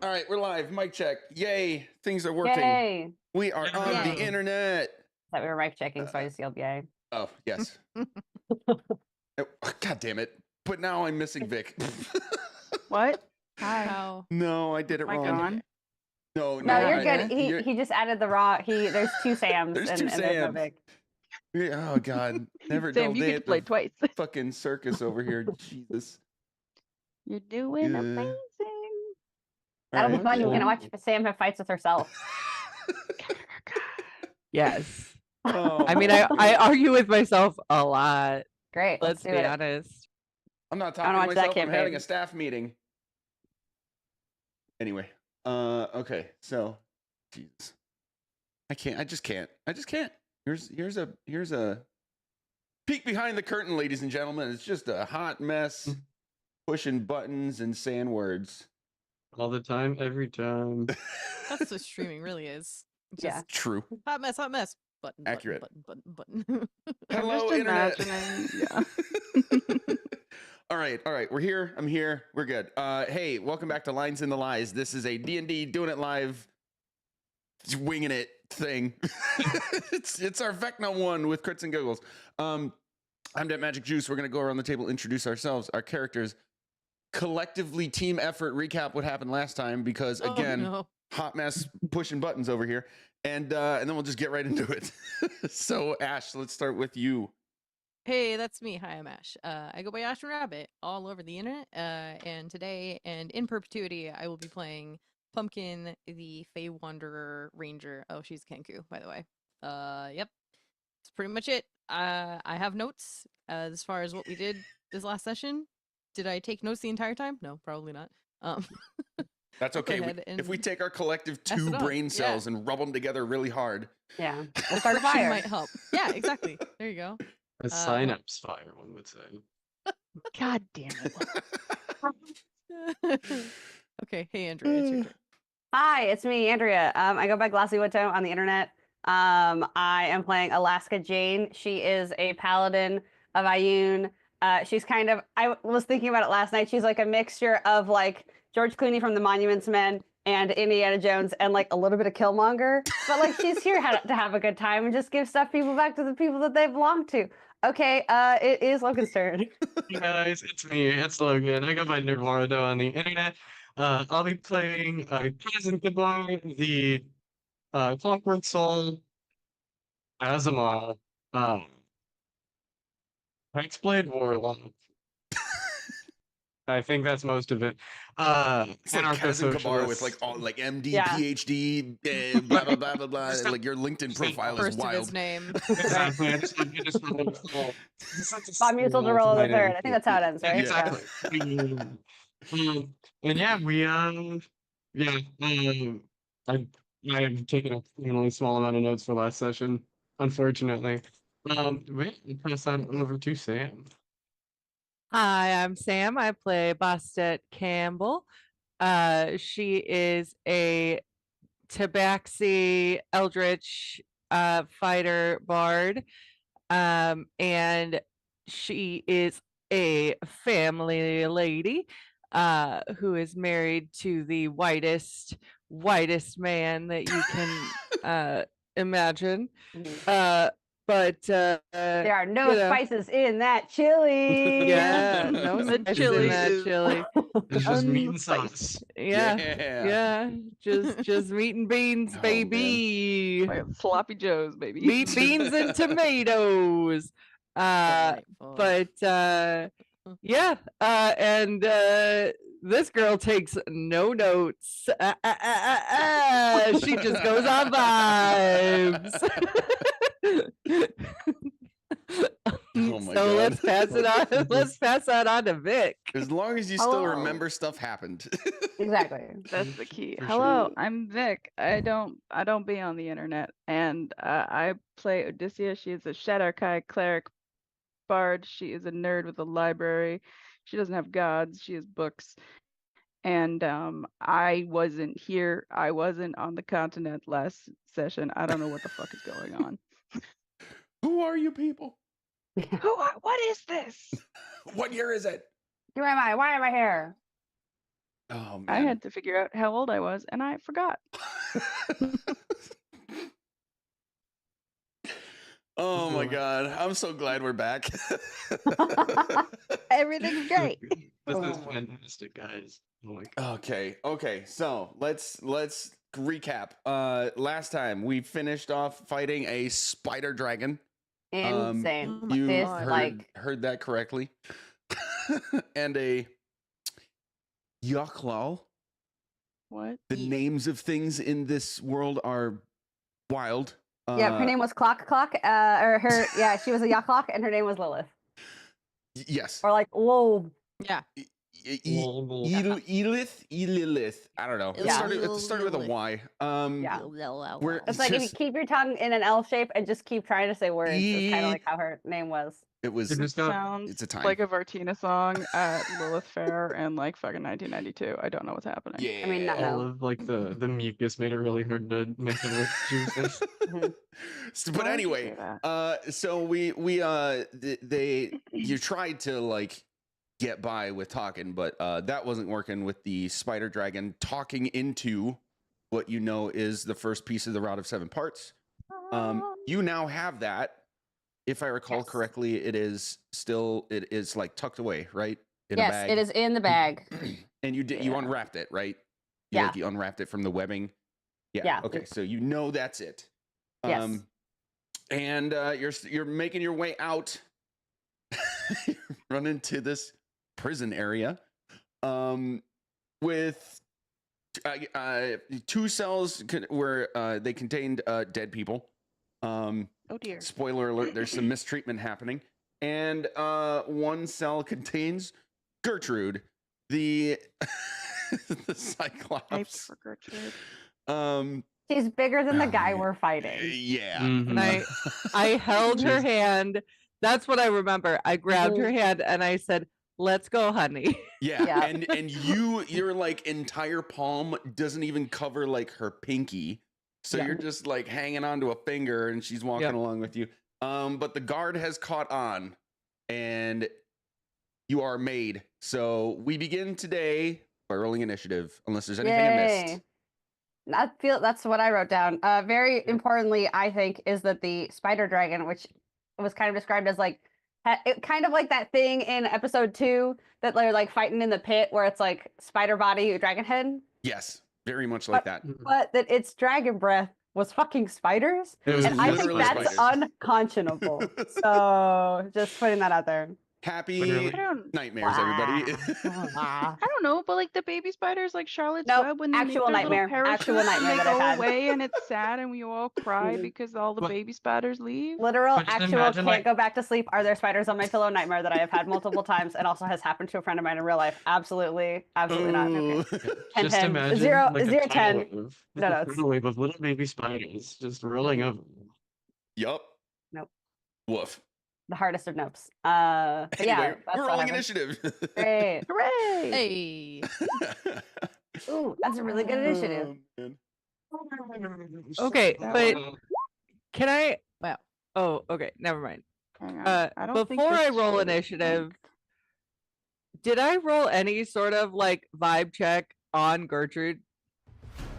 All right, we're live. Mic check. Yay. Things are working. Yay! We are on the Yay. internet. That we were mic checking, so I just yelled yay. Oh, yes. Oh, God damn it. But now I'm missing Vic. What? Hi. How? No, I did it Am I wrong. gone? No, No, you're I- good. He just added the raw. There's two Sams There's and, two and there's no Sams. Vic. Oh, God. Never Sam, dull you day get to at play the twice. fucking circus over here. Jesus. You're doing Yeah. amazing. That'll All be right. fun. You're gonna watch Sam have fights with herself. Yes. Oh, I mean, I argue with myself a lot. Great. Let's do be it. honest. I'm not I talking wanna to watch that myself. I'm having campaign. a staff meeting. Anyway, okay, so, Jesus, I just can't. Here's a peek behind the curtain, ladies and gentlemen. It's just a hot mess, pushing buttons and saying words. All the time, every time. That's what streaming really is. Just Yeah. True. hot mess, hot mess. Button, Accurate. button. Hello, just internet. imagining, yeah. All right. We're here. I'm here. We're good. Hey, welcome back to Lines in the Lies. This is a D&D doing it live, just winging it thing. it's our Vecna one with crits and giggles. I'm Dead Magic Juice. We're gonna go around the table, introduce ourselves, our characters, collectively team effort, recap what happened last time because again, Oh, no. hot mess pushing buttons over here, and then we'll just get right into it. So Ash, let's start with you. Hey, that's me. Hi, I'm Ash. I go by Ash and Rabbit all over the internet. And today and in perpetuity, I will be playing Pumpkin, the Fey Wanderer Ranger. Oh, she's Kenku, by the way. Yep. That's pretty much it. I have notes as far as what we did this last session. Did I take notes the entire time? No, probably not. That's I'll go okay. ahead If we and take our collective mess 2 it up. brain Yeah. cells and rub them together really hard. Yeah. We'll start a Friction fire. might help. Yeah, exactly. There you go. A synapse fire, one would say. God damn it. Okay, hey Andrea, it's your turn. Hi, it's me, Andrea. I go by Glassy Witto on the internet. I am playing Alaska Jane. She is a paladin of Ioun. She's kind of, I was thinking about it last night. She's like a mixture of like George Clooney from The Monuments Men and Indiana Jones and like a little bit of Killmonger. But like she's here to have a good time and just give stuff people back to the people that they belong to. Okay, it is Logan's turn. Hey guys, it's me, it's Logan. I go by Nirvardo on the internet. I'll be playing Peasant Goodbye, the Clockwork Soul, Azamar, Hexblade Warlock. I think that's most of it. It's like Kazan Kabar with like all like MD, Yeah. PhD, blah blah blah blah blah. Like your LinkedIn profile is First of his wild. name. Exactly. I just Bob Musil Derola the third. I think that's how it ends, right? Exactly. And yeah, I've taken a really small amount of notes for last session, unfortunately. Wait, I'll pass that over to Sam. Hi, I'm Sam. I play Bastet Campbell. She is a Tabaxi Eldritch fighter bard. And she is a family lady who is married to the whitest man that you can imagine. But There are no you know. spices in that chili. yeah, no The spices chili in that is- chili. It's just meat and Unspiced. sauce. Yeah, just meat and beans, Oh, man. baby. Like sloppy joes, baby. Meat, beans, and tomatoes. Delightful. But yeah, and this girl takes no notes. She just goes on vibes. Oh my so God. let's pass it on. Let's pass that on to Vic. As long as you still Hello. remember stuff happened. Exactly. That's the key. For Hello, sure. I'm Vic. I don't be on the internet, and I play Odysseus. She is a Shadar-kai cleric bard. She is a nerd with a library. She doesn't have gods. She has books. And I wasn't here. I wasn't on the continent last session. I don't know what the fuck is going on. Who are you people? What is this? What year is it? Who am I? Why am I here? Oh man. I had to figure out how old I was, and I forgot. Oh my Boy. god. I'm so glad we're back. Everything's great. This is Oh. fantastic, guys. Oh my God. Okay. So let's recap. Last time we finished off fighting a spider dragon. Insane. Oh my You This, God. heard that correctly. And a Yaklal. What? The names of things in this world are wild. Yeah, her name was Clock. She was a Yaklok, and her name was Lilith. Yes. Or like, whoa. Yeah. Elith. I don't know. It Yeah. started with a Y. Yeah. We're It's like if you just- keep your tongue in an L shape and just keep trying to say words. It's kind E- of like how her name was. it was. It just got Sounds It's a time. like a Vartina song at Lilith Fair in like fucking 1992. I don't know what's happening. Yeah. I mean, not all know. of like the mucus made it really hard to make the word juices. So, Why but would you anyway, say that? so you tried to like get by with talking, but that wasn't working with the spider dragon talking into what you know is the first piece of the Rod of Seven Parts. You now have that. If I recall Yes. correctly, it is like tucked away, right? In a Yes, bag. it is in the bag. And you Yeah. unwrapped it, right? Yeah. You unwrapped it from the webbing. Yeah. Yeah. Okay. So you know that's it. Yes. And you're making your way out. Run into this prison area, with two cells where they contained dead people. Oh dear. Spoiler alert: there's some mistreatment happening, and one cell contains Gertrude, the the Hyped Cyclops. for Gertrude. She's bigger than the Oh, guy man. we're fighting. Yeah. Mhm. I held her Jeez. hand. That's what I remember. I grabbed her hand and I said, "Let's go, honey." Yeah, Yeah. and your like entire palm doesn't even cover like her pinky, so Yeah. you're just like hanging onto a finger, and she's walking Yep. along with you. But the guard has caught on, and you are made. So we begin today by rolling initiative, unless there's anything I missed. That's what I wrote down. Very importantly, I think, is that the spider dragon, which was kind of described as like kind of like that thing in episode 2 that they're like fighting in the pit where it's like spider body, dragon head, Yes, very much like that. but that its dragon breath was fucking spiders. It was And I think literally that's spiders. unconscionable. So just putting that out there. Happy Literally. I don't. nightmares, everybody. Ah. I don't know, but like the baby spiders, like Charlotte's Nope, Web, when they actual make their nightmare, little actual parachutes nightmare and they that I've go had. away, and it's sad, and we all cry Mhm. because all the What? baby spiders leave. Literal, But just actual, imagine, can't like- go back to sleep. Are there spiders on my pillow nightmare that I have had multiple times and also has happened to a friend of mine in real life? Absolutely, absolutely not. Okay. Ooh. 10, Just 10. imagine Zero- like zero, a tidal 10. wave. No, no, A it's- tidal wave of little baby spiders just rolling over. Yup. Nope. Woof. The hardest of nopes. But Anyway, yeah, that's we're what rolling happened. initiative. Great. Hooray! Hey. Ooh, that's a really good initiative. Oh, man. Okay, That but one. can I? Wow. Oh, okay. Never mind. Hang on. I don't think Before I this roll shows initiative, did I roll any sort of like vibe check on Gertrude?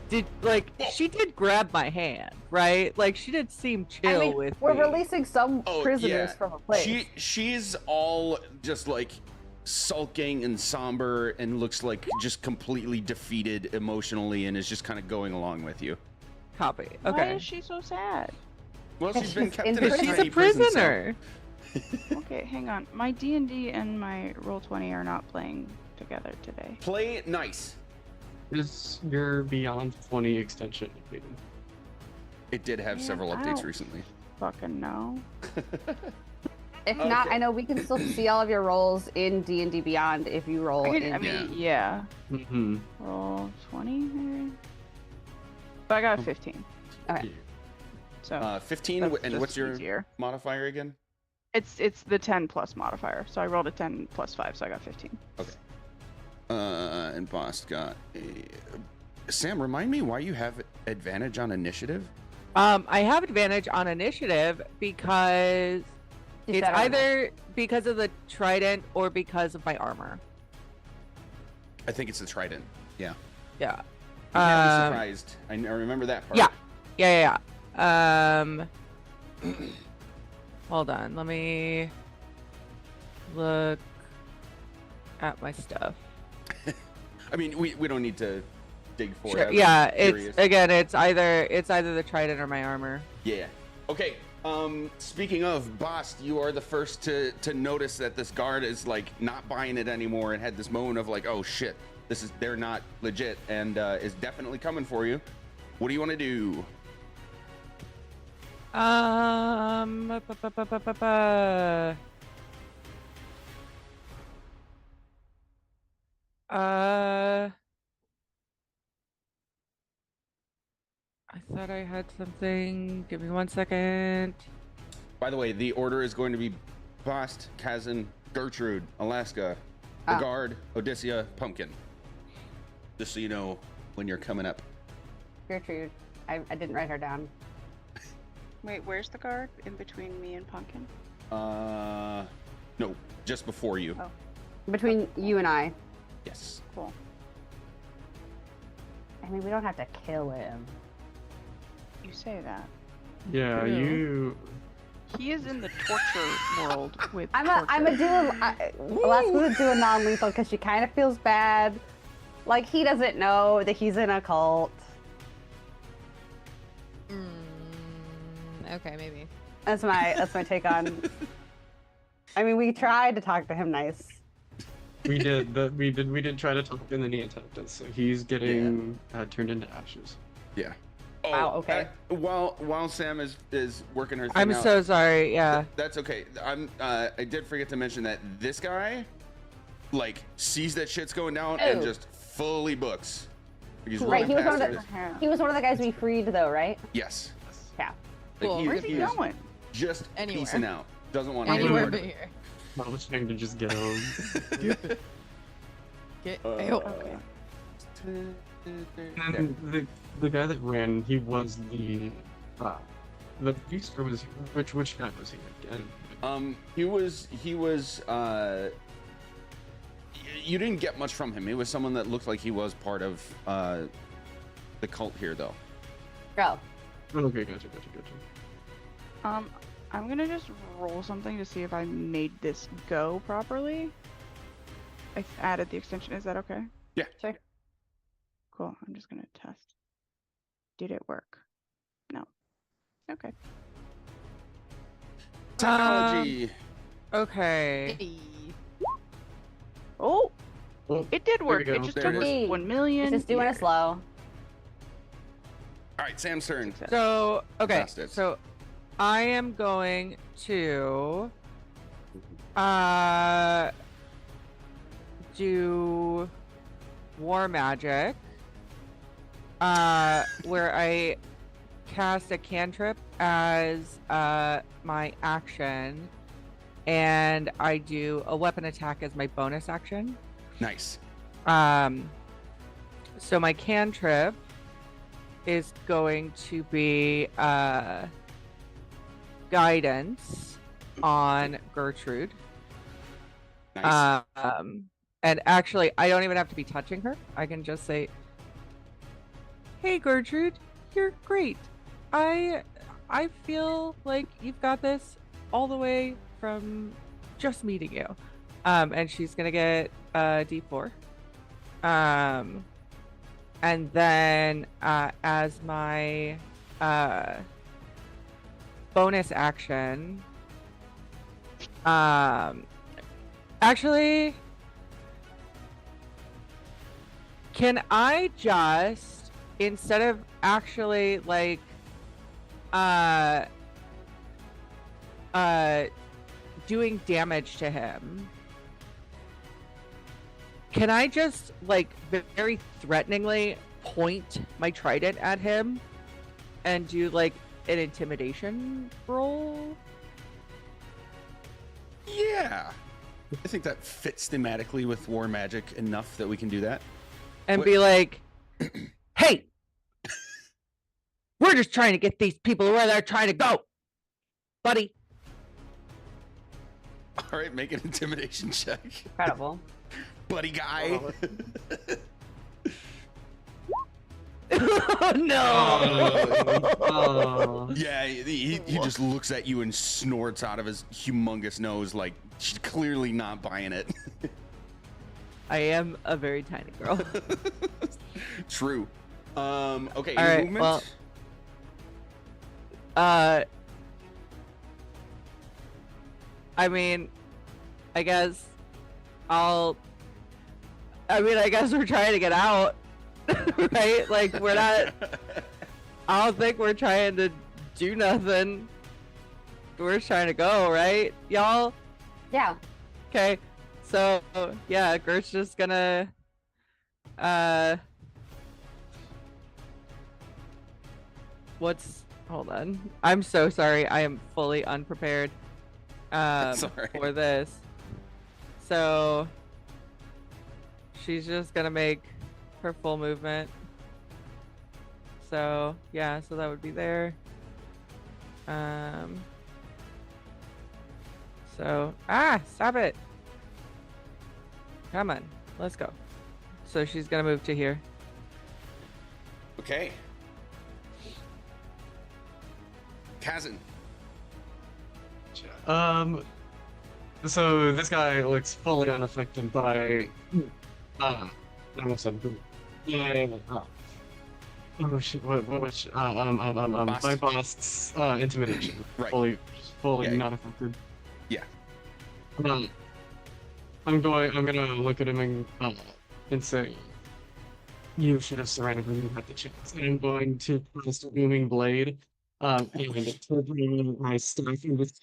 Did like she did grab my hand, right? Like she did seem chill I mean, with we're me. releasing some Oh, prisoners yeah. from a place. She's all just like sulking and somber and looks like just completely defeated emotionally and is just kind of going along with you. Copy. Why Okay. is she so sad? Well, Because she's been she's kept in in a Because she's a tiny prison cell. prisoner. Okay, hang on. My D&D and my Roll20 are not playing together today. Play nice. Is your Beyond 20 extension? It did have Man, several I updates don't- recently. Fucking no. If not, Okay. I know we can still see all of your rolls in D&D Beyond if you roll I in. mean, yeah. Mm-hmm. Roll20 maybe? But I got a 15. Okay. So 15, that's and just what's your easier. modifier again? It's the 10 plus modifier. So I rolled a 10 plus 5, so I got 15. And Boss got a... Sam, remind me why you have advantage on initiative? I have advantage on initiative because You it's said I don't know. either because of the trident or because of my armor. I think it's the trident. Yeah. Yeah. You can't be Um, surprised. I remember that part. Yeah. Yeah. Hold on. Let me look at my stuff. I mean, we don't need to dig for Sure. it. I'm Yeah. curious. It's either the trident or my armor. Yeah. Okay. Speaking of, Boss, you are the first to notice that this guard is like not buying it anymore and had this moment of like, oh shit, they're not legit, and is definitely coming for you. What do you want to do? ba- ba- ba- ba- ba- ba- ba. I thought I had something. Give me 1 second. By the way, the order is going to be Bast, Kazan, Gertrude, Alaska, the Ah. guard, Odysseia, Pumpkin. Just so you know when you're coming up. Gertrude. I didn't write her down. Wait, where's the guard in between me and Pumpkin? No, just before you. Oh. Between you and I. Yes. Cool. I mean, we don't have to kill him. You say that. Yeah, True. you. He is in the torture world with I'm a dual. Alaska's a dual non-lethal because she kind of feels bad. Like he doesn't know that he's in a cult. Okay, maybe. That's my take on. I mean, we tried to talk to him nice. We did. We did try to talk, and then he attacked us. So he's getting turned into ashes. Yeah. Oh, Wow, okay. While Sam is working her thing I'm out, so sorry. Yeah. that's okay. I did forget to mention that this guy, like, sees that shit's going down and Oh. just fully books. He's Right, running he was past one of us. the he was one of the guys we freed though, right? Yes. Yeah. Like, Cool. Where's he is going? Just Anywhere. piecing out. Doesn't want Anywhere any but part here. I was trying to just get home. Get of it. ew. Okay. And the guy that ran, he was the priest, or was he, which guy was he again? He was you didn't get much from him. He was someone that looked like he was part of the cult here though. Go. Okay, gotcha. I'm gonna just roll something to see if I made this go properly. I added the extension. Is that okay? Yeah. Sure. Cool. I'm just gonna test. Did it work? No. Okay. Technology. Okay. Hey. Oh, Well, it did we work. go. It just There took it is. 1 million. It's just doing it years. slow. All right, Sam's turn. Success. So okay. Bastards. So I am going to do war magic. Where I cast a cantrip as my action, and I do a weapon attack as my bonus action. Nice. So my cantrip is going to be guidance on Gertrude. Nice. And actually, I don't even have to be touching her. I can just say, "Hey, Gertrude, you're great. I feel like you've got this all the way from just meeting you." And she's gonna get a D4. And then as my bonus action, actually, can I just, instead of actually like doing damage to him, can I just like very threateningly point my trident at him and do like an intimidation roll? Yeah. I think that fits thematically with war magic enough that we can do that. And What- be like, "Hey, we're just trying to get these people where they're trying to go, buddy." All right, make an intimidation check, Incredible. buddy guy. Oh no! Oh. Yeah, he just looks at you and snorts out of his humongous nose like she's clearly not buying it. I am a very tiny girl. True. Okay, All any right, movement? well, I mean, I guess I guess we're trying to get out, right? Like, we're not, I don't think we're trying to do nothing. We're just trying to go, right, y'all? Yeah. Okay, so, yeah, Gert's just gonna, hold on. I'm so sorry. I am fully unprepared, That's all right. for this. So, she's just gonna make her full movement. So, yeah, so that would be there. So, stop it. Come on, let's go. So she's gonna move to here. Okay. Kazan. So this guy looks fully unaffected by I almost said boom. Yeah. Oh shit! What? Boss. My boss's intimidation. Right. Fully Yeah. not affected. Yeah. I'm gonna look at him and say, "You should have surrendered when you had the chance." And I'm going to cast a booming blade. And to bring my staff in with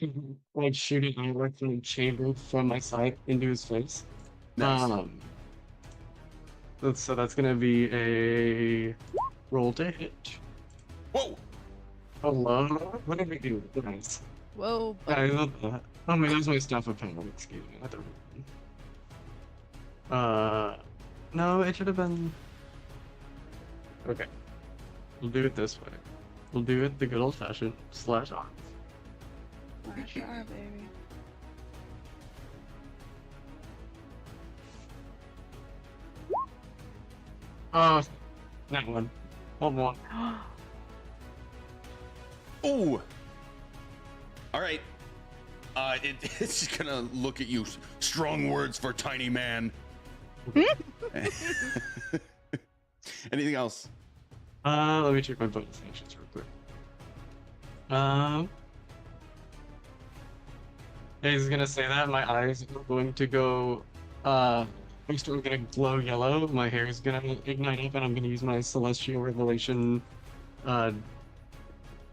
like shooting an electron chamber from my side into his face. Nice. So that's gonna be a roll to hit. Whoa! Hello? What did we do? Nice. Whoa. I love that. Oh man, that's my stuff of power. Excuse me. No, it should have been. Okay. We'll do it this way. We'll do it the good old fashioned slash off. Slash R, baby. That one. One more. Ooh! Alright. It's just gonna look at you. Strong words for tiny man. Anything else? Let me check my bonus actions real quick. He's gonna say that. My eyes are going to go, first I'm gonna glow yellow. My hair is gonna ignite up, and I'm gonna use my celestial revelation, yada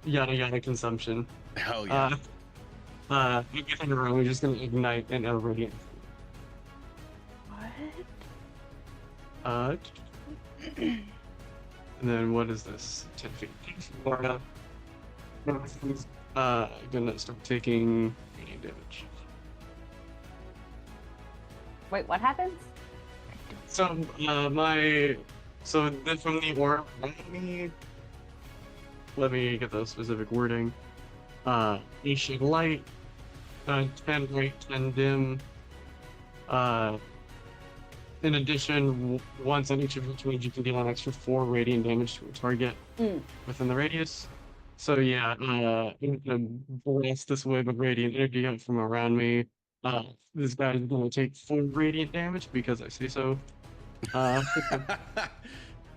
yada consumption. Hell yeah. Everything around me just gonna ignite in a radiant. What? And then what is this? 10 feet. Florida. Gonna start taking radiant damage. Wait, what happens? So, then from the aura, let me get the specific wording. A shade light, 10 bright, 10 dim. In addition, once on each of your turns, you can deal an extra 4 radiant damage to a target within the radius. So yeah, I'm gonna blast this wave of radiant energy out from around me. This guy is gonna take 4 radiant damage because I say so.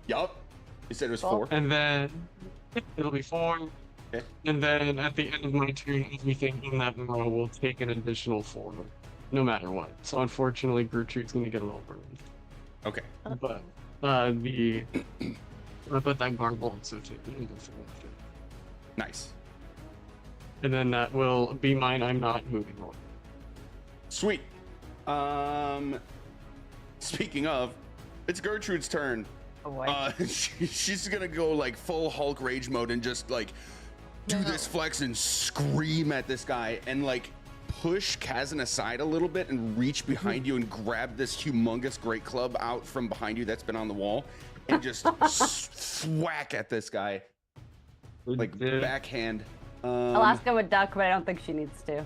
Yup. You said it was Cool. 4. And then it'll be 4. Okay. And then at the end of my turn, everything in that row will take an additional 4, no matter what. So unfortunately, Gertrude's gonna get a little burned. Okay. But I put that garble so too. Nice. And then that will be mine. I'm not moving on. Sweet. Speaking of, it's Gertrude's turn. Oh boy. She's gonna go like full Hulk rage mode and just like do this flex and scream at this guy and like push Kazan aside a little bit and reach behind you and grab this humongous great club out from behind you that's been on the wall and just thwack at this guy like backhand. Alaska would duck, but I don't think she needs to.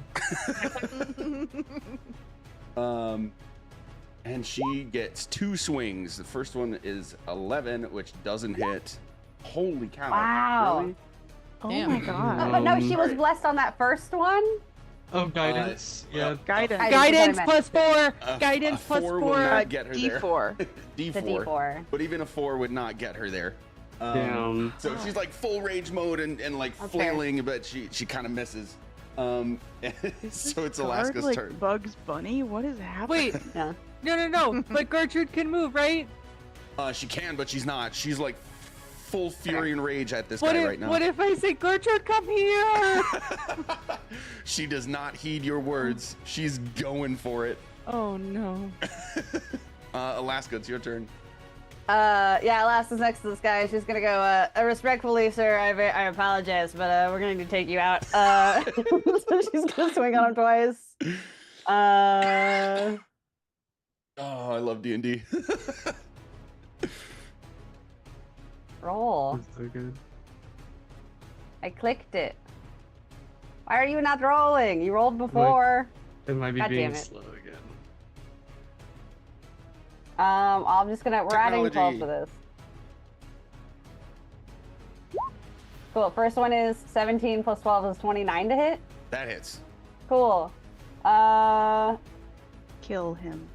And she gets 2 swings. The first one is 11, which doesn't hit. Holy cow! Wow. Really? Oh Damn. my god. But no, she was Alright. blessed on that first one. Oh, guidance. Yeah. Guidance. I- Guidance meant. plus 4. A- Guidance a plus 4 will 4. not get her there. D4. D4. The D4. But even a 4 would not get her there. Damn. So she's like full rage mode and like That's fair. flailing, but she kind of misses. Is So this it's card Alaska's like turn. Bugs Bunny? What is happening? Wait, Yeah. no. But Gertrude can move, right? She can, but she's not. She's like full fury and rage at this What guy if, right now. what if I say, Gertrude, come here? She does not heed your words. She's going for it. Oh, no. Alaska, it's your turn. Yeah, Alaska's next to this guy, and she's gonna go, respectfully, sir, I apologize, but, we're gonna need to take you out. So she's gonna swing on him twice. Oh, I love D&D. Roll. That's so good. I clicked it. Why are you not rolling? You rolled before. It might be God being damn it. slow again. I'm just gonna, we're adding 12 Technology. to this. Cool, first one is 17 plus 12 is 29 to hit. That hits. Cool. Kill him.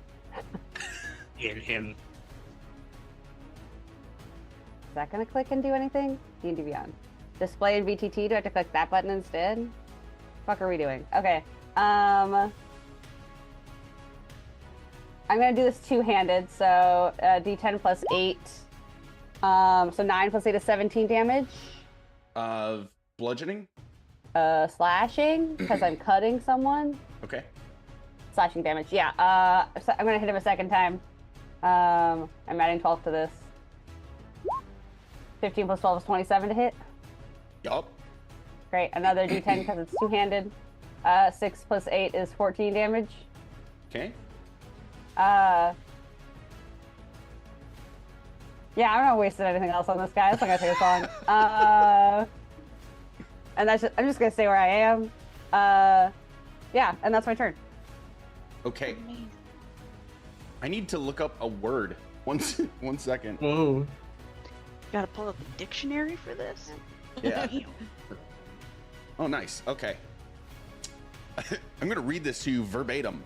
Kill him. Is that gonna click and do anything? D&D Beyond. Display in VTT, do I have to click that button instead? Fuck are we doing? Okay. I'm gonna do this two-handed, so D10 plus 8. So 9 plus 8 is 17 damage. Bludgeoning? Slashing, because I'm cutting someone. Okay. Slashing damage, yeah. So I'm gonna hit him a second time. I'm adding 12 to this. 15 plus 12 is 27 to hit. Yup. Great, another D10 because it's two-handed. 6 plus 8 is 14 damage. Okay. Yeah, I'm not wasting anything else on this guy. It's not gonna take us long. And that's I'm just gonna stay where I am. Yeah, and that's my turn. Okay. I need to look up a word. One second. Whoa. Gotta pull up the dictionary for this? Yeah. Damn. Oh, nice. Okay. I'm going to read this to you verbatim.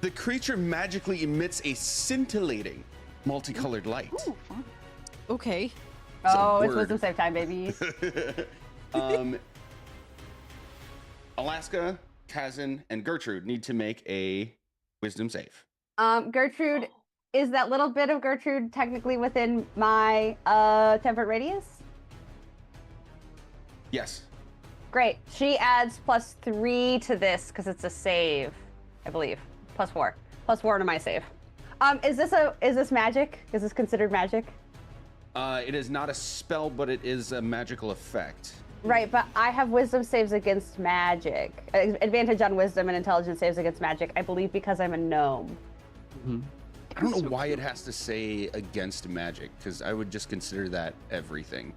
The creature magically emits a scintillating, multicolored light. Ooh, fun. Okay. It's a Oh, it's word. wisdom save time, baby. Alaska, Kazan, and Gertrude need to make a wisdom save. Gertrude, is that little bit of Gertrude technically within my temperate radius? Yes. Great. She adds +3 to this because it's a save, I believe. +4. +4 to my save. Is this magic? Is this considered magic? It is not a spell, but it is a magical effect. Right, but I have wisdom saves against magic. Advantage on wisdom and intelligence saves against magic, I believe, because I'm a gnome. I don't know why it has to say against magic, because I would just consider that everything.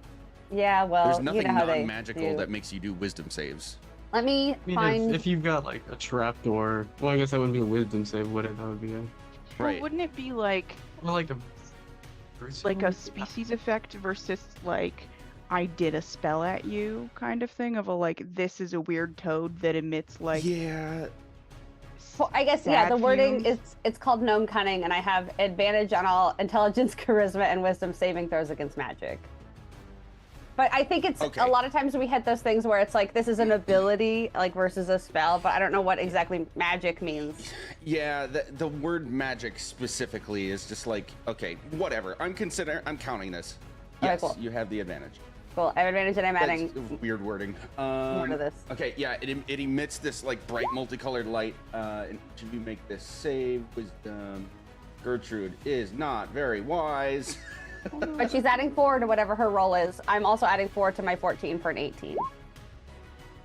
Yeah, well, There's nothing you know how they non-magical do. that makes you do wisdom saves. Let me I mean, find. if you've got like a trapdoor, well, I guess that wouldn't be a wisdom save, would it? That would be a, Well, Right. wouldn't it be like or like a, a species effect versus like I did a spell at you kind of thing of a like this is a weird toad that emits like Yeah. Well, I guess yeah. The sad wording fumes? it's called gnome cunning, and I have advantage on all intelligence, charisma, and wisdom saving throws against magic. But I think it's Okay. a lot of times we hit those things where it's like this is an ability like versus a spell, but I don't know what exactly magic means. Yeah, the word magic specifically is just like, okay, whatever. I'm counting this. Okay, Yes, cool. you have the advantage. Cool. I have advantage, and I'm That's adding weird wording. more to this. Okay, yeah, it emits this like bright multicolored light. And should we make this save? Wisdom. Gertrude is not very wise. But she's adding 4 to whatever her roll is. I'm also adding 4 to my 14 for an 18.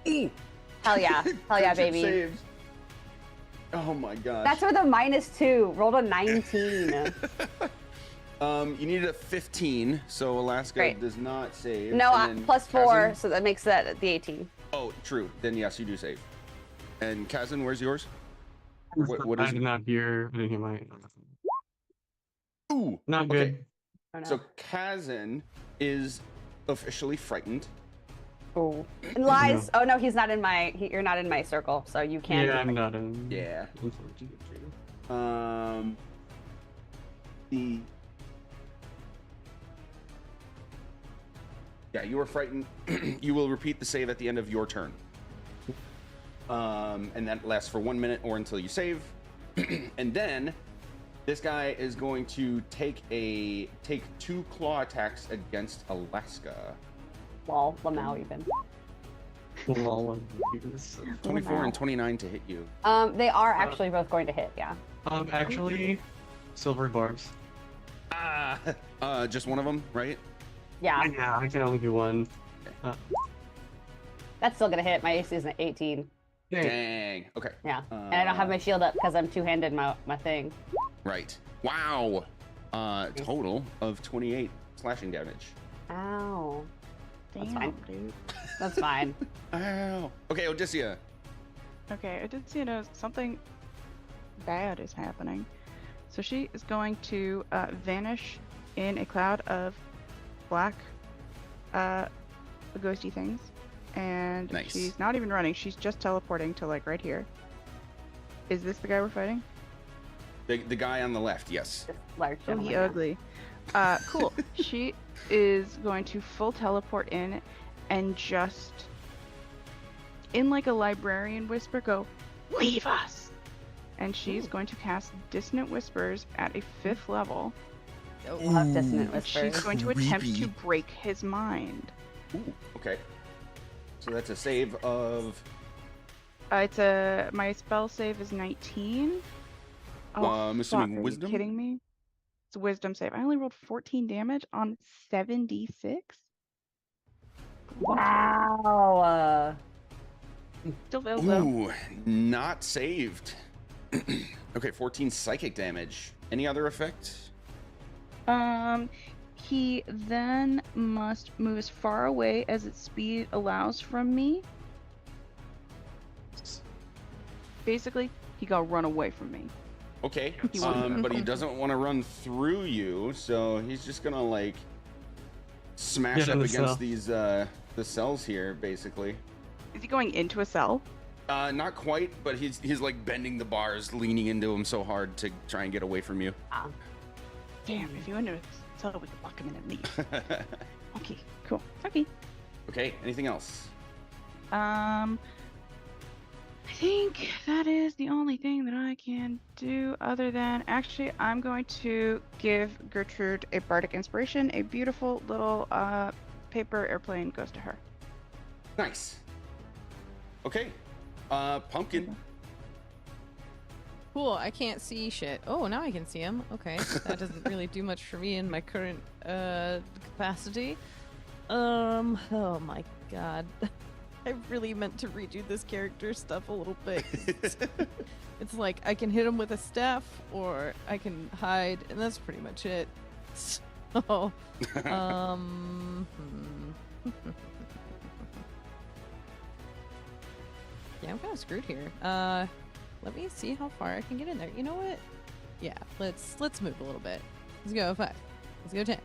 Ooh. Hell yeah. Hell yeah, Gertrude baby. saves. Oh my gosh. That's with a -2. Rolled a 19. You needed a 15, so Alaska Great. does not save. No, and then +4, Kazan- so that makes that the 18. Oh, true. Then yes, you do save. And Kazan, where's yours? What I is did not hear. I didn't hear my. Ooh, Not okay. good. Oh, no. So Kazan is officially frightened. Oh, and lies. Oh no, he's not in my. You're not in my circle, so you can't. Yeah, I'm not in. Yeah. Unfortunately. The Yeah, you are frightened. You will repeat the save at the end of your turn. And that lasts for 1 minute or until you save. And then this guy is going to take 2 claw attacks against Alaska. Lol, Lamau even. Lol, 24 and 29 to hit you. They are actually both going to hit. Yeah. Actually, silver barbs. Just one of them, right? Yeah. Yeah, I can only do one. That's still gonna hit. My AC is an 18. Dang. Okay. Yeah. And I don't have my shield up because I'm two-handed my thing. Right. Wow. Total of 28 slashing damage. Ow. That's Damn, fine. dude. That's fine. Ow. Okay, Odysseia. Okay, Odysseia knows something bad is happening. So she is going to vanish in a cloud of black ghosty things. And Nice. she's not even running, she's just teleporting to like right here. Is this the guy we're fighting? The guy on the left, yes. This large Oh, gentleman. he yeah. ugly. Cool. She is going to full teleport in and just, in like a librarian whisper, go, "Leave us!" And she's going to cast Dissonant Whispers at a 5th level. Love dissonant And whispers. she's going to attempt creepy. to break his mind. Ooh, okay. So that's a save of My spell save is 19. Oh, I'm assuming fuck, are wisdom? you kidding me? It's a wisdom save. I only rolled 14 damage on 7d6. Wow. Still fails though. Ooh, not saved. Okay, 14 psychic damage. Any other effect? He then must move as far away as its speed allows from me. Basically, he got run away from me. Okay. He wants to But he run. doesn't want to run through you, so he's just gonna like smash Get in up the against cell. these the cells here, basically. Is he going into a cell? Not quite, but he's like bending the bars, leaning into him so hard to try and get away from you. Damn, if you into a cell, we could lock him in and leave. Okay, cool. Okay. Okay, anything else? I think that is the only thing that I can do other than actually I'm going to give Gertrude a bardic inspiration. A beautiful little paper airplane goes to her. Nice. Okay. Pumpkin. Cool, I can't see shit. Oh, now I can see him. Okay, that doesn't really do much for me in my current capacity. Oh my god. I really meant to redo this character stuff a little bit. It's like I can hit him with a staff or I can hide, and that's pretty much it. So, yeah, I'm kind of screwed here. Let me see how far I can get in there. You know what? Yeah, let's move a little bit. Let's go 5. Let's go 10.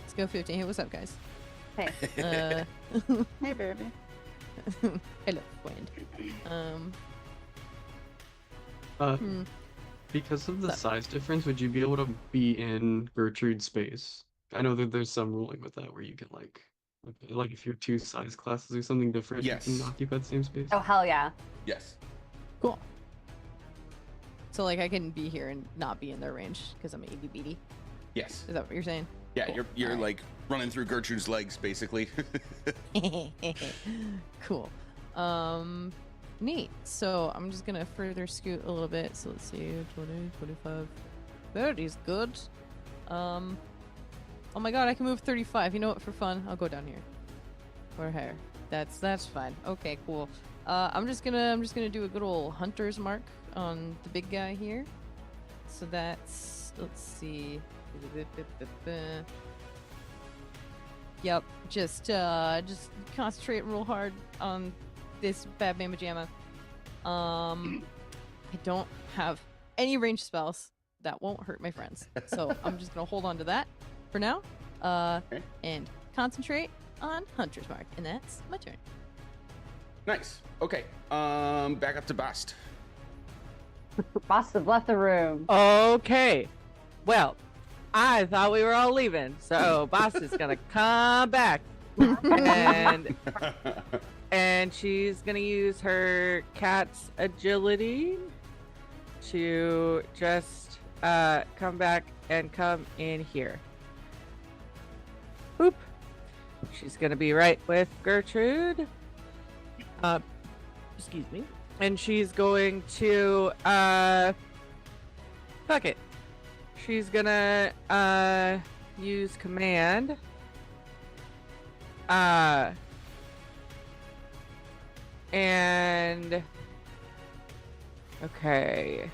Let's go 15. Hey, what's up, guys? Hey. Hey, baby. Hello, friend. Because of the So- size difference, would you be able to be in Gertrude's space? I know that there's some ruling with that where you can like if you're 2 size classes or something different, Yes. you can occupy the same space. Oh hell yeah. Yes. Cool. So like I can be here and not be in their range because I'm itty bitty. Yes. Is that what you're saying? Yeah, Cool. you're Alright. like running through Gertrude's legs, basically. Cool. Neat. So I'm just gonna further scoot a little bit. So let's see, 20, 25. 30 is good. Oh my god, I can move 35. You know what? For fun, I'll go down here. Or here. That's fine. Okay, cool. I'm just gonna do a good old hunter's mark on the big guy here. So that's, let's see. Yep, just concentrate real hard on this bad mamma jamma. I don't have any range spells that won't hurt my friends, so I'm just gonna hold on to that for now. and concentrate on Hunter's Mark, and that's my turn. Nice. Okay. Back up to Bast. Boss has left the room. Okay. Well, I thought we were all leaving, so Boss is gonna come back, and she's gonna use her cat's agility to just come back and come in here. Boop. She's gonna be right with Gertrude. Excuse me. And she's going to fuck it. She's gonna use command. And okay.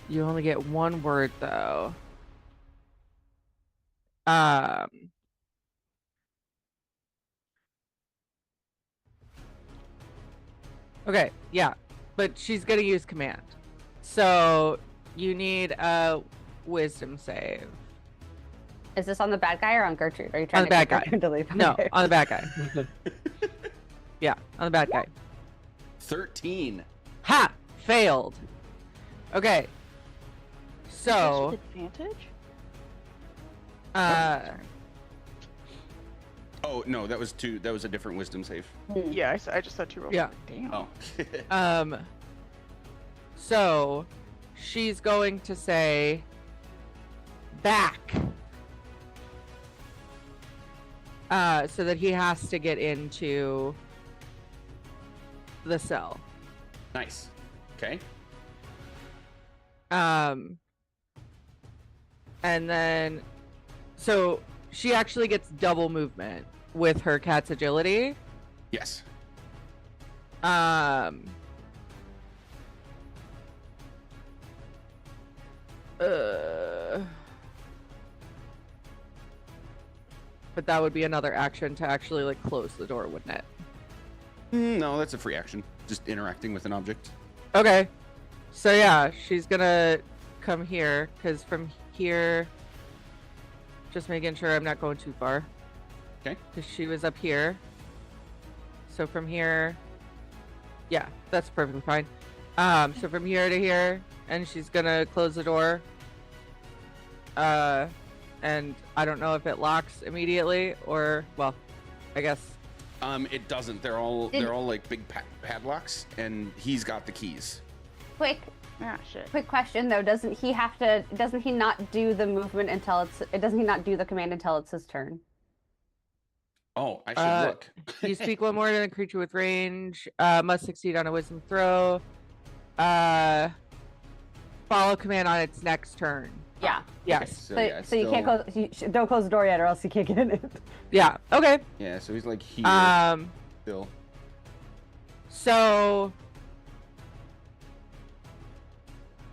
You only get one word though. Okay, yeah. But she's gonna use command. So you need a wisdom save. Is this on the bad guy or on Gertrude? Are you trying On the bad to get guy. Gertrude to leave? No, Okay. on the bad guy. Yeah, on the bad guy. 13. Ha! Failed. Okay. So, With advantage? Oh no, that was two. That was a different wisdom save. Yeah, I just saw 2 rolls. Yeah. Damn. Oh. So she's going to say back. So that he has to get into the cell. Nice. Okay. And then so she actually gets double movement with her cat's agility. Yes. But that would be another action to actually like close the door, wouldn't it? No, that's a free action. Just interacting with an object. Okay. So yeah, she's gonna come here because from here, just making sure I'm not going too far. Okay. Because she was up here. So from here, yeah, that's perfectly fine. So from here to here, and she's gonna close the door. And I don't know if it locks immediately or, well, I guess. It doesn't. They're all like big padlocks, and he's got the keys. Quick Ah, shit. question though. Doesn't he not do the movement until doesn't he not do the command until it's his turn? Oh, I should look. You speak one more to a creature with range, must succeed on a wisdom throw. Follow command on its next turn. Yeah. Yes. Okay, So you can't close. Don't close the door yet, or else you can't get in it. Yeah. Okay. Yeah, so he's like here still. So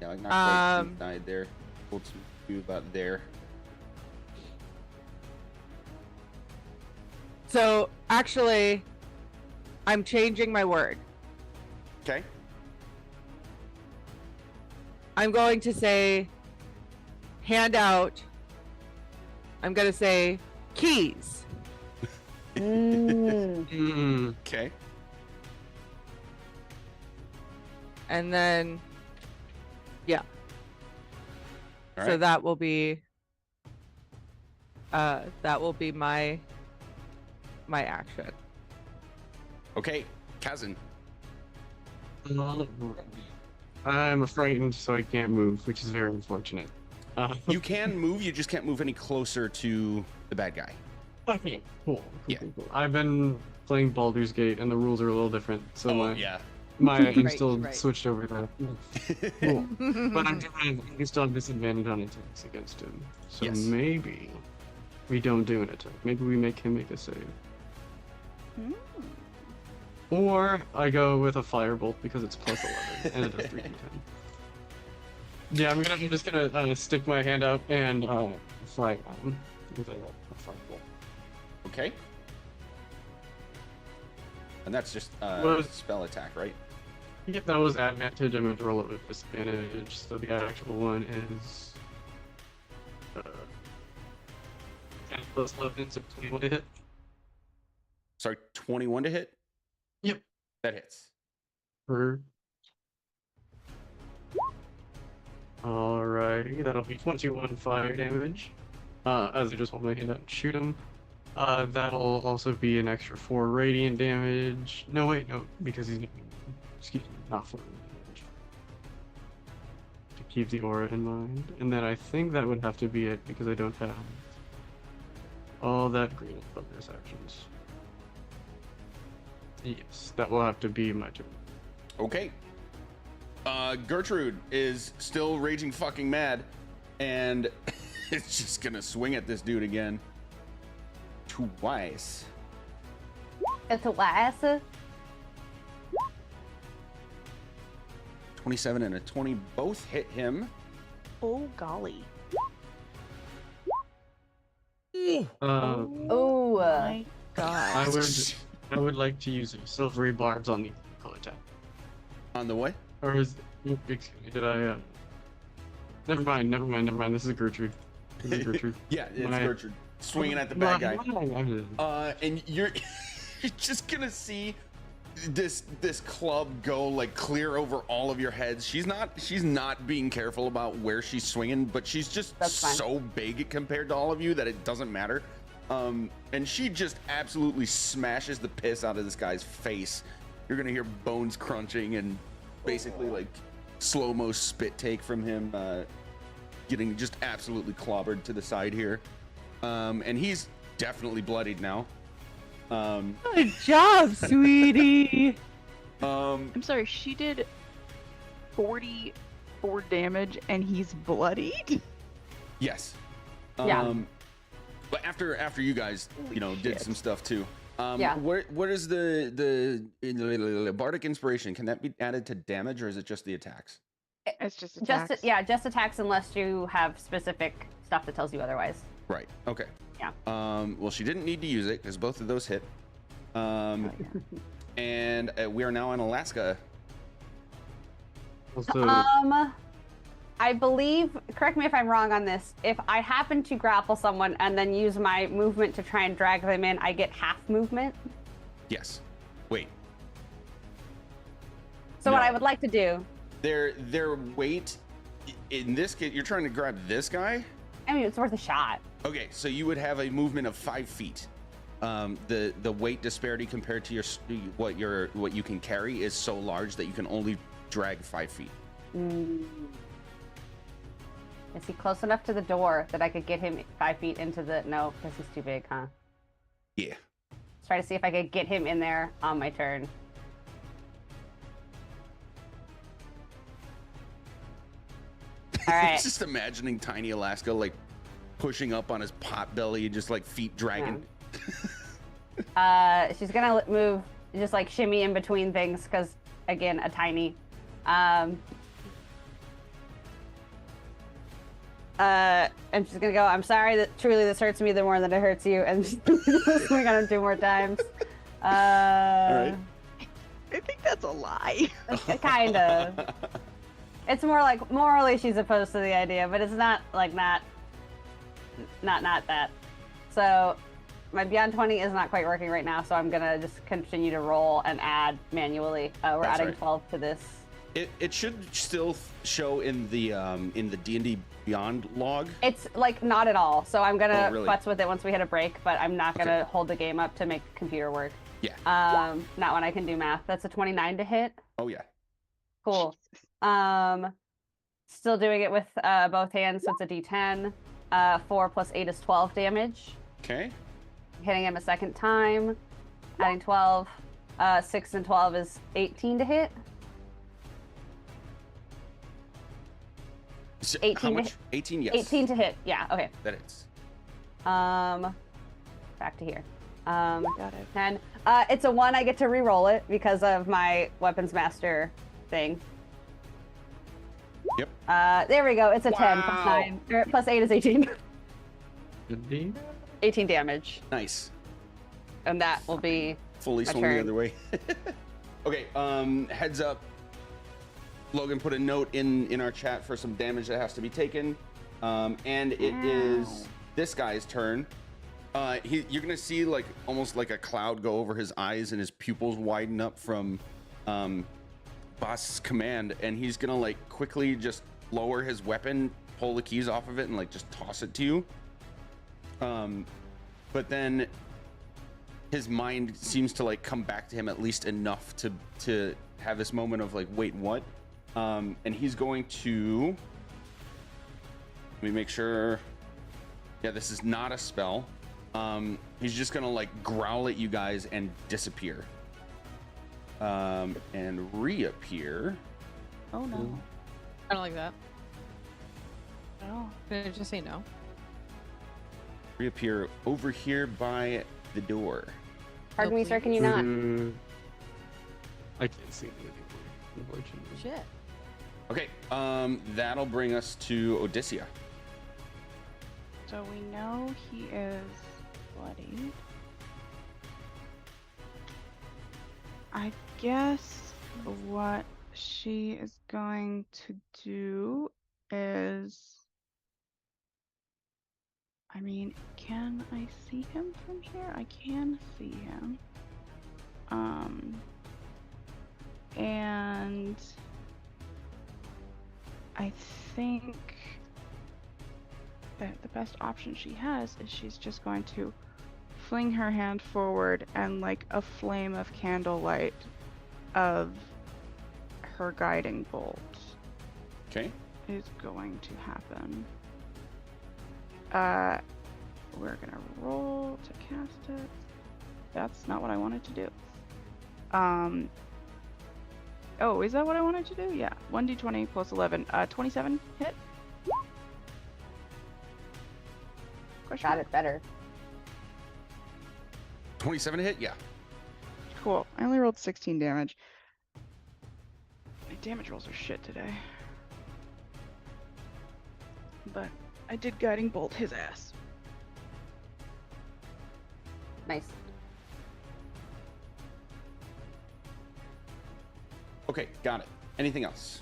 Yeah, like not quite inside there. Hold some view about there. So actually, I'm changing my word. Okay. I'm going to say hand out. I'm going to say keys. Okay. And then, yeah. All So right. that will be my action. Okay, Kazan. I'm frightened, so I can't move, which is very unfortunate. You can move, you just can't move any closer to the bad guy. Okay, cool. Yeah. Cool. I've been playing Baldur's Gate, and the rules are a little different, so my I'm Right, still right. switched over to cool. But I still have disadvantage on attacks against him. So Yes. maybe we don't do an attack. Maybe we make him make a save. Or I go with a firebolt because it's plus 11 and it does 3d10. Yeah, I'm just gonna stick my hand out and fly with a firebolt. Okay. And that's just Well- spell attack, right? Yep, that was advantage. I'm going to roll it with disadvantage. So the actual one is 10 plus 11, so 21 to hit. Sorry, 21 to hit. Yep. That hits. Alrighty, that'll be 21 fire damage. As I just hold my hand out and shoot him. That'll also be an extra 4 radiant damage. No, wait, no, because he's excuse me, not 4 damage. To keep the aura in mind. And then I think that would have to be it because I don't have all that green bonus actions. Yes, that will have to be my turn. Okay. Gertrude is still raging fucking mad, and it's just gonna swing at this dude again. Twice. It's a wise. 27 and a 20 both hit him. Oh golly. Oh. My God. I would like to use silvery barbs on the critical attack. On the way? Or is excuse me, did I never mind. This is Gertrude. Yeah, it's My- Gertrude swinging at the bad guy. guy. And you're you're just gonna see this club go like clear over all of your heads. She's not being careful about where she's swinging, but she's just That's fine. so big compared to all of you that it doesn't matter. And she just absolutely smashes the piss out of this guy's face. You're gonna hear bones crunching and basically like slow-mo spit take from him, getting just absolutely clobbered to the side here. And he's definitely bloodied now. Good job, sweetie. I'm sorry, she did 44 damage and he's bloodied? Yes. Yeah. But after you guys, Holy did shit. some stuff too. Yeah. What is the bardic inspiration? Can that be added to damage, or is it just the attacks? It's just attacks. Just attacks unless you have specific stuff that tells you otherwise. Right. Okay. Yeah. Well, she didn't need to use it because both of those hit. And we are now in Alaska. Also, I believe, correct me if I'm wrong on this, if I happen to grapple someone and then use my movement to try and drag them in, I get half movement. Yes. Wait. So what No. I would like to do, Their weight. In this case, you're trying to grab this guy. I mean, it's worth a shot. Okay, so you would have a movement of 5 feet. The weight disparity compared to what you can carry is so large that you can only drag 5 feet. Is he close enough to the door that I could get him 5 feet into the... No, because he's too big, huh? Yeah. Let's try to see if I could get him in there on my turn. All right. Just imagining tiny Alaska like pushing up on his pot belly and just like feet dragging. She's gonna move, just like shimmy in between things, because again, a tiny. And she's gonna go, I'm sorry that truly this hurts me the more than it hurts you, and she's gonna swing on him 2 more times. All right. I think that's a lie. Kind of. It's more like morally she's opposed to the idea, but it's not like not that. So my Beyond 20 is not quite working right now, so I'm gonna just continue to roll and add manually. We're That's adding right. 12 to this. It should still show in the D&D Beyond log. It's like not at all. So I'm gonna Oh, really? futz with it once we hit a break, but I'm not gonna Okay. hold the game up to make the computer work. Yeah. Not when I can do math. That's a 29 to hit. Oh yeah. Cool. Still doing it with both hands, so it's a D10. 4 plus 8 is 12 damage. Okay. Hitting him a second time, adding 12. 6 and 12 is 18 to hit. So, 18 how to much? hit. 18. Yes. 18 to hit. Yeah. Okay. That is. Back to here. Got it. 10. It's a 1. I get to re-roll it because of my weapons master thing. Yep. There we go. It's a 10 plus Wow. 9. Plus 8 is 18. Indeed. 18 damage. Nice. And that will be... Fully My swung the turn. other way. Okay. Heads up. Logan put a note in our chat for some damage that has to be taken. And it is this guy's turn. You're gonna see like almost like a cloud go over his eyes and his pupils widen up from boss's command, and he's gonna like quickly just lower his weapon, pull the keys off of it, and like just toss it to you. But then his mind seems to like come back to him at least enough to have this moment of like, wait, what? And he's going to, let me make sure. Yeah, this is not a spell. He's just gonna like growl at you guys and disappear. And reappear. Oh no. I don't like that. No. Did I just say no? Reappear over here by the door. Pardon me, sir, can you not? I can't see anything, unfortunately. Shit. Okay, that'll bring us to Odysseia. So we know he is bloody. I guess what she is going to do is, I mean, can I see him from here? I can see him. And I think that the best option she has is she's just going to fling her hand forward, and like a flame of candlelight of her guiding bolt Okay. is going to happen. We're gonna roll to cast it. That's not what I wanted to do. Oh, is that what I wanted to do? Yeah. 1d20 plus 11. 27 hit? Question Got mark? it better. 27 hit? Yeah. Cool. I only rolled 16 damage. My damage rolls are shit today. But I did guiding bolt his ass. Nice. Okay, got it. Anything else?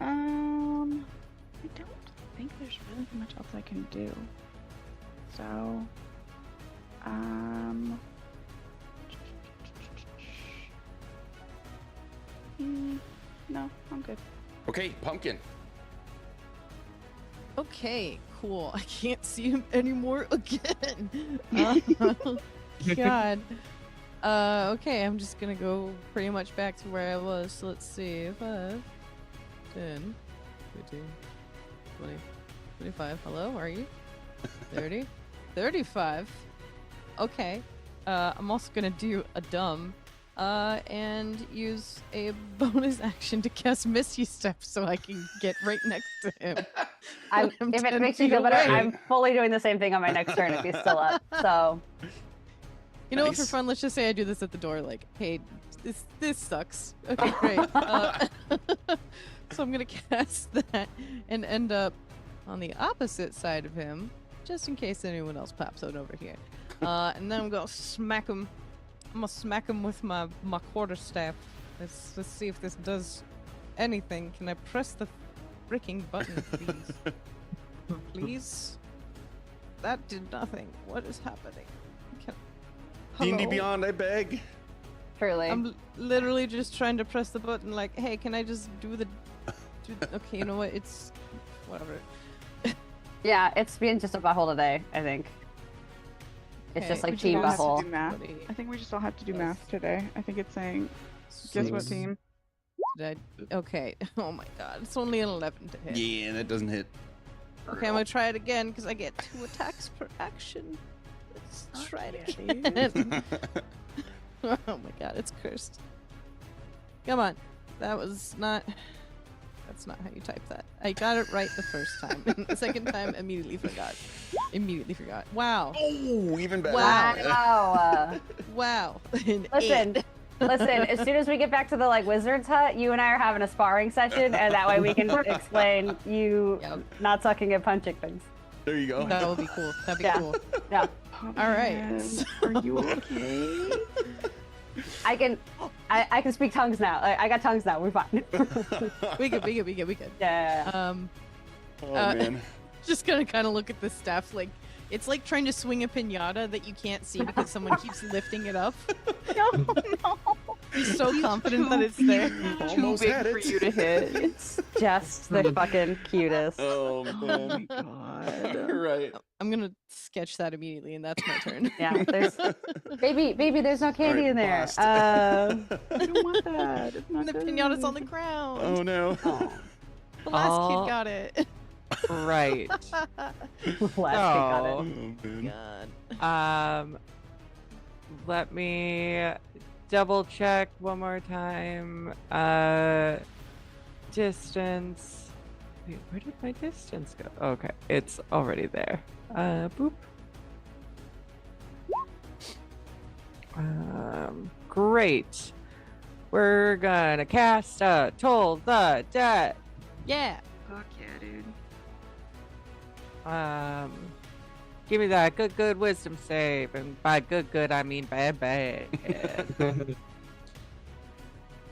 I don't think there's really much else I can do. So, no, I'm good. Okay, Pumpkin. Okay, cool. I can't see him anymore again. God. Okay, I'm just gonna go pretty much back to where I was. So let's see. 5, 10, 15, 20, 25. Hello, are you? 30, 35. Okay. I'm also gonna do a dumb. And use a bonus action to cast Misty Step so I can get right next to him. If it 10 makes you feet feel better, away. I'm fully doing the same thing on my next turn if he's still up. So You know what, for Nice. fun, let's just say I do this at the door, like, hey, this sucks. Okay, great. So I'm gonna cast that and end up on the opposite side of him, just in case anyone else pops out over here. And then I'm gonna smack him. I'm gonna smack him with my quarterstaff. Let's see if this does anything. Can I press the freaking button, please? Please? That did nothing. What is happening? D&D Hello? Beyond, I beg. truly. I'm literally just trying to press the button like, hey, can I just do the... Okay, you know what? It's... whatever. Yeah, it's been just a butthole today, I think. It's just Okay, like We just team all have to butthole. do math. Buddy. I think we just all have to do Yes. math today. I think it's saying, guess what Six. team? Did I... Okay. Oh my god. It's only an 11 to hit. Yeah, that doesn't hit. Okay, I'm gonna try it again because I get 2 attacks per action. Let's try it again. Oh my god, it's cursed. Come on. That was not... That's not how you type that. I got it right the first time. The second time, immediately forgot. Immediately forgot. Wow. Oh, even better. Wow. Wow. Wow. An Listen, 8. listen. As soon as we get back to the like wizard's hut, you and I are having a sparring session, and that way we can explain you Yep. not sucking at punching things. There you go. That would be cool. That'd be Yeah. cool. Yeah, All right. Man, Are you okay? I can speak tongues now. I got tongues now. We're fine. We good. Yeah. Oh Uh, man. Just gonna kind of look at the staff like it's like trying to swing a pinata that you can't see because someone keeps lifting it up. No, no. He's so He's confident that too it's there. big- Almost too big had for it. you to hit. It's just the fucking cutest. Oh Oh my man. god. Right. I'm gonna sketch that immediately, and that's my turn. Yeah, there's baby, there's no candy Alright, in there. blast. I don't want that. It's not the good. pinata's on the ground. Oh no. Oh, The last Oh. kid got it. Right. last kid got Oh. Oh it. man. God. Let me double check one more time. Distance. Wait, where did my distance go? Okay, it's already there. Boop. Great. We're gonna cast Toll the Dead. Yeah. Fuck yeah, dude. Give me that good wisdom save, and by good I mean bad.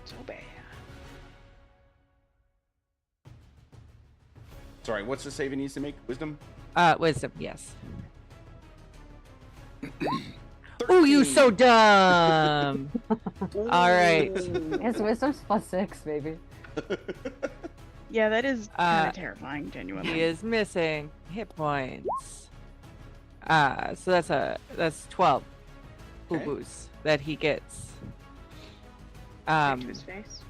So bad. Sorry, what's the save he needs to make? Wisdom? Wisdom, yes. Oh, you so dumb! All right. His wisdom's +6, baby. Yeah, that is kind Uh, of terrifying, genuinely. He is missing hit points. So that's 12 Okay. boo-boos that he gets. Right to his face.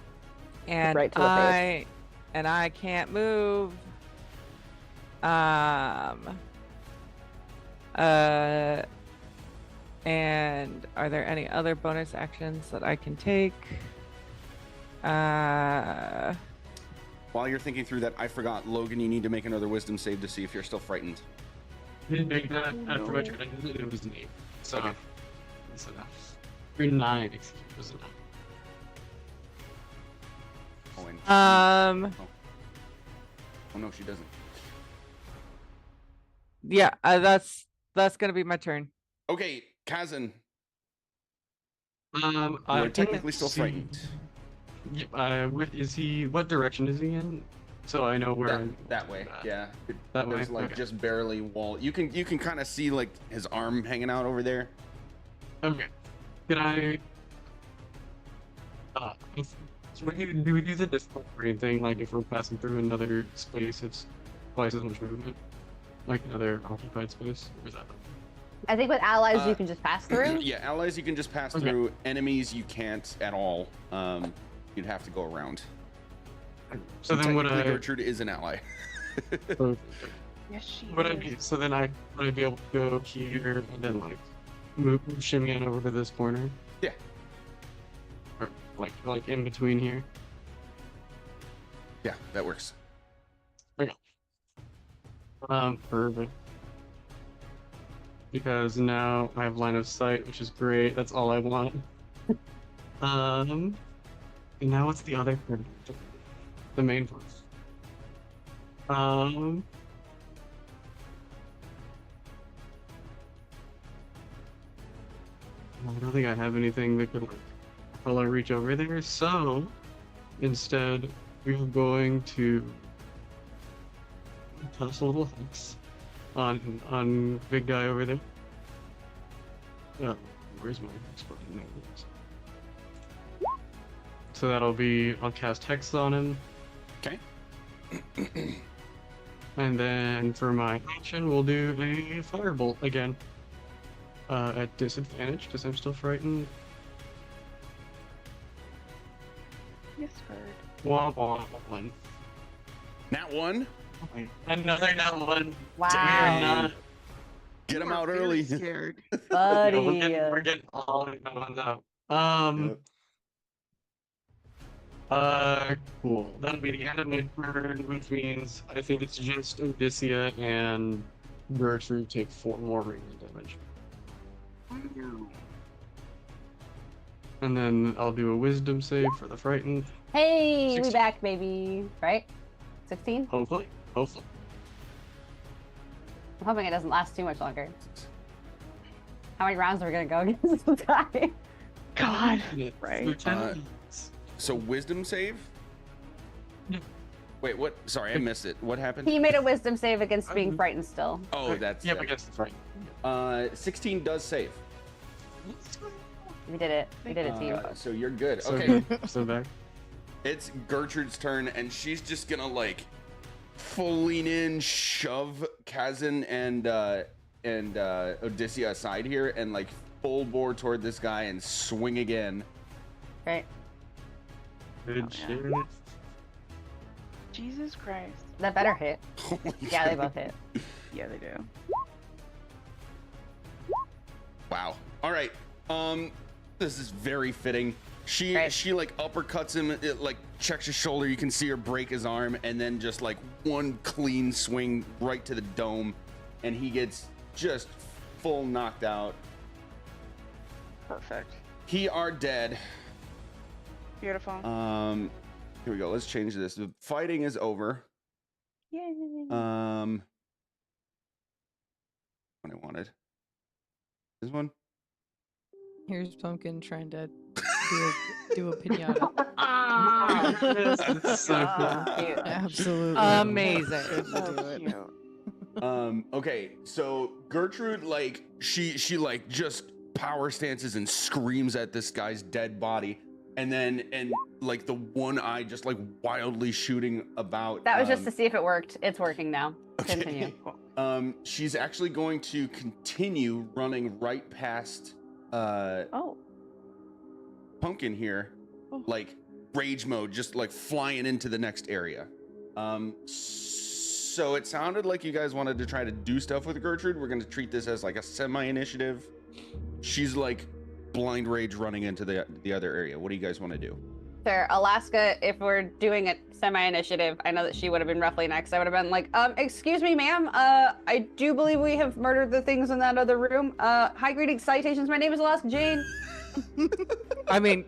And Right to the face. I can't move. And are there any other bonus actions that I can take? While you're thinking through that, I forgot, Logan, you need to make another wisdom save to see if you're still frightened. Didn't make that Oh, after my no. turn. It was an 8. So Okay. it's enough. Or 9, excuse me, was enough. Oh, and oh no, she doesn't. Yeah, that's gonna be my turn. Okay, Kazan, I you're can technically still see- frightened. Yeah, is he? What direction is he in? So I know where. That, I'm. that way, yeah. That way, There's like okay. just barely wall. You can kind of see like his arm hanging out over there. Okay. Can I? So do we do the difficult terrain thing? Like if we're passing through another space, it's twice as much movement, like another occupied space. Or is that? I think with allies Uh, you can just pass through. Yeah, allies you can just pass Okay. through. Enemies you can't at all. You'd have to go around. So then would Technically, I? Gertrude is an ally. Yes, she Would I is. be? So then would I be able to go here and then like move shimmy on over to this corner? Yeah. Or like in between here. Yeah, that works. Perfect. Because now I have line of sight, which is great. That's all I want. And now what's the other thing? The main voice. I don't think I have anything that could like while I reach over there, so instead we're going to toss a little hex on big guy over there. Oh, where's my hex button? There it is. So that'll be I'll cast hex on him, Okay. and then for my action we'll do a firebolt again. At disadvantage because I'm still frightened. Yes, bird. Womp womp one. Nat 1. Another not one. We Wow, are not. Get him You are out very early. Scared. buddy. We're getting all the ones out. Cool. That'll be the end of my turn, which means I think it's just Odysseia and Gertrude take 4 more radiant damage. And then I'll do a wisdom save for the frightened. Hey, we 16. back, baby. Right? 16? Hopefully. Hopefully. I'm hoping it doesn't last too much longer. How many rounds are we gonna go against this guy? God. It's Right. Lieutenant So wisdom save. Yeah. Wait, what? Sorry, I missed it. What happened? He made a wisdom save against being frightened still. Oh, that's Yep, I guess that's right. 16 does save. We did it. We did it to you. So you're good. So Okay. good. So back. It's Gertrude's turn, and she's just gonna like full lean in, shove Kazan and Odysseia aside here, and like full bore toward this guy and swing again. Right. Good Oh, shit. Jesus Christ. That better hit. Holy Yeah, they crap. both hit. Yeah, they do. Wow. All right. This is very fitting. She Right. she like uppercuts him, it, like checks his shoulder. You can see her break his arm, and then just like one clean swing right to the dome, and he gets just full knocked out. Perfect. He are dead. Beautiful. Here we go. Let's change this. The fighting is over. Yay. What I wanted. This one. Here's Pumpkin trying to do a pinata. That's so cool. Cute. Absolutely. Amazing. Couldn't do So it. cute. Okay, so Gertrude, like, she like just power stances and screams at this guy's dead body, and like the one eye just like wildly shooting about. That was just to see if it worked. It's working now. Continue. She's actually going to continue running right past Oh. Pumpkin here, Oh. like rage mode, just like flying into the next area. So it sounded like you guys wanted to try to do stuff with Gertrude. We're going to treat this as like a semi-initiative. She's like blind rage running into the other area. What do you guys want to do? Sure. Alaska, if we're doing a semi-initiative, I know that she would have been roughly next. I would have been like, excuse me, ma'am. I do believe we have murdered the things in that other room. Hi, greetings, salutations. My name is Alaska Jane. I mean,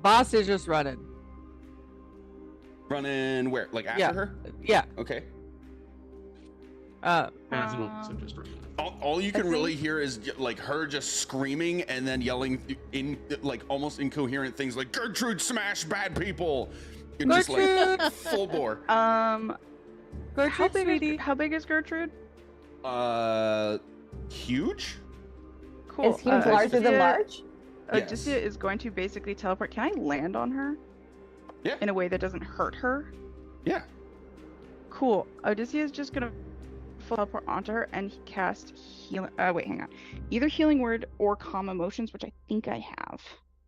boss is just running. Running where? Like after Yeah. her? Yeah. Okay. So just right. All you can Let's see. really hear is like her just screaming and then yelling in like almost incoherent things like Gertrude smash bad people. And just like Gertrude! full bore. How Gertrude, big sweetie. is how big is Gertrude? Huge? Cool. Is huge larger than Odysseia- large? Yes. Odysseia is going to basically teleport. Can I land on her? Yeah. In a way that doesn't hurt her? Yeah. Cool. Odysseia is just gonna full teleport onto her and cast healing. Wait, hang on. Either healing word or calm emotions, which I think I have.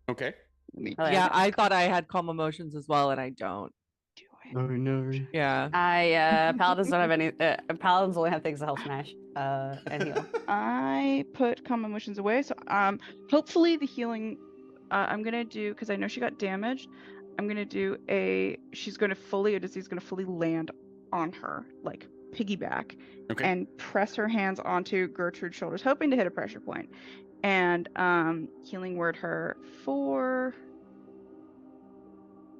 Okay. Let me Oh, Yeah, I thought I had calm emotions as well, and I don't. do it. Oh no. Yeah. Paladins don't have any. Paladins only have things to help smash and heal. I put calm emotions away, so hopefully the healing. I'm gonna do because I know she got damaged. I'm gonna do Odysseia's gonna fully land on her, like piggyback, Okay. and press her hands onto Gertrude's shoulders, hoping to hit a pressure point. And healing word her for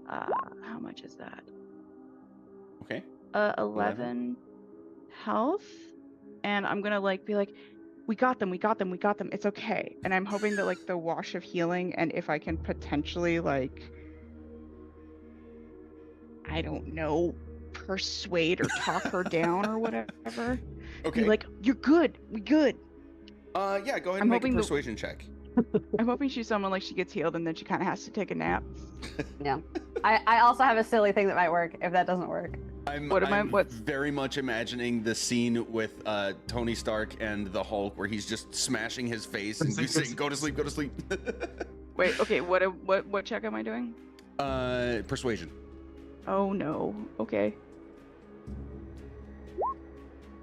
how much is that? Okay. 11 health. And I'm gonna like be like, we got them, it's okay. And I'm hoping that like the wash of healing, and if I can potentially like, I don't know, persuade or talk her down or whatever. Okay. Be like, you're good, we good. Yeah, go ahead I'm and make a hoping the- persuasion check. I'm hoping she's someone like she gets healed and then she kind of has to take a nap. I also have a silly thing that might work if that doesn't work. I'm What's- very much imagining the scene with Tony Stark and the Hulk where he's just smashing his face and he's saying, go to sleep, go to sleep. Wait, okay, what check am I doing? Persuasion. Oh no. Okay.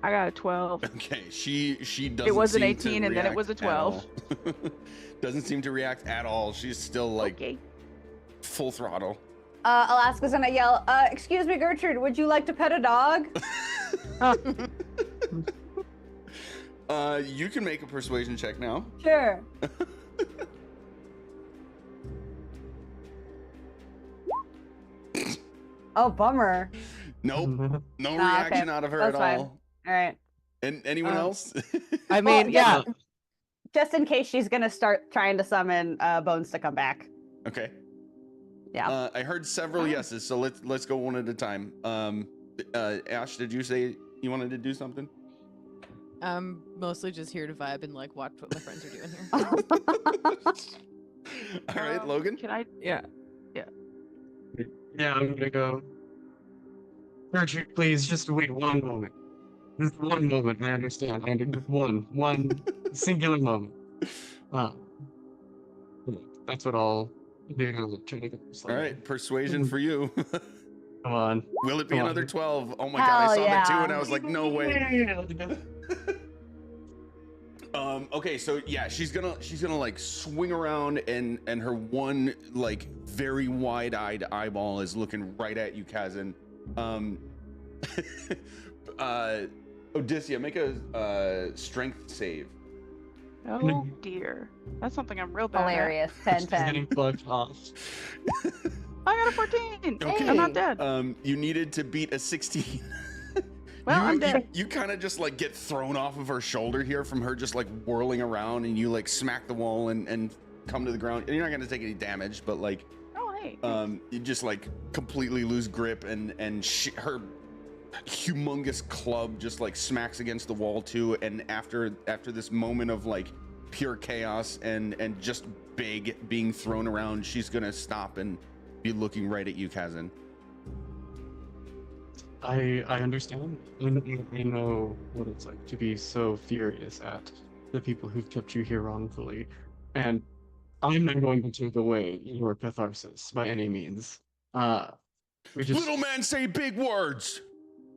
I got a 12. Okay, she doesn't. was an seem to 18 and then it was a react at 12. all. Doesn't seem to react at all. She's still like Okay. full throttle. Alaska's gonna yell, excuse me, Gertrude, would you like to pet a dog? You can make a persuasion check now. Sure. Oh, bummer. Nope, no Ah, okay. reaction out of her That's at fine. all. All right. And anyone else? I mean, yeah. yeah. Just in case she's gonna start trying to summon Bones to come back. Okay. Yeah. I heard several yeses, so let's go one at a time. Ash, did you say you wanted to do something? I'm mostly just here to vibe and like watch what my friends are doing here. All right, Logan. Can I? Yeah. Yeah, I'm gonna go. Gertrude, please, just wait one moment. Just one moment. I understand. I just one singular moment. That's what I'll do. All right, persuasion for you. Come on. Will it be Come on. another 12? Oh my Hell god, I saw yeah. the 2 and I was like, no way. Okay, so yeah, she's gonna like swing around and her one like very wide-eyed eyeball is looking right at you, Kazan. Odysseia, make a strength save. Oh dear, that's something I'm real bad at. Hilarious. She's 10-10. getting plucked off. I got a 14. Okay. I'm not dead. You needed to beat a 16. Well, I'm dead. You kind of just like get thrown off of her shoulder here from her just like whirling around, and you like smack the wall and come to the ground. You're not gonna take any damage, but like Oh hey. you just like completely lose grip, and her humongous club just like smacks against the wall too. And after this moment of like pure chaos and just big being thrown around, she's gonna stop and be looking right at you, Kazan. I understand. I know what it's like to be so furious at the people who've kept you here wrongfully, and I'm not going to take away your catharsis by any means. We just Little man say big words.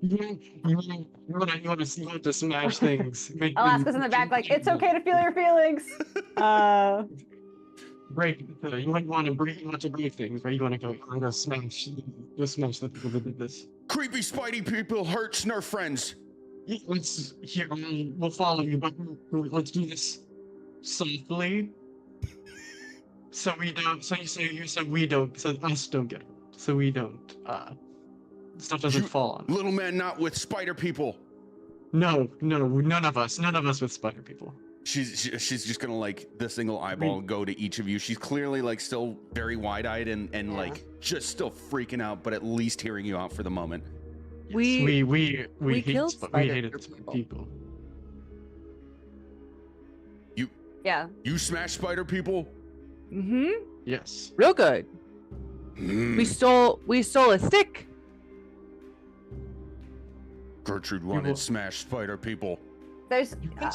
you want to smash things. Alaska's in the back, like, it's okay to feel your feelings. Break. You want to break things, right? You want to go. I'm gonna smash the people that did this. Creepy Spidey people hurt Snurf friends. Let's here. We'll follow you, but let's do this softly. So we don't. So we don't. So us don't get hurt. So we don't. Stuff doesn't fall on. Little man not with spider people. No, none of us with spider people. She's just gonna like the single eyeball go to each of you. She's clearly like still very wide-eyed and like just still freaking out, but at least hearing you out for the moment. Yes, We we killed hated spider people. Yeah. You smash spider people? Mm-hmm. Yes. Real good. We stole a stick. Gertrude You wanted will- smash spider people. There's You can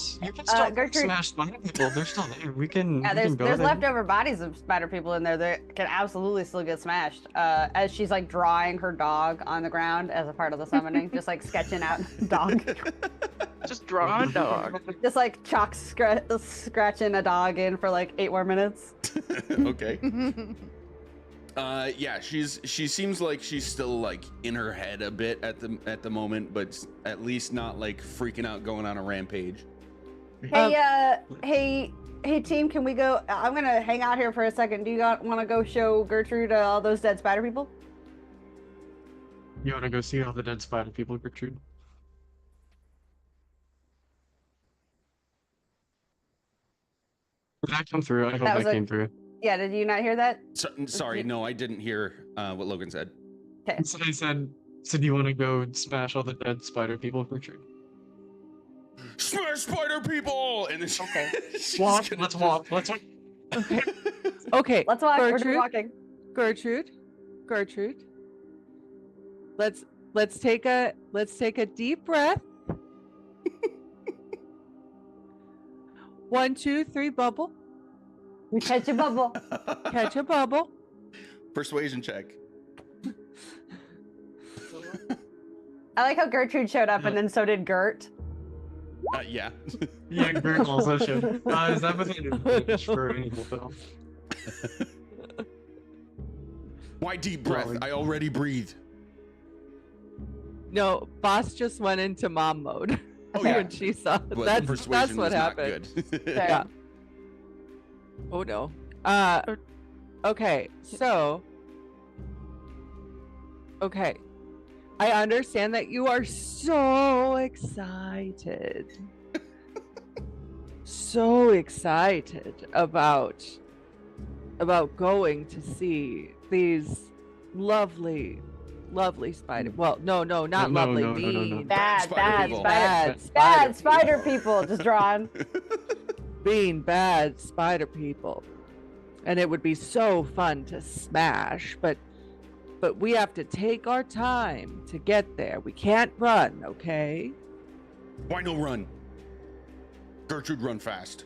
still Gertrude- smash spider people. They're still there. We can. yeah, we there's can go there's there. leftover bodies of spider people in there that can absolutely still get smashed. As she's like drawing her dog on the ground as a part of the summoning, just like sketching out dog, Just draw a dog. just like scratching a dog in for like 8 more minutes. Okay. Yeah, she seems like she's still like in her head a bit at the moment, but at least not like freaking out, going on a rampage. Hey, hey team, can we go? I'm gonna hang out here for a second. Do you want to go show Gertrude all those dead spider people? You want to go see all the dead spider people, Gertrude? Did that come through? I hope That was that a- came through. Yeah, did you not hear that? Sorry, no, I didn't hear what Logan said. So I said, do you want to go smash all the dead spider people, Gertrude? Smash spider people! And then Okay. she's Walk, gonna let's just- walk, let's walk. Okay. Let's walk. We're Gertrude? walking. Gertrude. Let's take a deep breath. 1, 2, 3, bubble. Catch a bubble. Catch a bubble. Persuasion check. I like how Gertrude showed up, and then so did Gert. Yeah. Yeah, Gert also should. Is that within advantage for any film? Why deep breath? I already breathe. No, boss just went into mom mode. Oh, yeah. When she saw But that's persuasion what was not happened. good. Yeah. Oh no. Okay, so okay. I understand that you are so excited. So excited about going to see these lovely, lovely spider. Well, no, not No, lovely. no, no, no, no. Mean, Bad, spider bad, people. spider, bad, bad spider people. people. Just drawn. Being bad spider people, and it would be so fun to smash, but we have to take our time to get there. We can't run, okay? Why no run? Gertrude, run fast.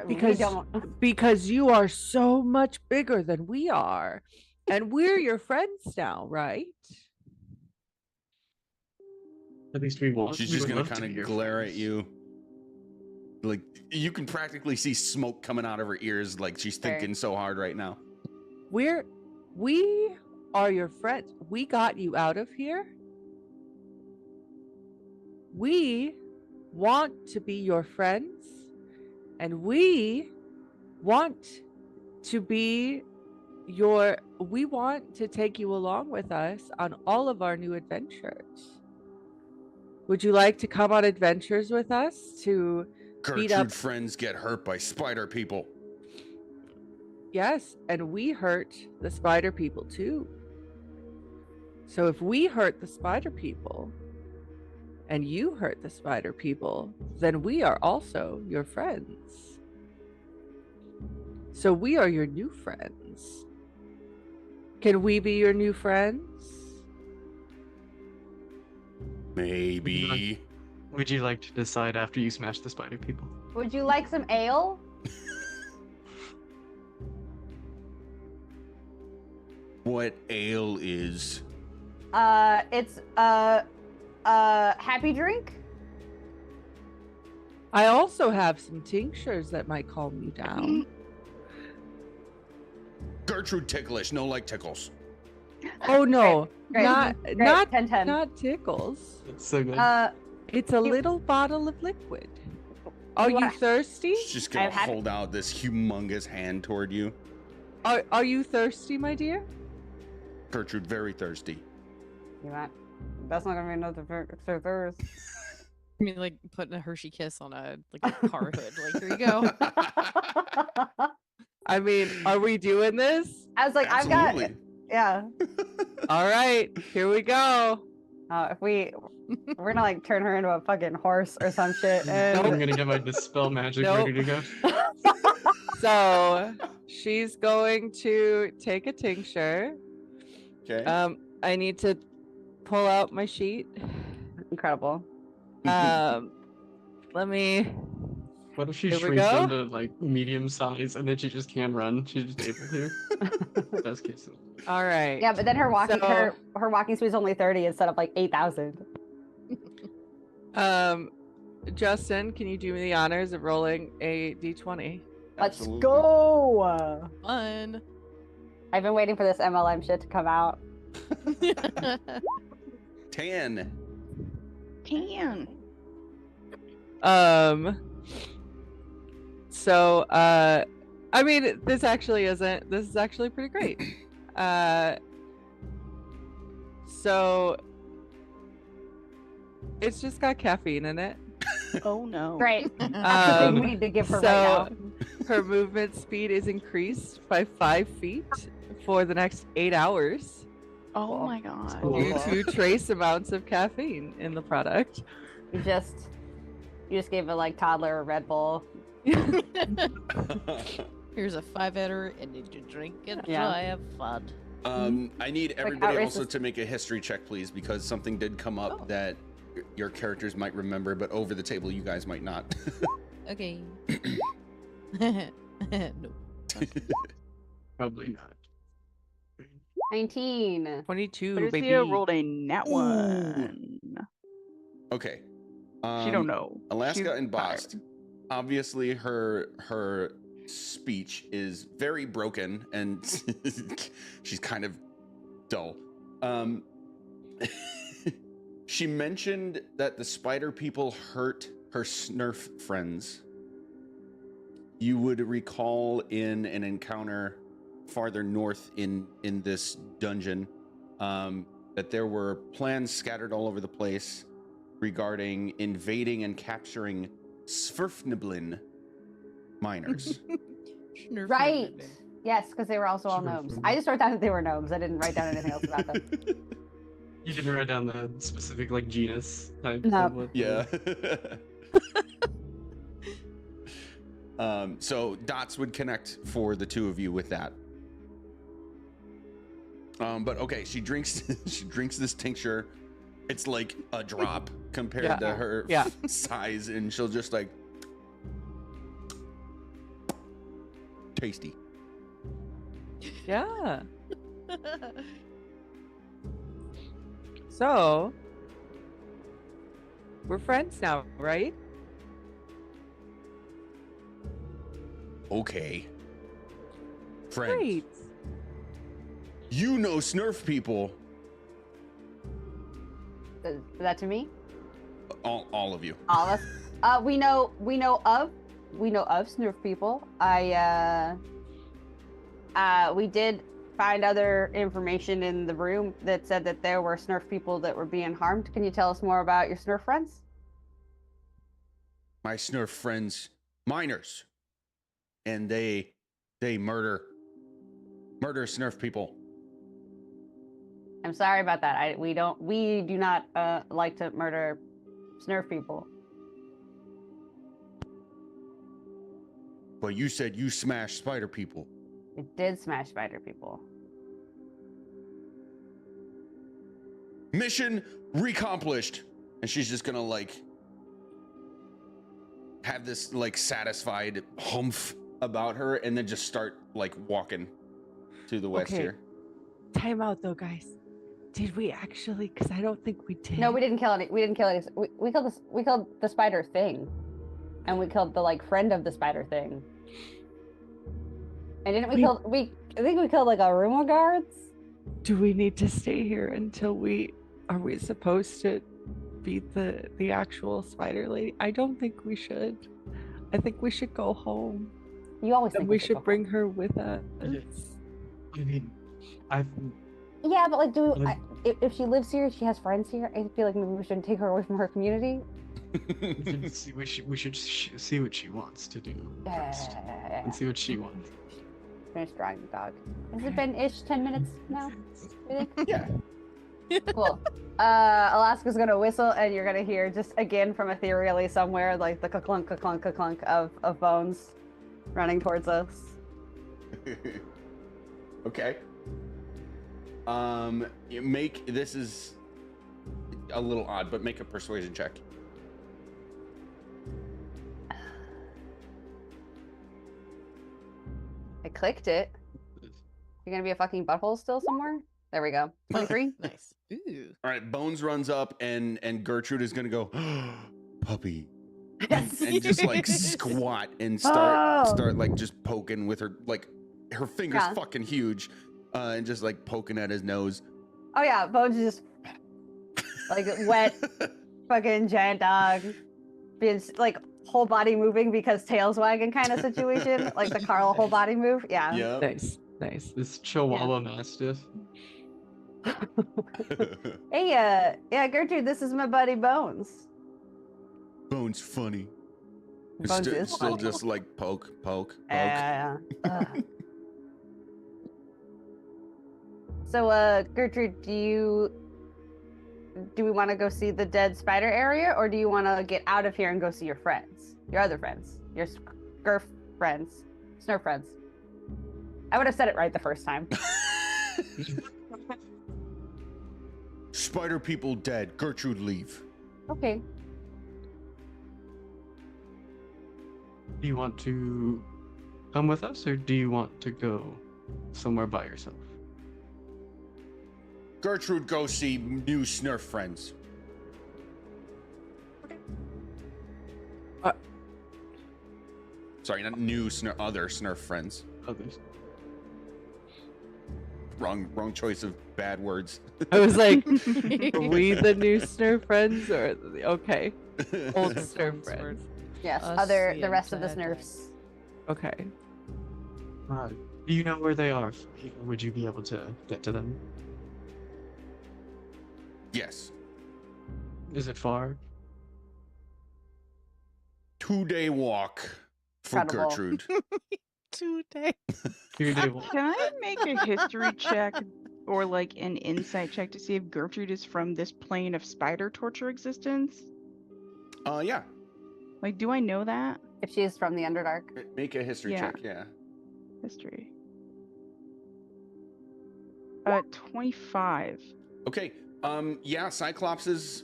Because we don't. because you are so much bigger than we are, and we're your friends now, right? At least we want. She's we just would gonna love to kind be of your glare at friends. you. Like you can practically see smoke coming out of her ears. Like she's Fair. thinking so hard right now. We are your friends. We got you out of here. We want to be your friends, and we want to be we want to take you along with us on all of our new adventures. Would you like to come on adventures with us to beat up? Gertrude friends get hurt by spider people. Yes, and we hurt the spider people too. So if we hurt the spider people and you hurt the spider people, then we are also your friends. So we are your new friends. Can we be your new friends? Maybe. Would you like to decide after you smash the spider people? Would you like some ale? What ale is? It's happy drink. I also have some tinctures that might calm you down. Gertrude ticklish, no like tickles. Oh no, Great. not Great. not 10-10. not tickles. That's so good. It's a You- little bottle of liquid. Are You you wanna- thirsty? She's just gonna I've had it. hold out this humongous hand toward you. Are you thirsty, my dear? Gertrude, very thirsty. You want? That's not gonna be enough to thirst. I mean, like putting a Hershey kiss on a car hood. Like, here you go. I mean, are we doing this? I was like, I've got. Absolutely. Yeah. All right, here we go. If we're gonna like turn her into a fucking horse or some shit. I'm And gonna get my dispel magic Nope. ready to go. So she's going to take a tincture. Okay. I need to pull out my sheet. incredible. Let me. What if she Here we shrinks go. down to like medium size and then she just can't run? She's just able to. Best case. All right. Yeah, but then her walking So- her walking speed is only 30 instead of like 8,000. Justin, can you do me the honors of rolling a d20? Let's Absolutely. go. Fun. I've been waiting for this MLM shit to come out. 10. Can. So I mean this is actually pretty great. So it's just got caffeine in it. Oh no. Great. That's the thing we need to give her right now. Her movement speed is increased by 5 feet for the next 8 hours Oh my god. Cool. due to trace amounts of caffeine in the product. You just gave a like toddler a Red Bull. Here's a 5-header and need to drink and Yeah. try have fun. I need everybody outrageous- also to make a history check, please, because something did come up Oh. that your characters might remember, but over the table you guys might not. Okay. No. Probably not. 19. 22, Patricia baby. rolled a nat one. Okay. She don't know. Alaska She's embossed. tired. Obviously, her speech is very broken, and she's kind of dull. She mentioned that the spider people hurt her Snurf friends. You would recall in an encounter farther north in this dungeon that there were plans scattered all over the place regarding invading and capturing Svirfneblin miners. Right. Yes, because they were also all Sure, gnomes. sure. I just wrote down that they were gnomes. I didn't write down anything else about them. You didn't write down the specific like genus type. No. Of what Yeah. So dots would connect for the two of you with that. But okay, she drinks she drinks this tincture. It's like a drop compared Yeah. to her Yeah. size, and she'll just like tasty. Yeah. So we're friends now, right? Okay. Friends. Great. You know Snurf people. Is that to me? All of you. All of us. We know of Snurf people. We did find other information in the room that said that there were Snurf people that were being harmed. Can you tell us more about your Snurf friends? My Snurf friends, minors, and they murder Snurf people. I'm sorry about that. We do not like to murder Snurf people. But you said you smashed spider people. It did smash spider people. Mission accomplished. And she's just gonna like have this like satisfied humph about her, and then just start like walking to the west Okay. here. Time out though, guys. Did we actually? Because I don't think we did. No, we didn't kill any. We didn't kill any. We killed this. We killed the spider thing, and we killed the like friend of the spider thing. And didn't we kill? I think we killed like a room of guards. Do we need to stay here until we? Are we supposed to beat the actual spider lady? I don't think we should. I think we should go home. You always And think we go should home. bring her with us. I mean, I've Yeah, but like, Like- if she lives here, she has friends here. I feel like maybe we shouldn't take her away from her community. we should see what she wants to do first, and see what she wants. Finish drawing the dog. Has it been 10 minutes now? You think? Yeah. Cool. Alaska's gonna whistle, and you're gonna hear just again from ethereally somewhere like the clunk, clunk, clunk of bones running towards us. Okay. You make this is a little odd, but make a persuasion check. I clicked it. You're gonna be a fucking butthole still somewhere? There we go. 23. Nice. Ooh. All right, Bones runs up, and Gertrude is gonna go, puppy, and just like squat and Oh. start like just poking with her, like her fingers Yeah. fucking huge, and just like poking at his nose. Oh yeah, Bones is just like wet fucking giant dog being like whole body moving because tail's wagging kind of situation, like the Carl whole body move. Yeah. Yeah. Nice, nice. This Chihuahua Mastiff. Hey, yeah, Gertrude, this is my buddy Bones. Bones funny. Bones is Still funny. just like poke. Yeah. So, Gertrude, do we want to go see the dead spider area, or do you want to get out of here and go see your friends, your other friends, your Scurf friends, Snurf friends? I would have said it right the first time. Spider people dead. Gertrude leave. Okay. Do you want to come with us, or do you want to go somewhere by yourself? Gertrude, go see new Snurf friends. Sorry, not new Snurf, other Snurf friends. Others. Wrong choice of bad words. I was like, are we the new Snurf friends or okay? Old Snurf friends. Yes. Us, The the rest of the entire Snurfs. Okay. Do you know where they are? Would you be able to get to them? Yes. Is it far? 2-day walk for Incredible. Gertrude. 2 days. You do. Can I make a history check or like an insight check to see if Gertrude is from this plane of spider torture existence? Yeah. Like, do I know that? If she is from the Underdark. Make a history Yeah. check. Yeah. History. 25. Okay. Yeah, Cyclopses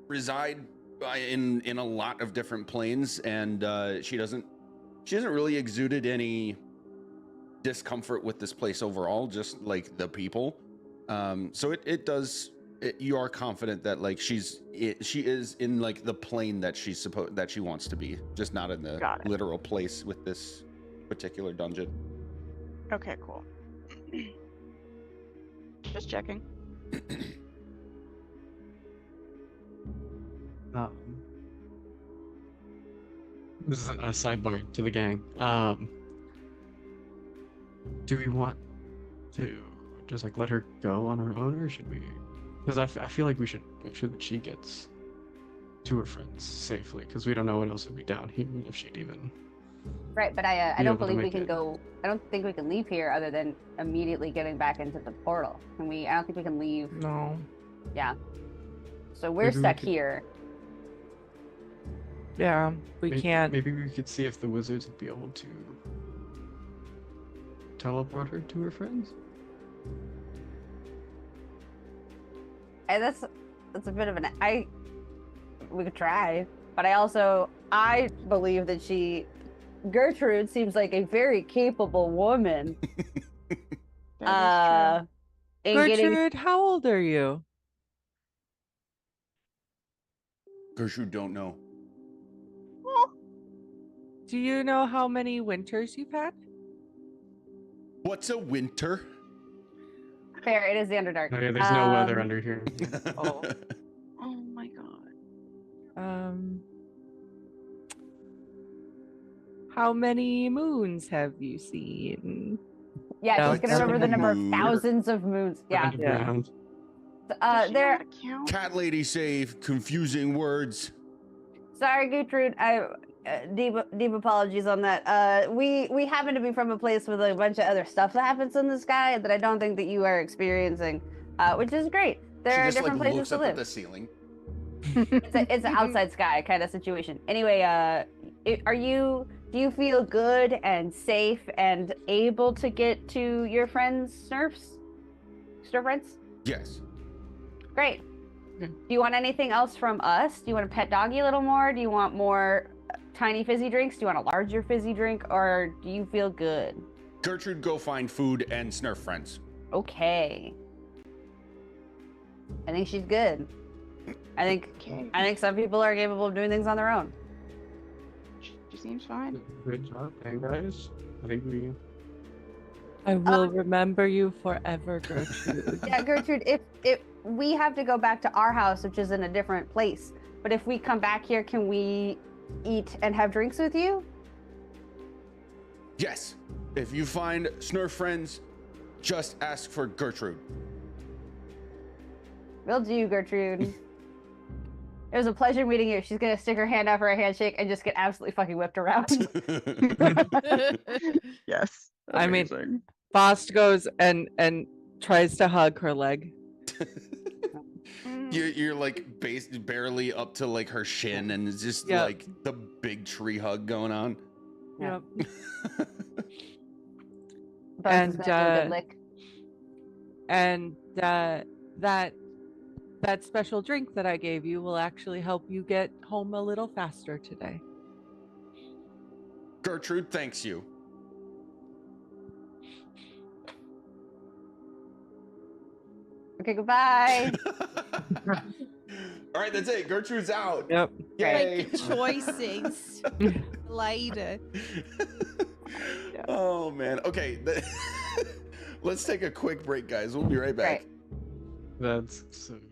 reside in a lot of different planes, and she hasn't really exuded any discomfort with this place overall, just like the people. So it does. You are confident that like she is in like the plane that that she wants to be, just not in the Got it. literal place with this particular dungeon. Okay, cool. Just checking. This is a sidebar to the gang. Do we want to just like let her go on her own, or should we? Because I feel like we should make sure that she gets to her friends safely, because we don't know what else would be down here, and if she'd even. Right, but I Be don't able to believe we make can it. go. I don't think we can leave here other than immediately getting back into the portal. Can we? I don't think we can leave. No. Yeah. So we're Maybe we stuck could- here. Yeah, we can't. Maybe we could see if the wizards would be able to teleport her to her friends. And that's a bit of an we could try, but I believe that Gertrude seems like a very capable woman. That In getting Gertrude, how old are you? Gertrude don't know. Do you know how many winters you've had? What's a winter? fair. It is the Underdark. Oh, yeah, there's no weather Um, under here. Oh. Oh my god. How many moons have you seen? Yeah, No, she's gonna it's remember the number of moon. thousands of moons. We're Yeah. underground. Does she know There. how to count? Cat lady say confusing words. Sorry, Gertrude. Deep apologies on that. We happen to be from a place with a bunch of other stuff that happens in the sky that I don't think that you are experiencing, which is great. There She are just different like places looks to up at live. the ceiling. It's an outside sky kind of situation. Anyway, do you feel good and safe and able to get to your friends' Snurf friends? Yes. Great. Okay. Do you want anything else from us? Do you want to pet doggy a little more? Do you want more tiny fizzy drinks? Do you want a larger fizzy drink? Or do you feel good? Gertrude, go find food and Snurf friends. Okay. I think she's good. I think some people are capable of doing things on their own. She seems fine. Good job, hey guys. I think we. I will remember you forever, Gertrude. Yeah, Gertrude, if we have to go back to our house, which is in a different place, but if we come back here, can we eat and have drinks with you? Yes. If you find Snurf friends, just ask for Gertrude. Will do, Gertrude. It was a pleasure meeting you. She's gonna stick her hand out for a handshake and just get absolutely fucking whipped around. Yes. I mean- amazing. Faust goes and tries to hug her leg. You're like barely up to like her shin, and it's just Yeah. like the big tree hug going on. Yeah. Yep. Bones And, is gonna do a good uh, lick. And that special drink that I gave you will actually help you get home a little faster today. Gertrude thanks you. Okay, goodbye. All right, that's it. Gertrude's out. Yep. Yay. Like choices later. Oh man. Okay. Let's take a quick break, guys. We'll be right back. Right. That's so good.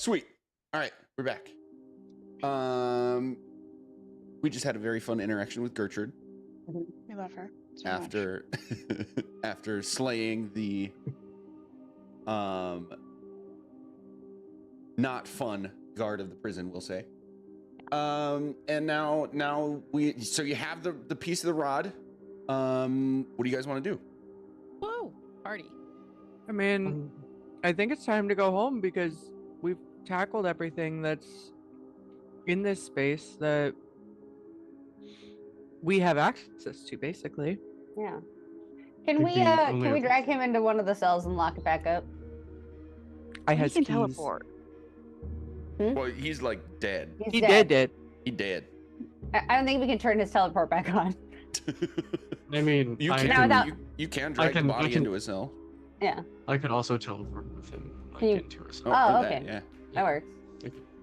Sweet. All right, we're back. We just had a very fun interaction with Gertrude We love her so much. after after slaying the not fun guard of the prison, we'll say. And now so you have the piece of the rod. What do you guys want to do? Whoa, party. I mean, I think it's time to go home because we've tackled everything that's in this space that we have access to, basically. Yeah. Can Could we be only can we a- drag him into one of the cells and lock it back up? I He has can keys. teleport. Well, he's like dead. He's He dead. did it. He dead. I don't think we can turn his teleport back on. I mean, You I can, No, can, without- you can drag can- the I body can- into a cell. Yeah, I could also teleport with him like, Can you- into a cell. Oh, do that, okay. Yeah. that works.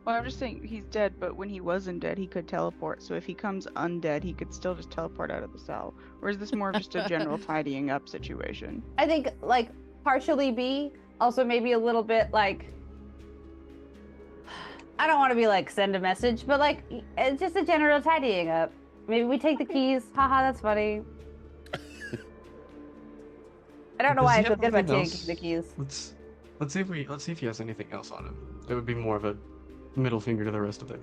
Well, I'm just saying he's dead, but when he wasn't dead, he could teleport. So if he comes undead, he could still just teleport out of the cell. Or is this more of just a general tidying up situation? I think like partially B, also maybe a little bit like I don't want to be like send a message, but like it's just a general tidying up. Maybe we take the keys. Haha, that's funny. I don't know Does why I he feel have good about anything taking the keys. Let's see if he has anything else on him. It would be more of a middle finger to the rest of the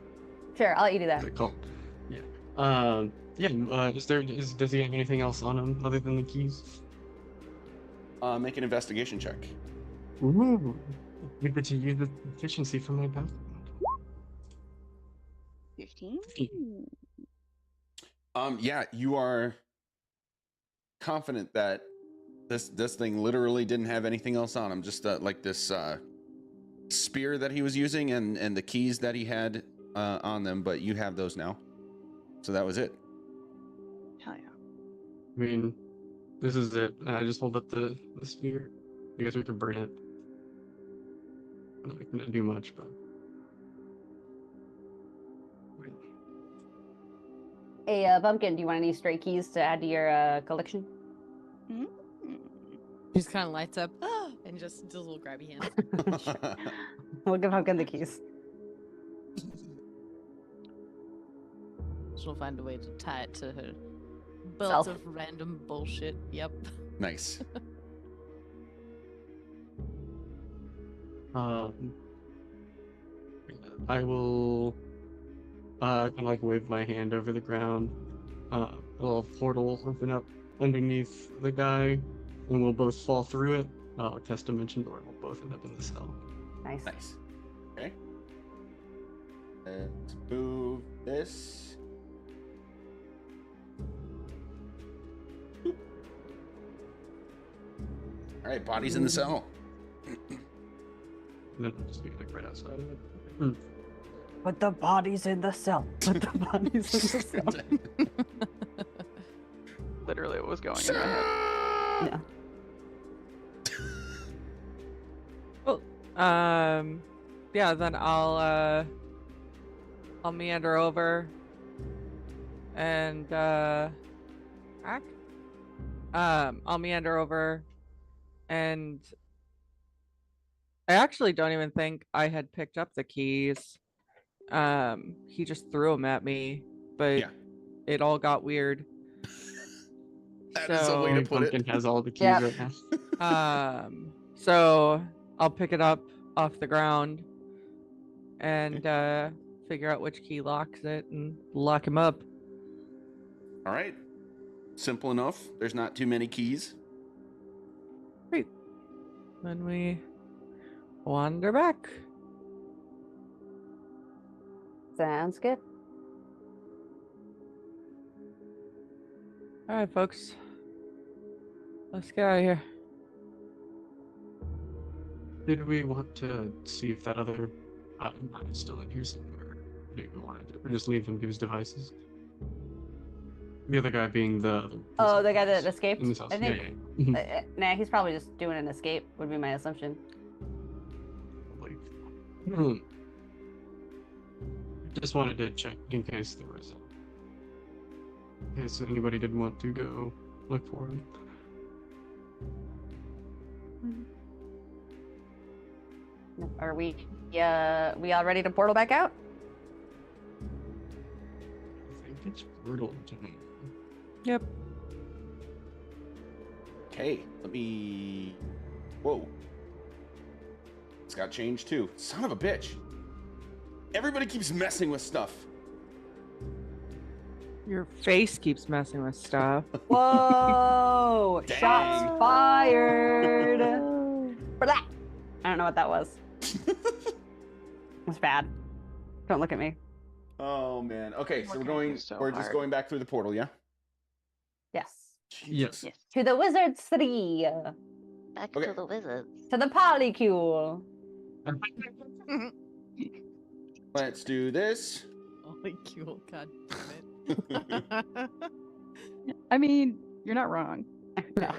Sure, I'll let you do that. cult. Yeah. Does he have anything else on him other than the keys? Make an investigation check. Ooh. We get to use the efficiency from my background. 15? Yeah, you are confident that this thing literally didn't have anything else on him, just like this spear that he was using and the keys that he had on them, but you have those now. So that was it. Hell yeah. I mean, this is it. I just hold up the spear. I guess we can burn it. I'm not gonna do much, but. Wait. Hey, Bumpkin, do you want any stray keys to add to your collection? Mm. He just kind of lights up and just does a little grabby hands. We'll give Bumpkin the keys. She'll find a way to tie it to her belt Self. of random bullshit. Yep. Nice. I will kind of like wave my hand over the ground. A little portal will open up underneath the guy, and we'll both fall through it. Cast Dimension Door, and we'll both end up in the cell. Nice. Nice. Okay. Let's move this. Boop. All right, body's in the cell. And then I'll just be like right outside of it. Put the bodies in the cell. Put the bodies in the cell. Literally what was going in my head. Yeah. Yeah, then I'll meander over and back. I'll meander over and I actually don't even think I had picked up the keys. He just threw them at me, but Yeah. it all got weird. That is a way to Like, put it. Pumpkin has all the keys Yep. right now. So I'll pick it up off the ground and figure out which key locks it and lock him up. All right. Simple enough. There's not too many keys. Then we wander back. Sounds good. All right, folks. Let's get out of here. Did we want to see if that other guy is still in here somewhere? Do we want to just leave him to his devices? The other guy being the Oh, the guy that house. escaped? In this house. I think- Yeah, yeah, yeah. Nah, he's probably just doing an escape, would be my assumption. Like, hmm. Just wanted to check in case there was in case anybody did want to go look for him. Are we all ready to portal back out? I think it's brutal tonight. Yep. Okay, let me. Whoa. It's got changed too. Son of a bitch. Everybody keeps messing with stuff. Your face keeps messing with stuff. Whoa! Dang. Shots fired. Blah. I don't know what that was. It's bad. Don't look at me. Oh man. Okay, so What we're can I do going. so We're just hard? going back through the portal, yeah. Yes. Yes. Yes. To the Wizard's 3. Back Okay. to the wizards. To the Polycule. Let's do this. Holy cool, god damn it. I mean, you're not wrong. No.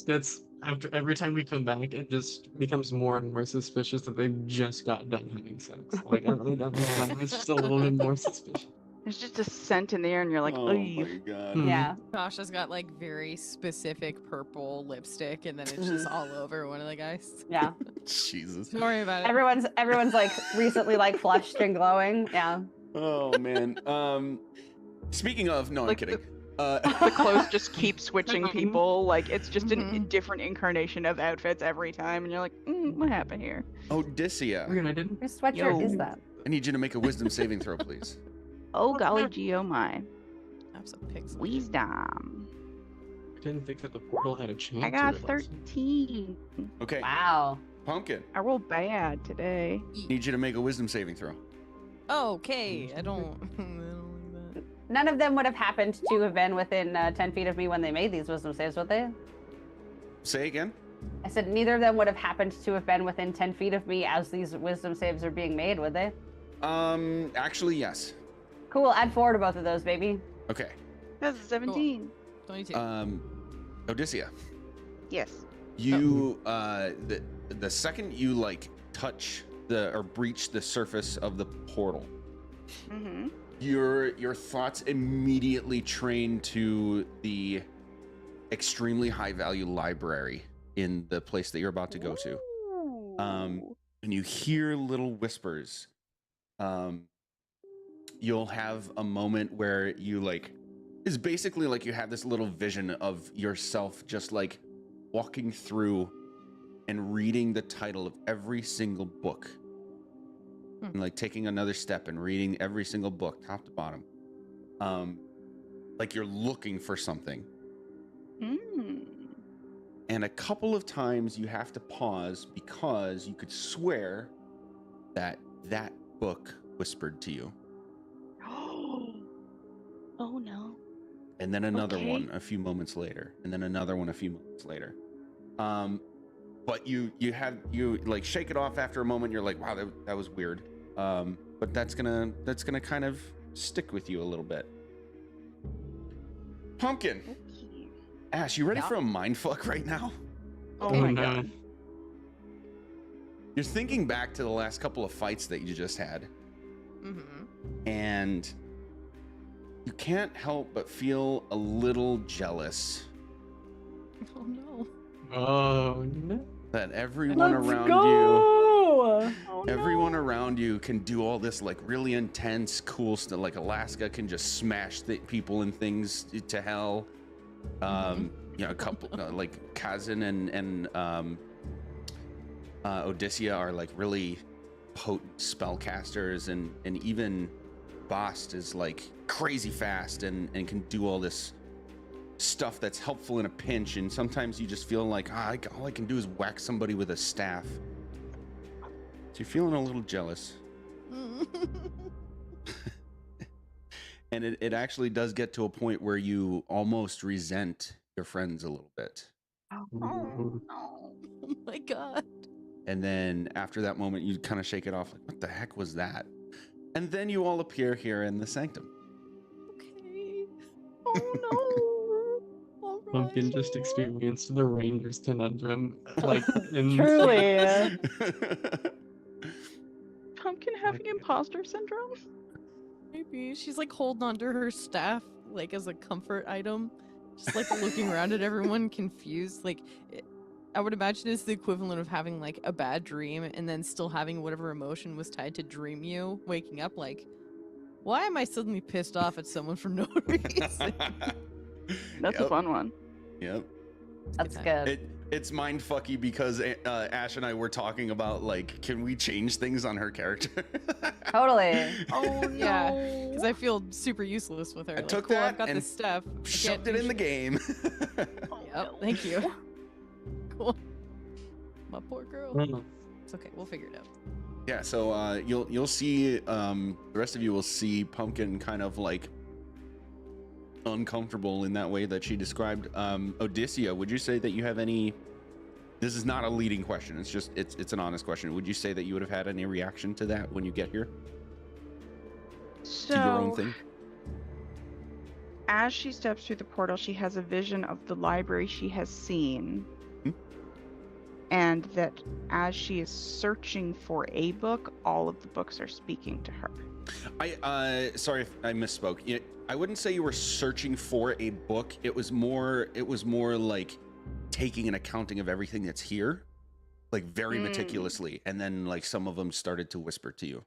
That's after every time we come back, it just becomes more and more suspicious that they've just got done having sex. Like I really don't know. It's just a little bit more suspicious. There's just a scent in the air, and you're like, Oh "Ugh." my god. Hmm. Yeah. Tasha's got like very specific purple lipstick, and then it's just all over one of the guys. Yeah. Jesus. Don't worry about it. Everyone's like recently like flushed and glowing. Yeah. Oh man. Speaking of, no, Like I'm the- kidding. The clothes just keep switching people. Like it's just a Mhm. different incarnation of outfits every time, and you're like, what happened here? Odyssia, We're gonna didn't. Whose sweatshirt is Yo. that? I need you to make a wisdom saving throw, please. Oh golly gee, oh my, I have some pics. wisdom. I didn't think that the portal had a chance. I got to relax. 13. Okay, Wow. Pumpkin, I rolled bad today. need you to make a wisdom saving throw. Okay, I don't. I don't like that. None of them would have happened to have been within 10 feet of me when they made these wisdom saves, would they? Say again. I said neither of them would have happened to have been within 10 feet of me as these wisdom saves are being made, would they? Actually, yes. Cool. Add 4 to both of those, baby. Okay. That's a 17. 22. Odyssia, Yes. you the second you like touch or breach the surface of the portal, Mm-hmm. your thoughts immediately train to the extremely high value library in the place that you're about to go to. And you hear little whispers. You'll have a moment where you like, it's basically like you have this little vision of yourself just like walking through and reading the title of every single book. And like taking another step and reading every single book, top to bottom. Like you're looking for something. And a couple of times you have to pause because you could swear that that book whispered to you. Oh no. And then another Okay. one a few moments later, and then another one a few moments later. But you like shake it off after a moment. You're like, wow, that was weird. But that's gonna kind of stick with you a little bit. Pumpkin, Okay. Ash, you ready Yeah. for a mindfuck right now? Oh Oh my no. god. You're thinking back to the last couple of fights that you just had, Mm-hmm. and you can't help but feel a little jealous Oh no. Oh no. that everyone around you. Oh, Everyone around you can do all this like really intense, cool stuff. Like Alaska can just smash people and things to hell. You know, a couple like Kazan and Odyssia are like really potent spellcasters, and even Bast is like crazy fast and can do all this stuff that's helpful in a pinch. And sometimes you just feel like all I can do is whack somebody with a staff. So you're feeling a little jealous. And it actually does get to a point where you almost resent your friends a little bit. Oh, Ooh. no. Oh my god. And then after that moment, you kind of shake it off like, what the heck was that? And then you all appear here in the sanctum. Okay. Oh All Pumpkin just right. experienced the Ranger's conundrum, like in Truly. no. Pumpkin having imposter syndrome? Maybe she's like holding onto her staff like as a comfort item, just like looking around at everyone confused. Like I would imagine it's the equivalent of having like a bad dream and then still having whatever emotion was tied to dream you waking up like, why am I suddenly pissed off at someone for no reason? That's a Yep. fun one. Yep. That's time. good. It's mind fucky because Ash and I were talking about like, can we change things on her character? Totally. Oh no. Yeah, because I feel super useless with her. I Like, took cool, that I've got and this stuff. I can't Shoved it do in the shit. game. Yep, thank you. Cool. My poor girl. Mm. It's okay, we'll figure it out. Yeah, so you'll see the rest of you will see Pumpkin kind of like uncomfortable in that way that she described. Odysseia, would you say that you have any? This is not a leading question. It's just it's an honest question. Would you say that you would have had any reaction to that when you get here to your own So, thing? as she steps through the portal, she has a vision of the library she has seen. Hmm. And that as she is searching for a book, all of the books are speaking to her. I sorry if I misspoke. I wouldn't say you were searching for a book. It was more like taking an accounting of everything that's here, like very Mm. meticulously, and then like some of them started to whisper to you.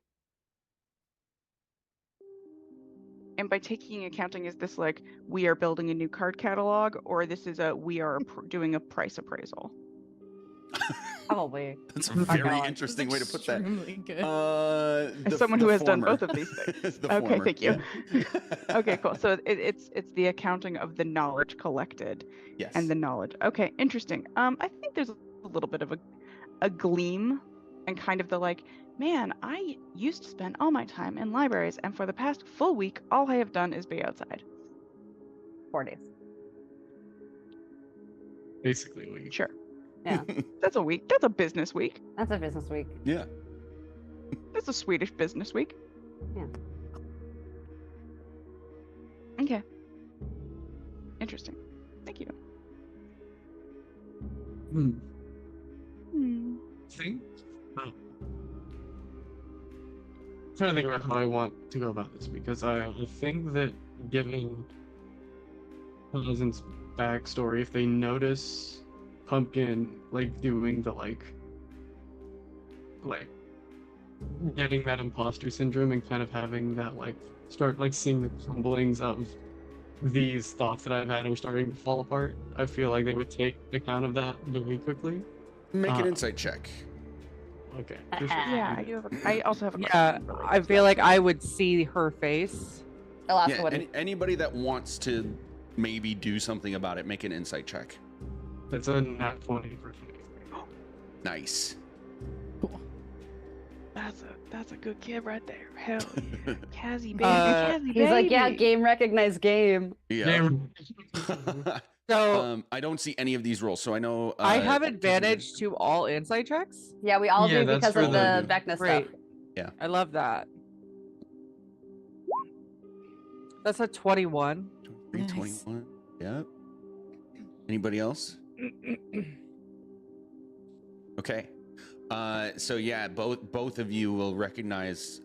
And by taking accounting, is this like we are building a new card catalog, or this is a we are doing a price appraisal? Probably. That's a my very God. interesting way to put that. Extremely good. As The- someone the who has done former. both of these things. The Okay, former, thank you. yeah. Okay, cool. So it's the accounting of the knowledge collected Yes. and the knowledge. Okay, interesting. I think there's a little bit of a gleam and kind of the like, man, I used to spend all my time in libraries, and for the past full week, all I have done is be outside. 4 days. Basically, we. Sure, Yeah. that's a week. That's a business week. That's a business week. Yeah. That's a Swedish business week. Yeah. Okay. Interesting. Thank you. Hmm. Hmm. Think. Oh. Trying to think about how I want to go about this because I think that given Pleasant's backstory, if they notice Pumpkin like doing the like getting that imposter syndrome and kind of having that like start like seeing the crumblings of these thoughts that I've had are starting to fall apart, I feel like they would take account of that very quickly. Make an Uh, insight check. Okay. Yeah, I do have. I also have a Yeah, question. related I to feel that. like I would see her face. Alaska Yeah, wouldn't. anybody that wants to maybe do something about it, make an insight check. That's a nat 20 for 23. Nice. That's a good kid right there. Hell yeah, Kazzy baby, Uh, Kazzy He's like, yeah, baby. game recognized game. Yeah. So I don't see any of these rolls, so I know I have advantage to all insight checks. Yeah, we all Yeah, do that's because for of the the- Vecna Great. stuff. I love that. That's a 21. 321. Yep. Anybody else? Okay. So yeah, both of you will recognize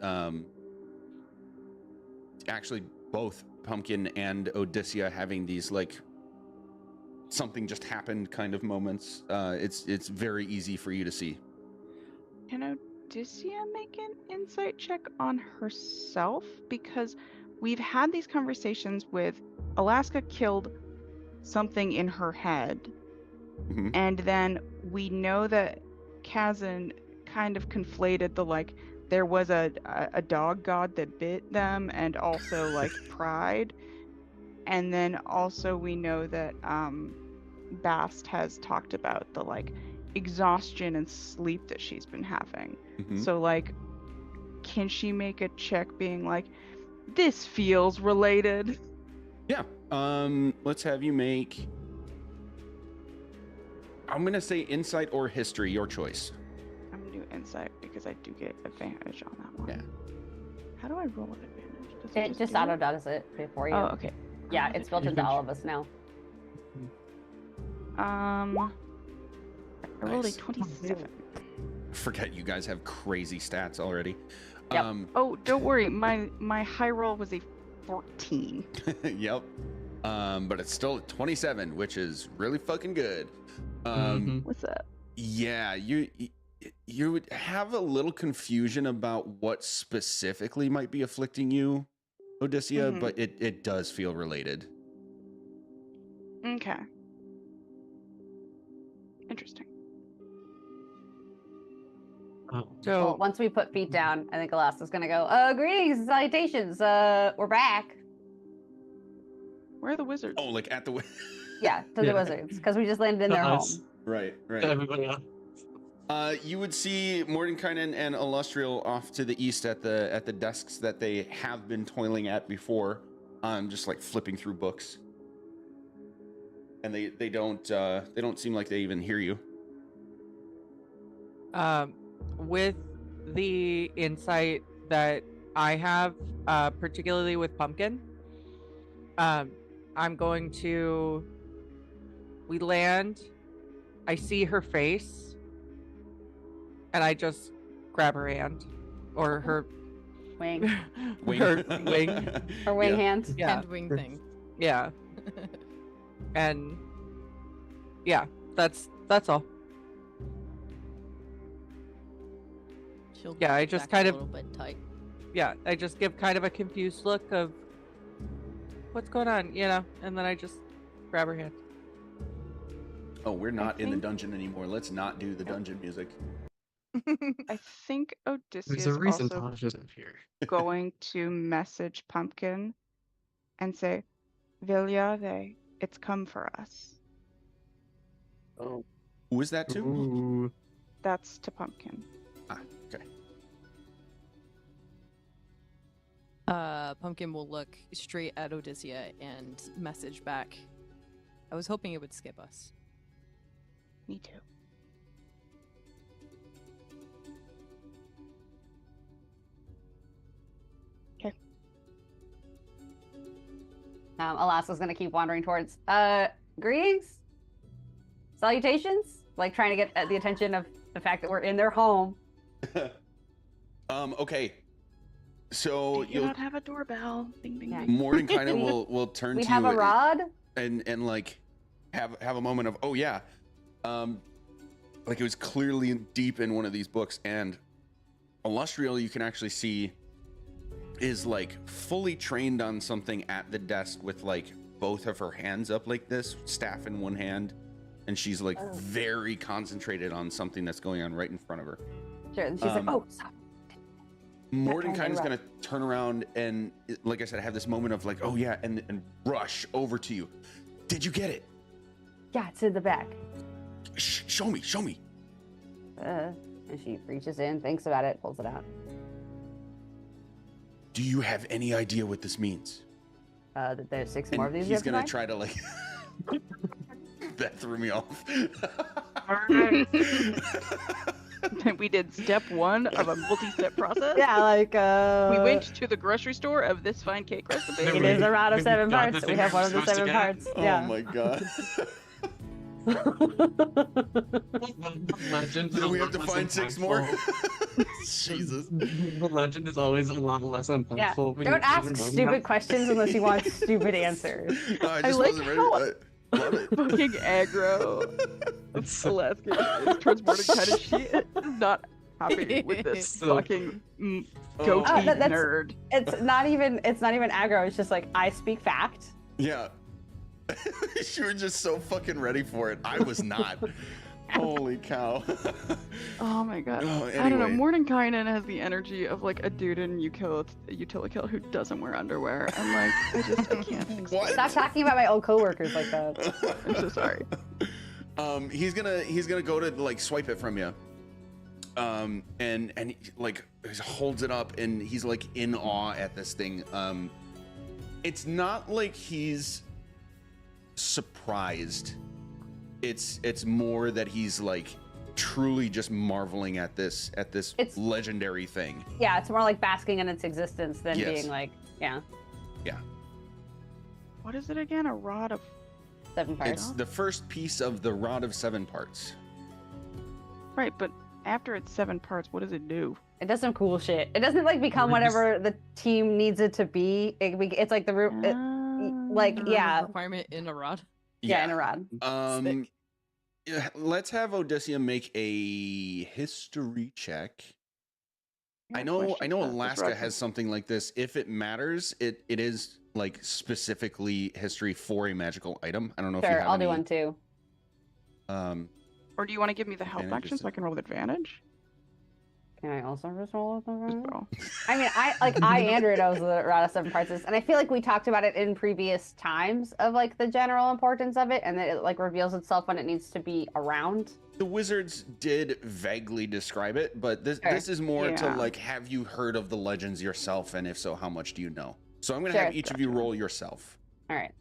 actually both Pumpkin and Odysseia having these like something just happened kind of moments. It's very easy for you to see. Can Odysseia make an insight check on herself? Because we've had these conversations with Alaska killed something in her head, Mhm. and then we know that Kazan kind of conflated the like there was a dog god that bit them and also like pride, and then also we know that Bast has talked about the like exhaustion and sleep that she's been having. Mhm. So like, can she make a check being like, this feels related? Yeah. Let's have you make. I'm gonna say insight or history, your choice. I'm gonna do insight because I do get advantage on that one. Yeah. How do I roll with advantage? Does It just do auto does it for you. Oh, okay. Yeah, it's built into all of us now. I rolled a Nice. 27. Forget you guys have crazy stats already. Yep. Oh, don't worry. My high roll was a 14. Yep. But it's still at 27, which is really fucking good. What's that? Yeah, you would have a little confusion about what specifically might be afflicting you, Odysseia, Mhm. but it does feel related. Okay. Interesting. So Well, once we put feet down, I think Alaska's gonna go, greetings and salutations. We're back. Where are the wizards? Oh, like at the Yeah, to the Yeah. wizards, because we just landed in their Us. home. right. Everybody else. You would see Mordenkainen and Illustrial off to the east at the desks that they have been toiling at before, just like flipping through books. And they don't seem like they even hear you. with the insight that I have, particularly with Pumpkin, I'm going to. We land. I see her face, and I just grab her hand, or her Wing. her wing. Her wing Yeah. hand. Yeah, And wing thing. yeah, and yeah, that's all. She'll Yeah, I push just back kind a of- little bit tight. Yeah, I just give kind of a confused look of what's going on, and then I just grab her hand. Oh, we're not in the think- dungeon anymore. Let's not do the dungeon music. I think Odysseus There's a reason also Taj isn't here. going to message Pumpkin and say, Vilyade, it's come for us. Oh. Who is that to? Ooh. That's to Pumpkin. Okay. Pumpkin will look straight at Odysseia and message back. I was hoping it would skip us. Me too. Alaska's gonna keep wandering towards. Greetings, salutations. Like trying to get the attention of the fact that we're in their home. Okay. So Do you you'll not have a doorbell? Bing, bing, Yeah. bing. Mordenkainen will turn We to have you a rod. and like have a moment of, oh yeah, like it was clearly deep in one of these books, and Illustrial you can actually see is like fully trained on something at the desk with like both of her hands up like this, staff in one hand, and she's like Oh. very concentrated on something that's going on right in front of her. Sure. And she's like, Um, oh, stop. Mordenkainen's right. gonna turn around and, like I said, have this moment of like, oh yeah, and rush over to you. Did you get it? Yeah, it's in the back. Show me. And she reaches in, thinks about it, pulls it out. Do you have any idea what this means? That there's six And more of these. he's gonna try. try to like. That threw me off. We did step 1 of a multi-step process. Yeah, like We went to the grocery store of this fine cake recipe. It is a round of We 7 got the parts. thing We have we're one of the supposed to 7 get. parts. Oh Yeah. my god. Legend is Do a we have lot to less find 6 more? impactful. Jesus. The legend is always a lot less impactful. Yeah. when Don't you ask even know stupid that. questions unless you want stupid answers. No, I just like wasn't ready. how- I love it. Fucking aggro. Alaska is towards Mordecai. She is not happy with this So- fucking Oh, goatee that's- nerd. It's not even aggro. It's just like I speak fact. Yeah. You were just so fucking ready for it. I was not. Holy cow. Oh my god. Oh, I don't know. anyway. Mordenkainen has the energy of like a dude in Utilikill who doesn't wear underwear. And like, I can't explain. What? Stop talking about my old coworkers like that. I'm so sorry. He's gonna go to like swipe it from you. And he, like he holds it up and he's like in awe at this thing. It's not like he's surprised. It's more that he's like truly just marveling at this It's- legendary thing. Yeah, it's more like basking in its existence than Yes. being like, yeah, What is it again? A rod of 7 parts. It's the first piece of the rod of 7 parts. right, but after it's 7 parts, what does it do? It does some cool shit. It doesn't like become We just- whatever the team needs it to be. It's like the root. Like, yeah, Requirement in a rod. yeah, in a rod. Sick. Yeah, let's have Odysseus make a history check. I know Alaska has something like this. If it matters, it is like specifically history for a magical item. I don't know if you Sure, have I'll do any, one too. Or do you want to give me the help Advantage action is so I can roll with advantage? Can I also just roll with Just advantage? roll. I mean, I Andrew knows the Rod of Seven Parts is, and I feel like we talked about it in previous times of like the general importance of it, and that it like reveals itself when it needs to be around. The wizards did vaguely describe it, but this Sure. this is more to Yeah. like, have you heard of the legends yourself, and if so, how much do you know? So I'm gonna Sure. have each of you roll yourself. All right.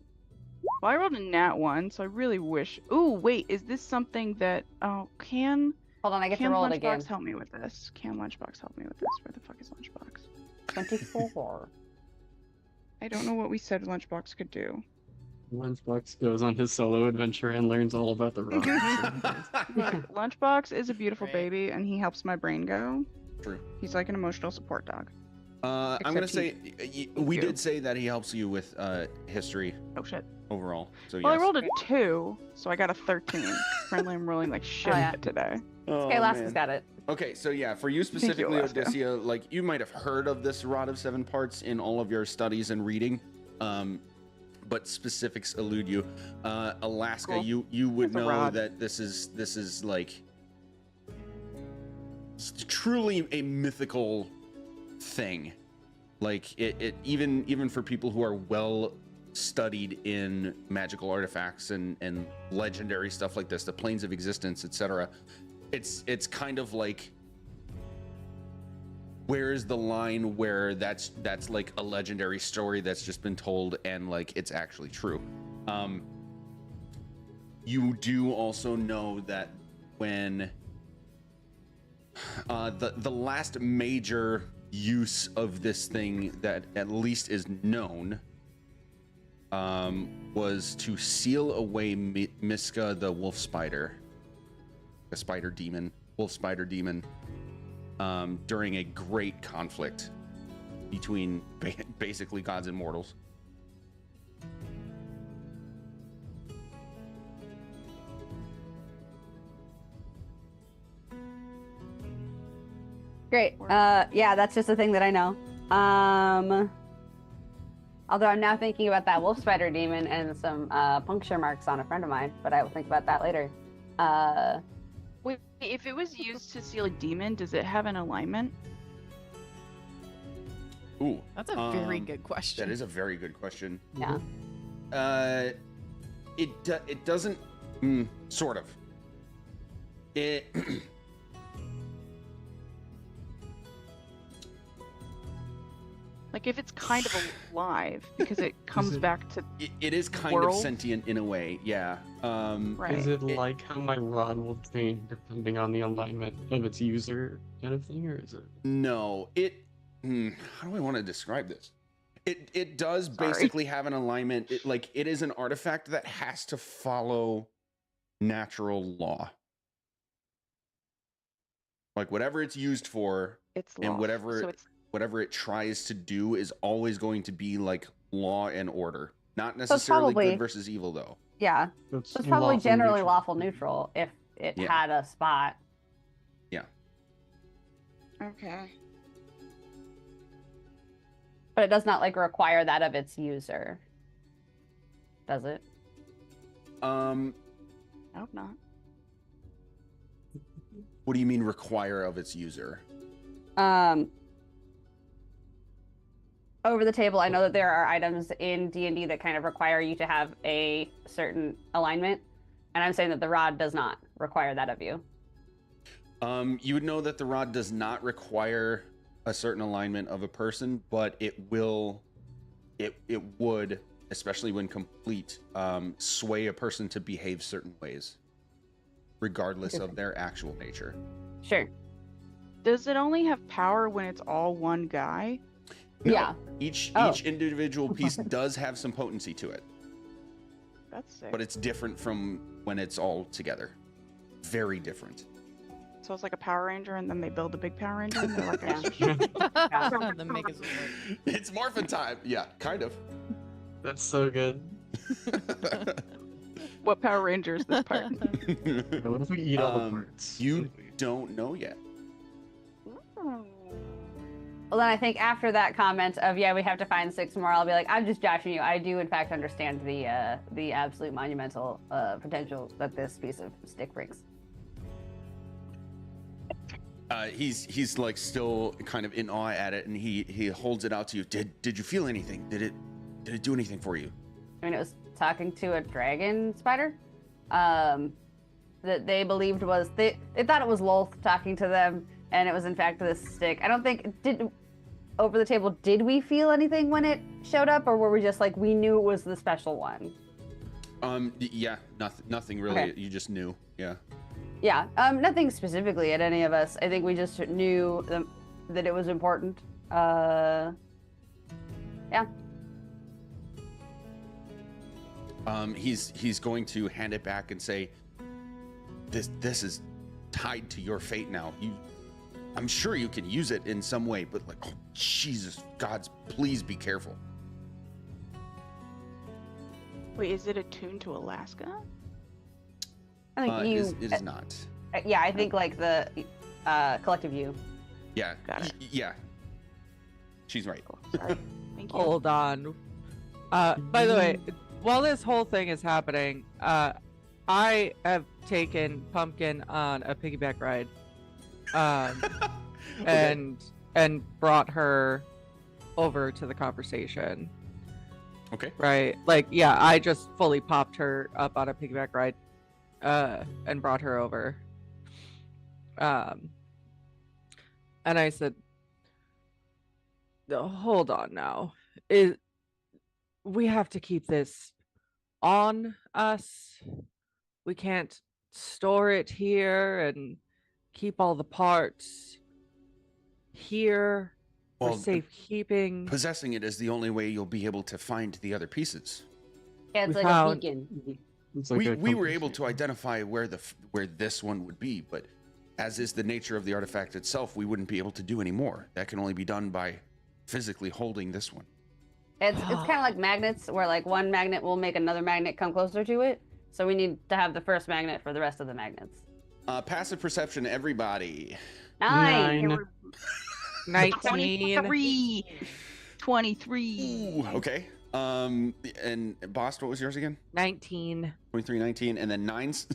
Well, I rolled a nat 1, so I really wish. Ooh, wait, is this something that? Oh, can Hold on, I get to Can roll it Lunchbox again. help me with this? Can Lunchbox help me with this? Where the fuck is Lunchbox? 24. I don't know what we said Lunchbox could do. Lunchbox goes on his solo adventure and learns all about the rock. Look, Lunchbox is a beautiful Right. baby, and he helps my brain go. True. He's like an emotional support dog. I'm gonna Except say we you. did say that he helps you with history Oh shit. overall. So Well, yes. I rolled a 2, so I got a 13. Apparently, I'm rolling like shit yeah. today. Okay, Alaska's got it. Okay, so yeah, for you specifically, Alaska. Odysseus, like you might have heard of this Rod of Seven Parts in all of your studies and reading, but specifics elude you. Alaska, Cool. you would It's a know rod. that this is like truly a mythical thing. Like it even for people who are well studied in magical artifacts and legendary stuff like this, the planes of existence, etc. It's kind of like, where is the line where that's like a legendary story that's just been told and like it's actually true. You do also know that when the last major use of this thing that at least is known was to seal away Miska the wolf spider, the spider demon, wolf spider demon, during a great conflict between basically gods and mortals. Great. Yeah, that's just a thing that I know. Although I'm now thinking about that wolf spider demon and some puncture marks on a friend of mine, but I will think about that later. Wait, if it was used to seal a demon, does it have an alignment? Ooh, That's a very good question. that is a very good question. Yeah. It doesn't, sort of. It Like if it's kind of alive because it comes it- back to it is kind of World? sentient in a way, yeah. right. Is it like how my rod will change depending on the alignment of its user kind of thing, or is it? No, how do I want to describe this? It does Sorry. basically have an alignment. It is an artifact that has to follow natural law. Like whatever it's used for It's and lost, whatever so it's whatever it tries to do is always going to be like law and order. Not necessarily probably- good versus evil though. Yeah. It's So it's probably lawful generally neutral. lawful neutral if it Yeah. had a spot. okay. But it does not like require that of its user. Does it? Um, I hope not. what do you mean require of its user? Over the table, I know that there are items in D&D that kind of require you to have a certain alignment, and I'm saying that the rod does not require that of you. You would know that the rod does not require a certain alignment of a person, but it would, especially when complete, sway a person to behave certain ways, regardless of their actual nature. Sure. Does it only have power when it's all one guy? No, Yeah. Each Oh. individual piece does have some potency to it, That's sick. but it's different from when it's all together. Very different. So it's like a Power Ranger, and then they build a big Power Ranger, and they're like, Yeah. extra strong. The Megazord. It's morphin' time. Yeah, kind of. That's so good. What Power Ranger is this part? What if we eat all the Um, parts? You don't know yet. Well, then I think after that comment of yeah, we have to find 6 more, I'll be like, I'm just joshing you. I do in fact understand the absolute monumental potential that this piece of stick brings. He's like still kind of in awe at it, and he holds it out to you. Did you feel anything? Did it do anything for you? I mean, it was talking to a dragon spider, that they believed was they thought it was Lolth talking to them, and it was in fact this stick. I don't think over the table. Did we feel anything when it showed up, or were we just like we knew it was the special one? Yeah, nothing really. Okay. You just knew. Yeah. Yeah, nothing specifically at any of us. I think we just knew that it was important. Yeah. He's going to hand it back and say, "This is tied to your fate now. I'm sure you can use it in some way, but like, oh Jesus, gods, please be careful." Wait, is it attuned to Alaska? I think you. It is not. Yeah, I think like the collective you. Yeah. Got it. Yeah. She's right. Cool. Sorry. Thank you. Hold on. By the way, while this whole thing is happening, I have taken Pumpkin on a piggyback ride, Okay. and brought her over to the conversation. Okay. Right? Like, yeah, I just fully popped her up on a piggyback ride, and brought her over. And I said, hold on now. We have to keep this on us. We can't store it here and keep all the parts here for Well, safekeeping. possessing it is the only way you'll be able to find the other pieces. Yeah, it's We like found- a beacon. It's like a We were compass. able to identify where this one would be, but as is the nature of the artifact itself, we wouldn't be able to do any more. That can only be done by physically holding this one. It's kind of like magnets, where like one magnet will make another magnet come closer to it. So we need to have the first magnet for the rest of the magnets. Passive perception, everybody. 9. Nine. 19. 23. Ooh, okay. And Boss, what was yours again? 19. 23, 19, and then 9s.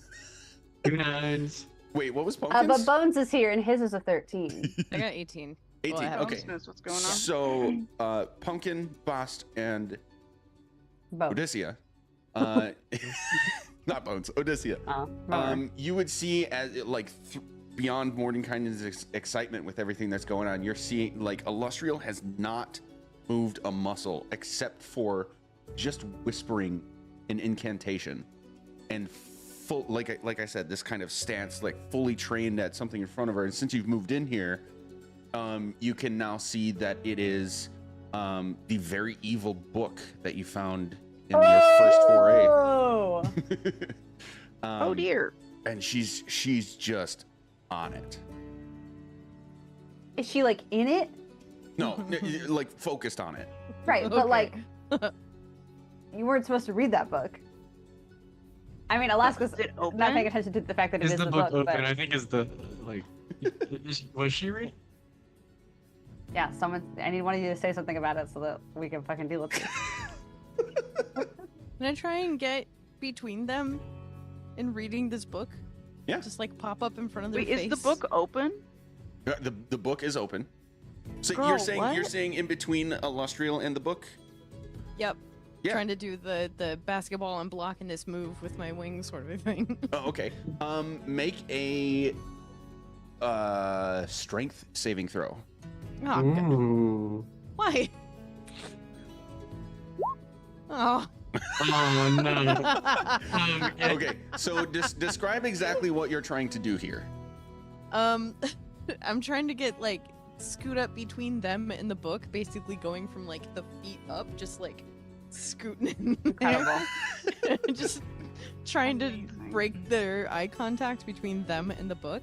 2 9s. Wait, what was But Pumpkin's? Bones is here, and his is a 13. I got 18. 18. Well, I have- Okay. Bones knows what's going on. So, Pumpkin, Bost, and Bones. Odysseia. Not Bones, Odysseia. You would see as like beyond Mordenkainen's excitement with everything that's going on, you're seeing like Illustrial has not moved a muscle except for just whispering an incantation, and full like I said, this kind of stance, like fully trained at something in front of her. And since you've moved in here, you can now see that it is the very evil book that you found in your first foray. Oh! Oh dear. And she's just on it. Is she like in it? No, like focused on it. Right, but Okay. like, you weren't supposed to read that book. I mean, Alaska's Is it open? not paying attention to the fact that it Is is the the book book, open? but I think is the like. Was she reading? yeah, I need one of you to say something about it so that we can fucking deal with it. Can I try and get between them in reading this book? Yeah. Just like pop up in front of their Wait, face. is the book open? The book is open. So Girl, you're saying what? in between Illustrial and the book? Yep. Yeah. Trying to do the basketball and blocking this move with my wings sort of a thing. Oh, okay. Make a strength saving throw. Oh, God. Ooh. Why? Oh. Oh no. Okay, so describe exactly what you're trying to do here. I'm trying to get like scoot up between them and the book, basically going from like the feet up, just like scooting in there. Just trying to Amazing. break their eye contact between them and the book.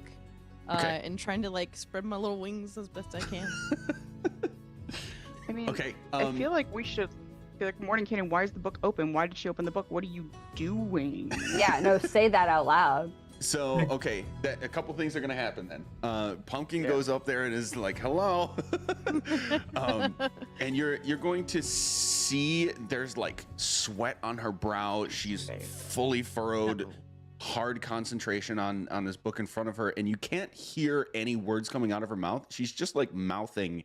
Okay. And trying to like spread my little wings as best I can. I mean, Okay. I feel like we should Be like, Morning Cannon, why is the book open? Why did she open the book? What are you doing? Yeah, no, say that out loud. So okay, a couple things are gonna happen then. Pumpkin Yeah. goes up there and is like, "Hello," and you're going to see there's like sweat on her brow. She's fully furrowed, hard concentration on this book in front of her, and you can't hear any words coming out of her mouth. She's just like mouthing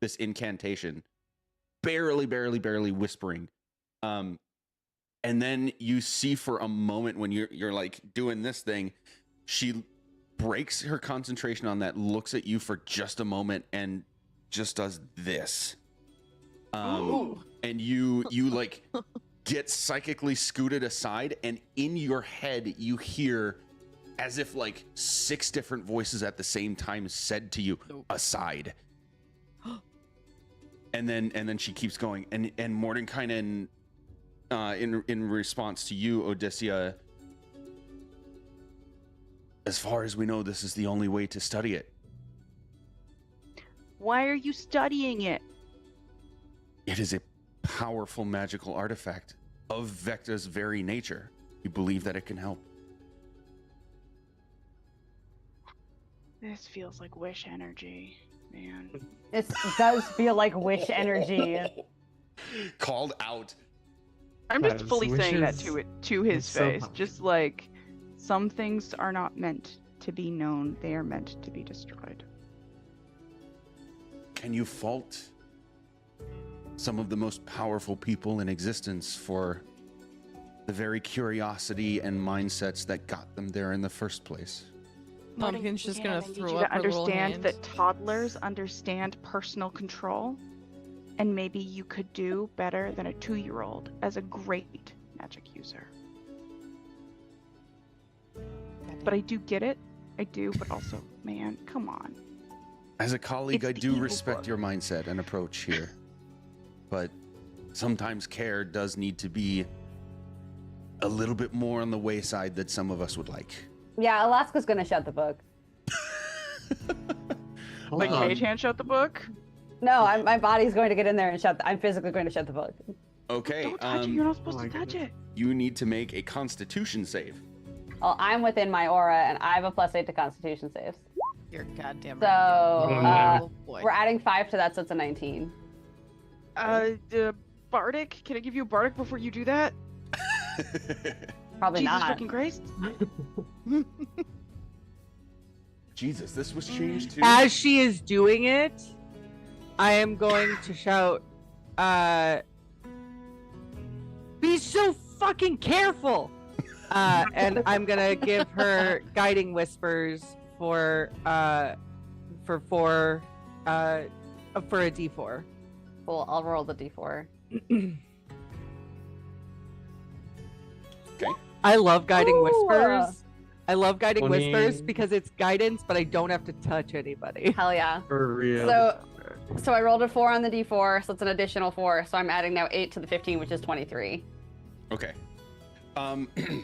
this incantation, barely whispering. And then you see for a moment when you're like doing this thing, she breaks her concentration on that, looks at you for just a moment, and just does this. And you like get psychically scooted aside, and in your head you hear as if like 6 different voices at the same time said to you, "Aside." And then she keeps going, and Mordenkainen, in response to you, Odysseia, as far as we know, this is the only way to study it. Why are you studying it? It is a powerful magical artifact of Vecta's very nature. We believe that it can help. This feels like wish energy, man. This does feel like wish energy. Called out. I'm just Yes, fully saying that wishes. to his It's so face. powerful. Just like some things are not meant to be known; they are meant to be destroyed. Can you fault some of the most powerful people in existence for the very curiosity and mindsets that got them there in the first place? Pumpkin's just gonna I need throw you up to her little understand hand. that toddlers understand personal control, and maybe you could do better than a 2-year-old as a great magic user. But I do get it. I do, but also, man, come on. As a colleague, It's I the do evil respect book. your mindset and approach here. But sometimes care does need to be a little bit more on the wayside than some of us would like. Yeah, Alaska's gonna shut the book. Like, Um, Cage Hand shut the book. No, my body's going to get in there and I'm physically going to shut the book. Okay, Don't touch it. You're not supposed to touch it. you need to make a Constitution save. Well, I'm within my aura, and I have a +8 to Constitution saves. You're goddamn So, right. Oh, Boy. We're adding 5 to that, so it's a 19. Bardic. Can I give you a Bardic before you do that? Probably Jesus not. fucking Christ. Jesus, this was changed too. As she is doing it, I am going to shout, be so fucking careful! And I'm gonna give her guiding whispers for a D4. Cool, I'll roll the d4. Okay. I love guiding Ooh. whispers. I love guiding whispers 20. because it's guidance, but I don't have to touch anybody. Hell yeah. For real. So I rolled a 4 on the d4, so it's an additional 4. So I'm adding now 8 to the 15, which is 23. Okay. Am I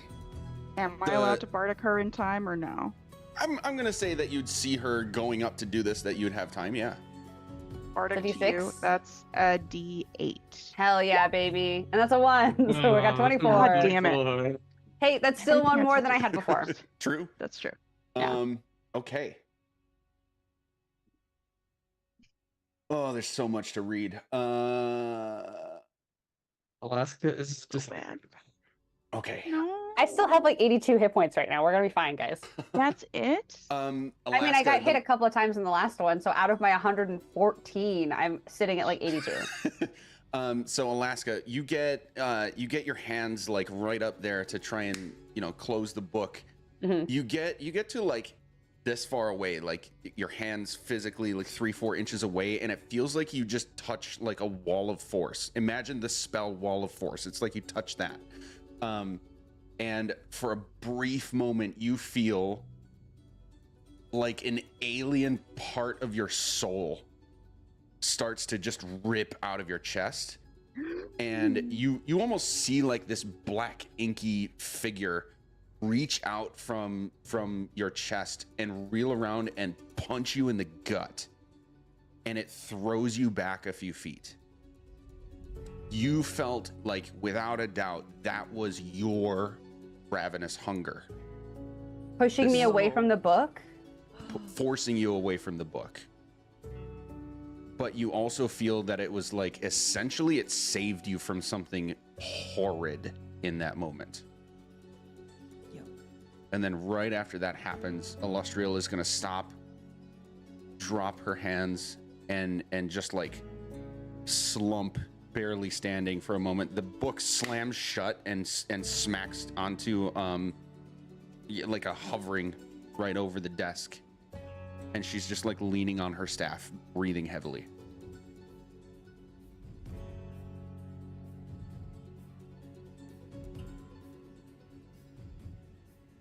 The- allowed to Bardic her in time or no? I'm gonna say that you'd see her going up to do this, that you'd have time, yeah. Bardic So to you, D6? that's a D8. Hell yeah, baby. And that's a 1, so we got 24. God damn it. Hey, that's still Everything one more else than I is had before. True. That's true. Yeah. Okay. Oh, there's so much to read. Alaska is just bad. Okay. No. I still have like 82 hit points right now. We're gonna be fine, guys. That's it? I mean, I Alaska, got hit a couple of times in the last one, so out of my 114, I'm sitting at like 82. So Alaska, you get your hands like right up there to try and close the book. Mhm. You get to like this far away, like your hands physically like 3-4 inches away, and it feels like you just touch like a wall of force. Imagine the spell Wall of Force. It's like you touch that. And for a brief moment, you feel like an alien part of your soul starts to just rip out of your chest, and you almost see like this black inky figure reach out from your chest and reel around and punch you in the gut, and it throws you back a few feet. you felt like, without a doubt, that was your ravenous hunger Pushing me away So- from the book. forcing you away from the book. But you also feel that it was like, essentially, it saved you from something horrid in that moment. Yep. And then right after that happens, Illustrial is going to stop, drop her hands, and just like slump, barely standing for a moment. The book slams shut and smacks onto like a hovering right over the desk. And she's just like leaning on her staff, breathing heavily.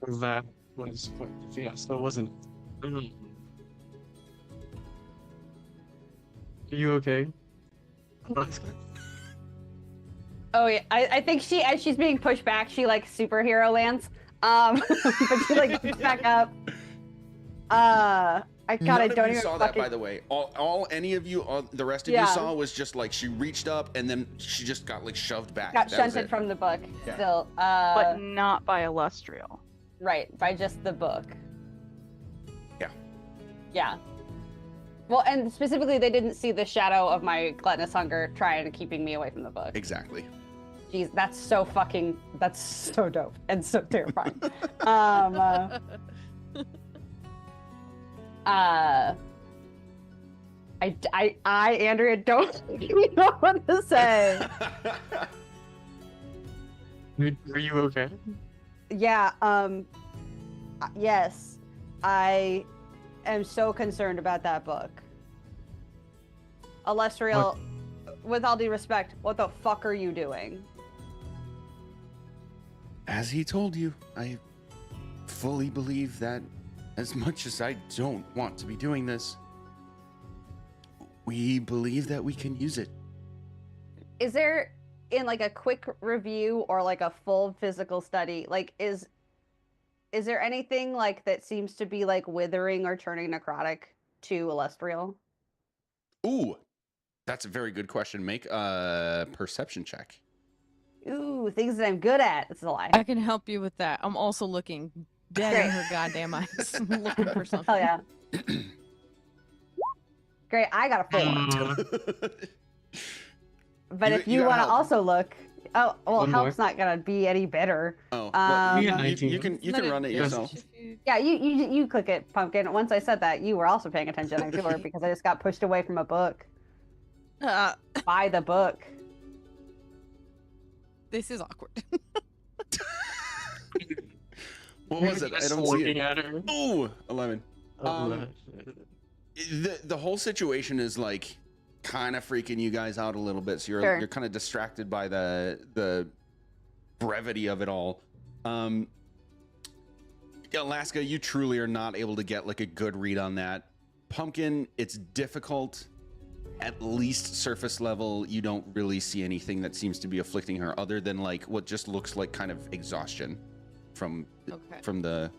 That was quite the fiasco, wasn't it? Are you okay? Oh yeah, I think she, as she's being pushed back, she like superhero lands. But she like gets back up. I God, None I of don't you even saw that, fucking. by the way. All any of you, the rest of you Yeah. saw was just like she reached up and then she just got like shoved back. Got That was shunted it. from the book. Yeah. Still, But not by Illustrial. right, by just the book. Yeah. Yeah. Well, and specifically, they didn't see the shadow of my gluttonous hunger trying to keeping me away from the book. Exactly. Jeez, that's so dope and so terrifying. Andrea, don't even know what to say. Are you okay? Yeah, yes, I am so concerned about that book. Illustrial, with all due respect, what the fuck are you doing? As he told you, I fully believe that, as much as I don't want to be doing this, we believe that we can use it. Is there, in like a quick review or like a full physical study, like is there anything like that seems to be like withering or turning necrotic to Illustrial? Ooh, that's a very good question. Make a perception check. Ooh, things that I'm good at. It's a lie. I can help you with that. I'm also looking dead in Great. her goddamn eyes, looking for something. Hell yeah. Great, I got a 4. But You- if you you got want to help. also look, oh well, One more. help's not gonna be any better. Oh, Um, you, Yeah, you 19. can Isn't that run it Yes. yourself. Yeah, you click it, Pumpkin. Once I said that, you were also paying attention, I'm sure, because I just got pushed away from a book by the book. This is awkward. What was it? I Just don't see looking it. at her. Ooh, 11. Oh, The whole situation is like kind of freaking you guys out a little bit, so Sure. you're kind of distracted by the brevity of it all. Alaska, you truly are not able to get like a good read on that. Pumpkin, it's difficult. At least surface level, you don't really see anything that seems to be afflicting her, other than like what just looks like kind of exhaustion from Okay. from the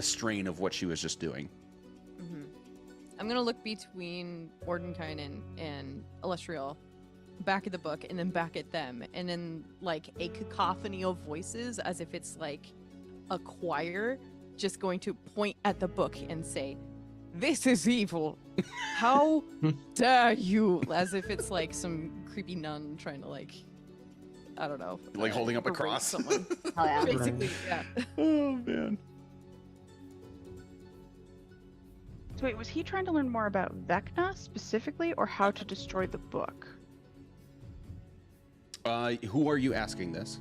strain of what she was just doing. hmm I'm gonna look between Ordenkind and Illustrial, back at the book, and then back at them, and then like a cacophony of voices, as if it's like a choir, just going to point at the book and say, "This is evil. How dare you?" As if it's like some creepy nun trying to like, I don't know, Like holding up a berate cross. Someone. Hell yeah. Basically, yeah. Oh man. So wait, was he trying to learn more about Vecna specifically, or how to destroy the book? Who are you asking this?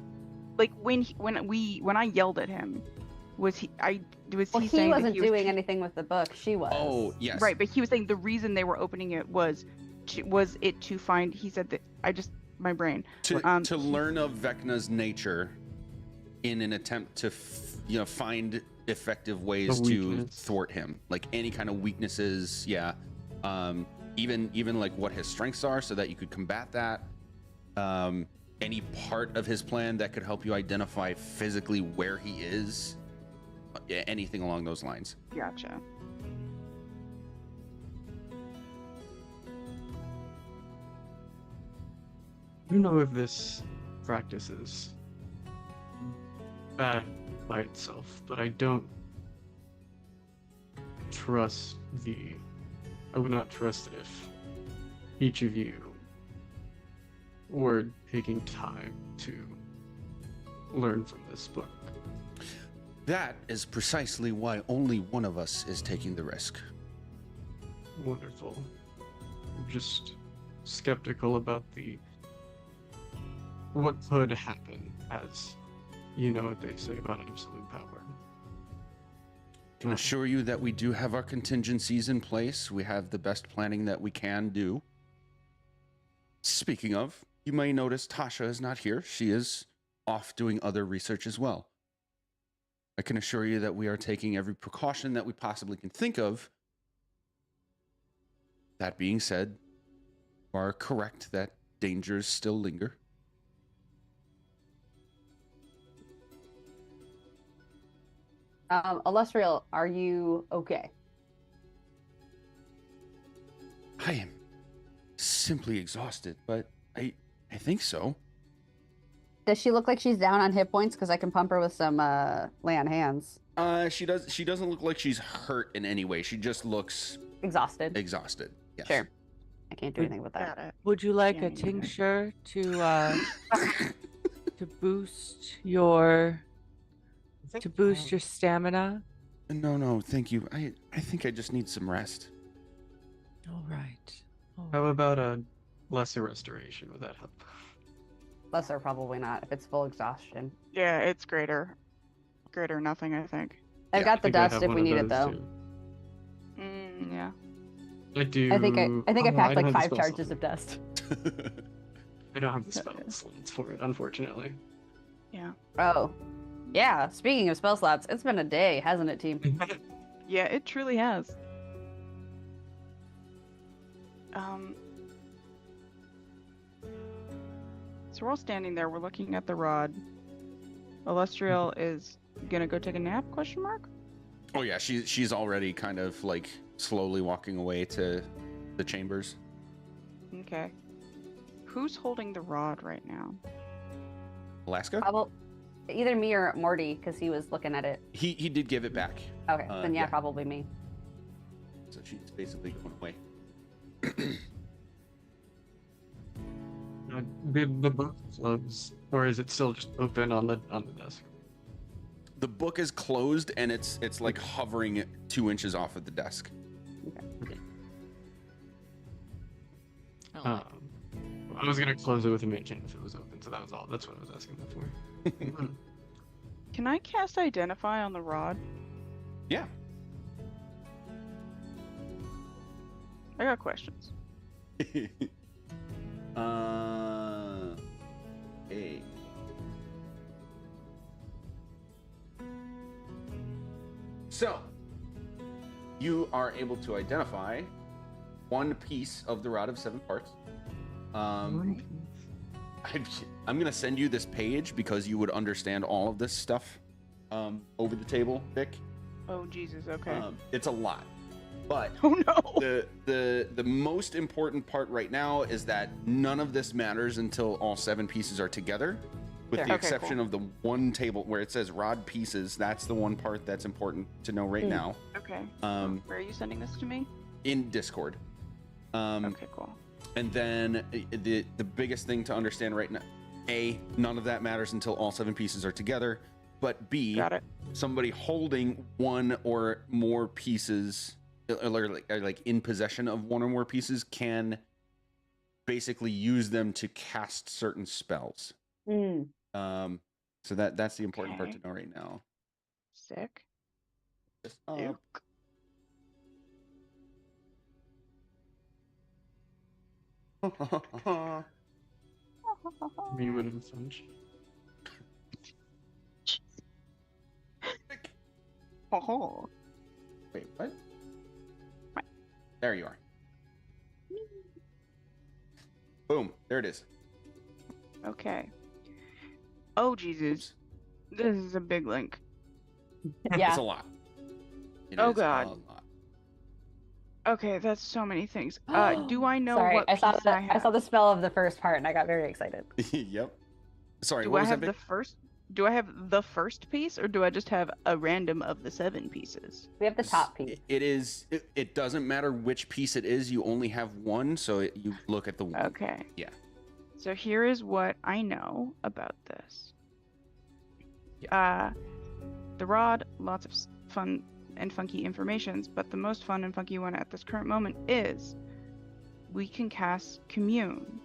Like when I yelled at him, was he Well, he saying that wasn't he was doing anything with the book. She was. Oh yes. right? But he was saying the reason they were opening it was to find. He said that my brain. To learn of Vecna's nature in an attempt to find effective ways The to weakness. thwart him, like any kind of weaknesses, even like what his strengths are, so that you could combat that. Any part of his plan that could help you identify physically where he is, anything along those lines. Gotcha. don't know if this practice is bad by itself, but I don't trust I would not trust it if each of you were taking time to learn from this book. That is precisely why only one of us is taking the risk. Wonderful. I'm just skeptical about what could happen, as you know what they say about absolute power. I can assure you that we do have our contingencies in place. We have the best planning that we can do. Speaking of, you may notice Tasha is not here. She is off doing other research as well. I can assure you that we are taking every precaution that we possibly can think of. That being said, you are correct that dangers still linger. Illustrial, are you okay? I am simply exhausted, but I think so. Does she look like she's down on hit points? Because I can pump her with some lay on hands. She doesn't look like she's hurt in any way. She just looks Exhausted. exhausted. Yes. Sure. I can't do anything with that. Got it. Would you like Yeah, a me neither. tincture to boost your your stamina? No, thank you. I think I just need some rest. All right. All How right. about a lesser restoration? Would that help? Lesser, probably not, if it's full exhaustion. Yeah, it's greater. Greater nothing, I think. I've Yeah, got I the think I dust have if one we of need it, those, though. too. Yeah. I do. I think I Oh, packed don't like have the 5 spell charges of dust. I don't have the spell slots for it, unfortunately. Yeah. Oh. Yeah, speaking of spell slots, it's been a day, hasn't it, team? Yeah, it truly has. So we're all standing there. We're looking at the rod. Illustrial is gonna go take a nap? Question mark. Oh yeah, she's already kind of like slowly walking away to the chambers. Okay. Who's holding the rod right now? Alaska? Probably either me or Morty, because he was looking at it. He did give it back. Okay, then yeah, yeah. probably me. So she's basically going away. The book closed, or is it still just open on the desk? The book is closed and it's like hovering 2 inches off of the desk. I don't like I was gonna close it with a mage hand if it was open, so that was all. That's what I was asking that for. Can I cast Identify on the rod? Yeah. I got questions. Hey. So, you are able to identify one piece of the Rod of 7 Parts. I'm gonna send you this page because you would understand all of this stuff over the table, Vic. Oh Jesus. Okay. It's a lot, but Oh no. the most important part right now is that none of this matters until all 7 pieces are together, with Yeah. the Okay, exception of the one table where it says rod pieces. That's the one part that's important to know right now. Okay. Um, Where are you sending this to me? in Discord. Okay, cool. And then the biggest thing to understand right now, A, none of that matters until all 7 pieces are together. But B, Got it. somebody holding one or more pieces, or like in possession of one or more pieces, can basically use them to cast certain spells. Mm. So that's the important part Okay. to know right now. Sick. Just Ew. up. Me would have fun. Oh. Wait, what? There you are. Boom, there it is. Okay. Oh Jesus. Oops. This is a big link. It's Yeah. a lot. It Oh, is a God. lot. Okay, that's so many things. Do I know Sorry, what I saw piece the I have? I saw the spell of the first part and I got very excited. Yep. Sorry, Do what I was have that? the first? Do I have the first piece, or do I just have a random of the 7 pieces? We have the top piece. It doesn't matter which piece it is. You only have one, so you look at the one. Okay. Yeah. So here is what I know about this. The rod, lots of fun and funky informations, but the most fun and funky one at this current moment is we can cast Commune.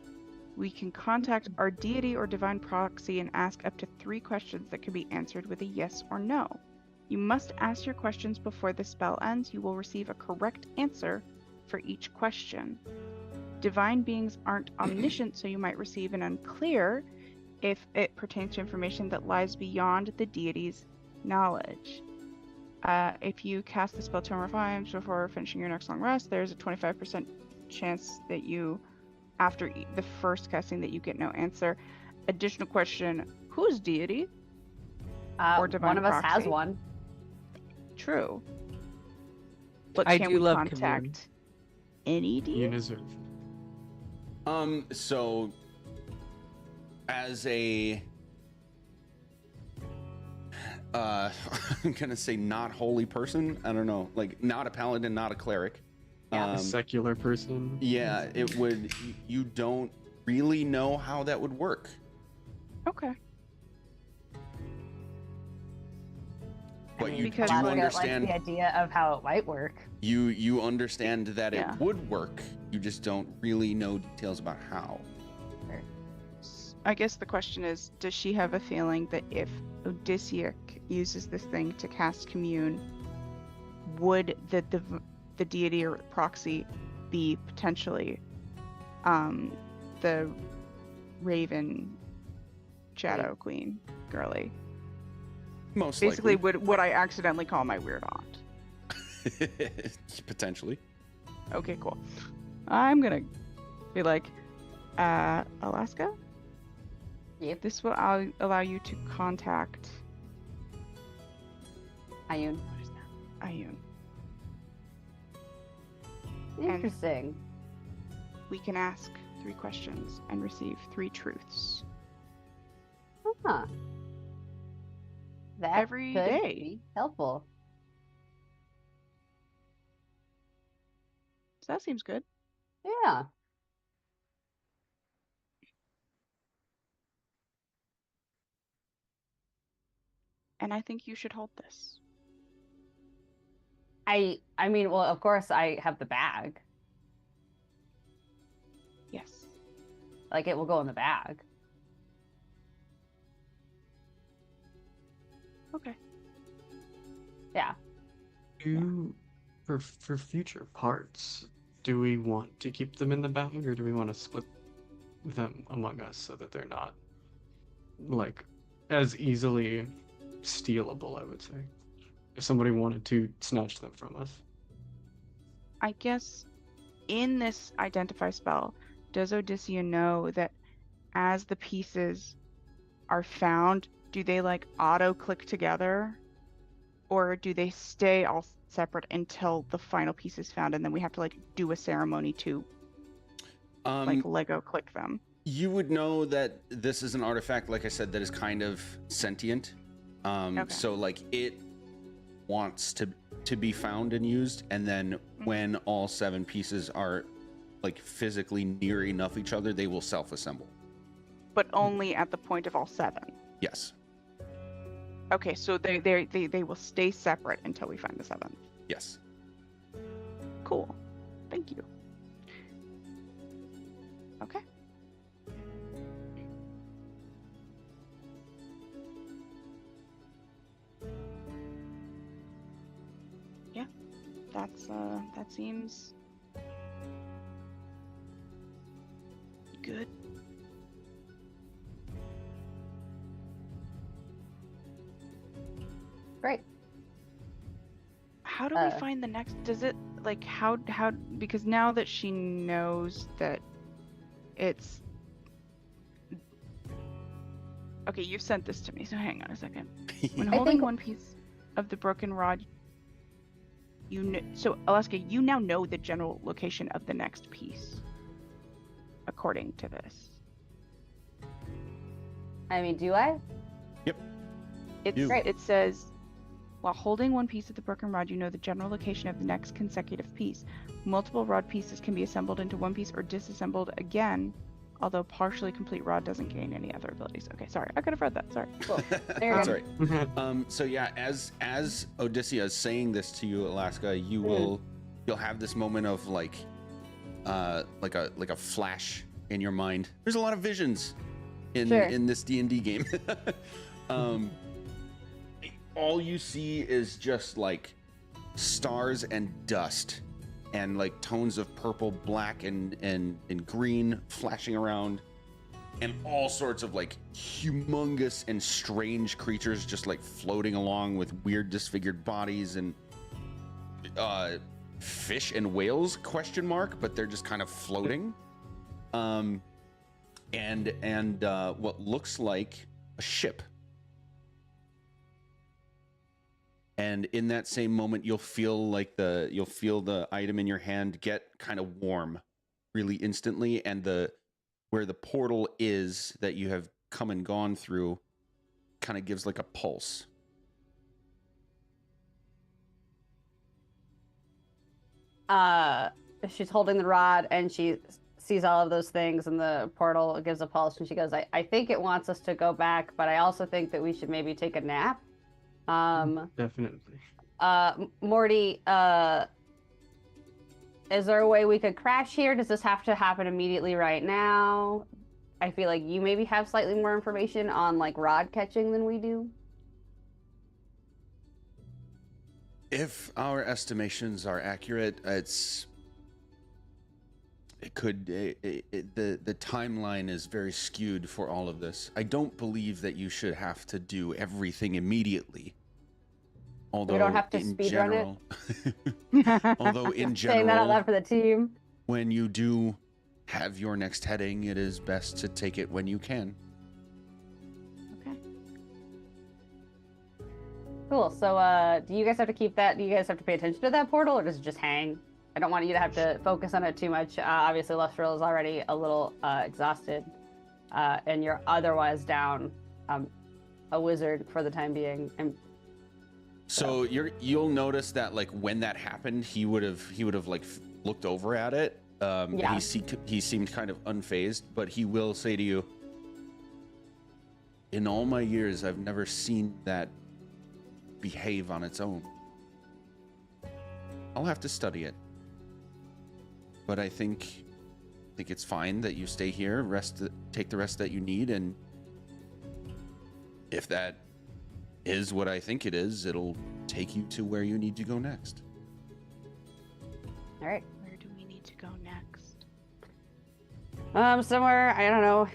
We can contact our deity or divine proxy and ask up to 3 questions that can be answered with a yes or no. You must ask your questions before the spell ends. You will receive a correct answer for each question. Divine beings aren't omniscient, so you might receive an unclear if it pertains to information that lies beyond the deity's knowledge. If you cast the spell 2 or 5 times before finishing your next long rest, there's a 25% chance that you, after the first casting, that you get no answer. Additional question: whose deity? Or divine one of us has proxy? one. True. But I can do we love contact Commune. any deity? Uniserve. So as a I'm gonna say not holy person. I don't know, like not a paladin, not a cleric. A secular person. Yeah, it would. You don't really know how that would work. Okay. But you Because do Alaska Alaska likes understand. the idea of how it might work. You understand that Yeah. it would work. You just don't really know details about how. I guess the question is, does she have a feeling that if Odysseus uses this thing to cast Commune, would the deity or proxy be potentially the Raven Shadow Queen girly? Most Basically, likely. would I accidentally call my weird aunt? Potentially. Okay, cool. I'm gonna be like, Alaska? Yep. This will allow you to contact Ayun. Ayun. Interesting. We can ask 3 questions and receive 3 truths. Huh. That Every could day. be helpful. So that seems good. Yeah. And I think you should hold this. I mean, well, of course I have the bag. Yes. Like it will go in the bag. Okay. Yeah. For future parts, do we want to keep them in the bag, or do we want to split them among us so that they're not like as easily stealable? I would say, if somebody wanted to snatch them from us. I guess in this identify spell, does Odysseus know that as the pieces are found, do they like auto click together? Or do they stay all separate until the final piece is found and then we have to like do a ceremony to like Lego click them? You would know that this is an artifact, like I said, that is kind of sentient. Okay. So like it wants to be found and used, and then when all 7 pieces are like physically near enough each other, they will self-assemble. But only at the point of all 7. Yes. Okay, so they will stay separate until we find the 7th. Yes. Cool. Thank you. Okay. Yeah, that seems good. Great. How do we find the next? Does it like how because now that she knows that it's okay, you've sent this to me, so hang on a second. When I holding think- one piece of the broken rod, So Alaska, you now know the general location of the next piece, according to this. I mean, do I? It says, while holding one piece of the broken rod, you know the general location of the next consecutive piece. Multiple rod pieces can be assembled into one piece or disassembled again, although partially complete rod doesn't gain any other abilities. Okay, sorry, I could have read that. Sorry. Cool. There you That's go. right. So yeah, as Odysseus is saying this to you, Alaska, you'll have this moment of like a flash in your mind. There's a lot of visions in this D&D game. All you see is just like stars and dust and like tones of purple, black, and green flashing around, and all sorts of like humongous and strange creatures just like floating along with weird disfigured bodies, and fish and whales ? But they're just kind of floating. And what looks like a ship. And in that same moment, you'll feel the item in your hand get kind of warm really instantly, and where the portal is that you have come and gone through kind of gives like a pulse. She's holding the rod and she sees all of those things, and the portal gives a pulse, and she goes, I think it wants us to go back, but I also think that we should maybe take a nap. Definitely. Morty, is there a way we could crash here? Does this have to happen immediately right now? I feel like you maybe have slightly more information on like rod catching than we do. If our estimations are accurate, the timeline is very skewed for all of this. I don't believe that you should have to do everything immediately. Although we don't have to in speed general, although in saying that out loud general, for the team. when you do have your next heading, it is best to take it when you can. Okay. Cool. So, do you guys have to keep that? Do you guys have to pay attention to that portal, or does it just hang? I don't want you to have to focus on it too much. Obviously, Lustral is already a little exhausted, and you're otherwise down a wizard for the time being. And So you'll notice that like when that happened, he would have like looked over at it. Yeah. He seemed kind of unfazed, but he will say to you, in all my years, I've never seen that behave on its own. I'll have to study it. But I think it's fine that you stay here, take the rest that you need, and if that is what I think it is, it'll take you to where you need to go next. all right. Where do we need to go next? Somewhere, I don't know.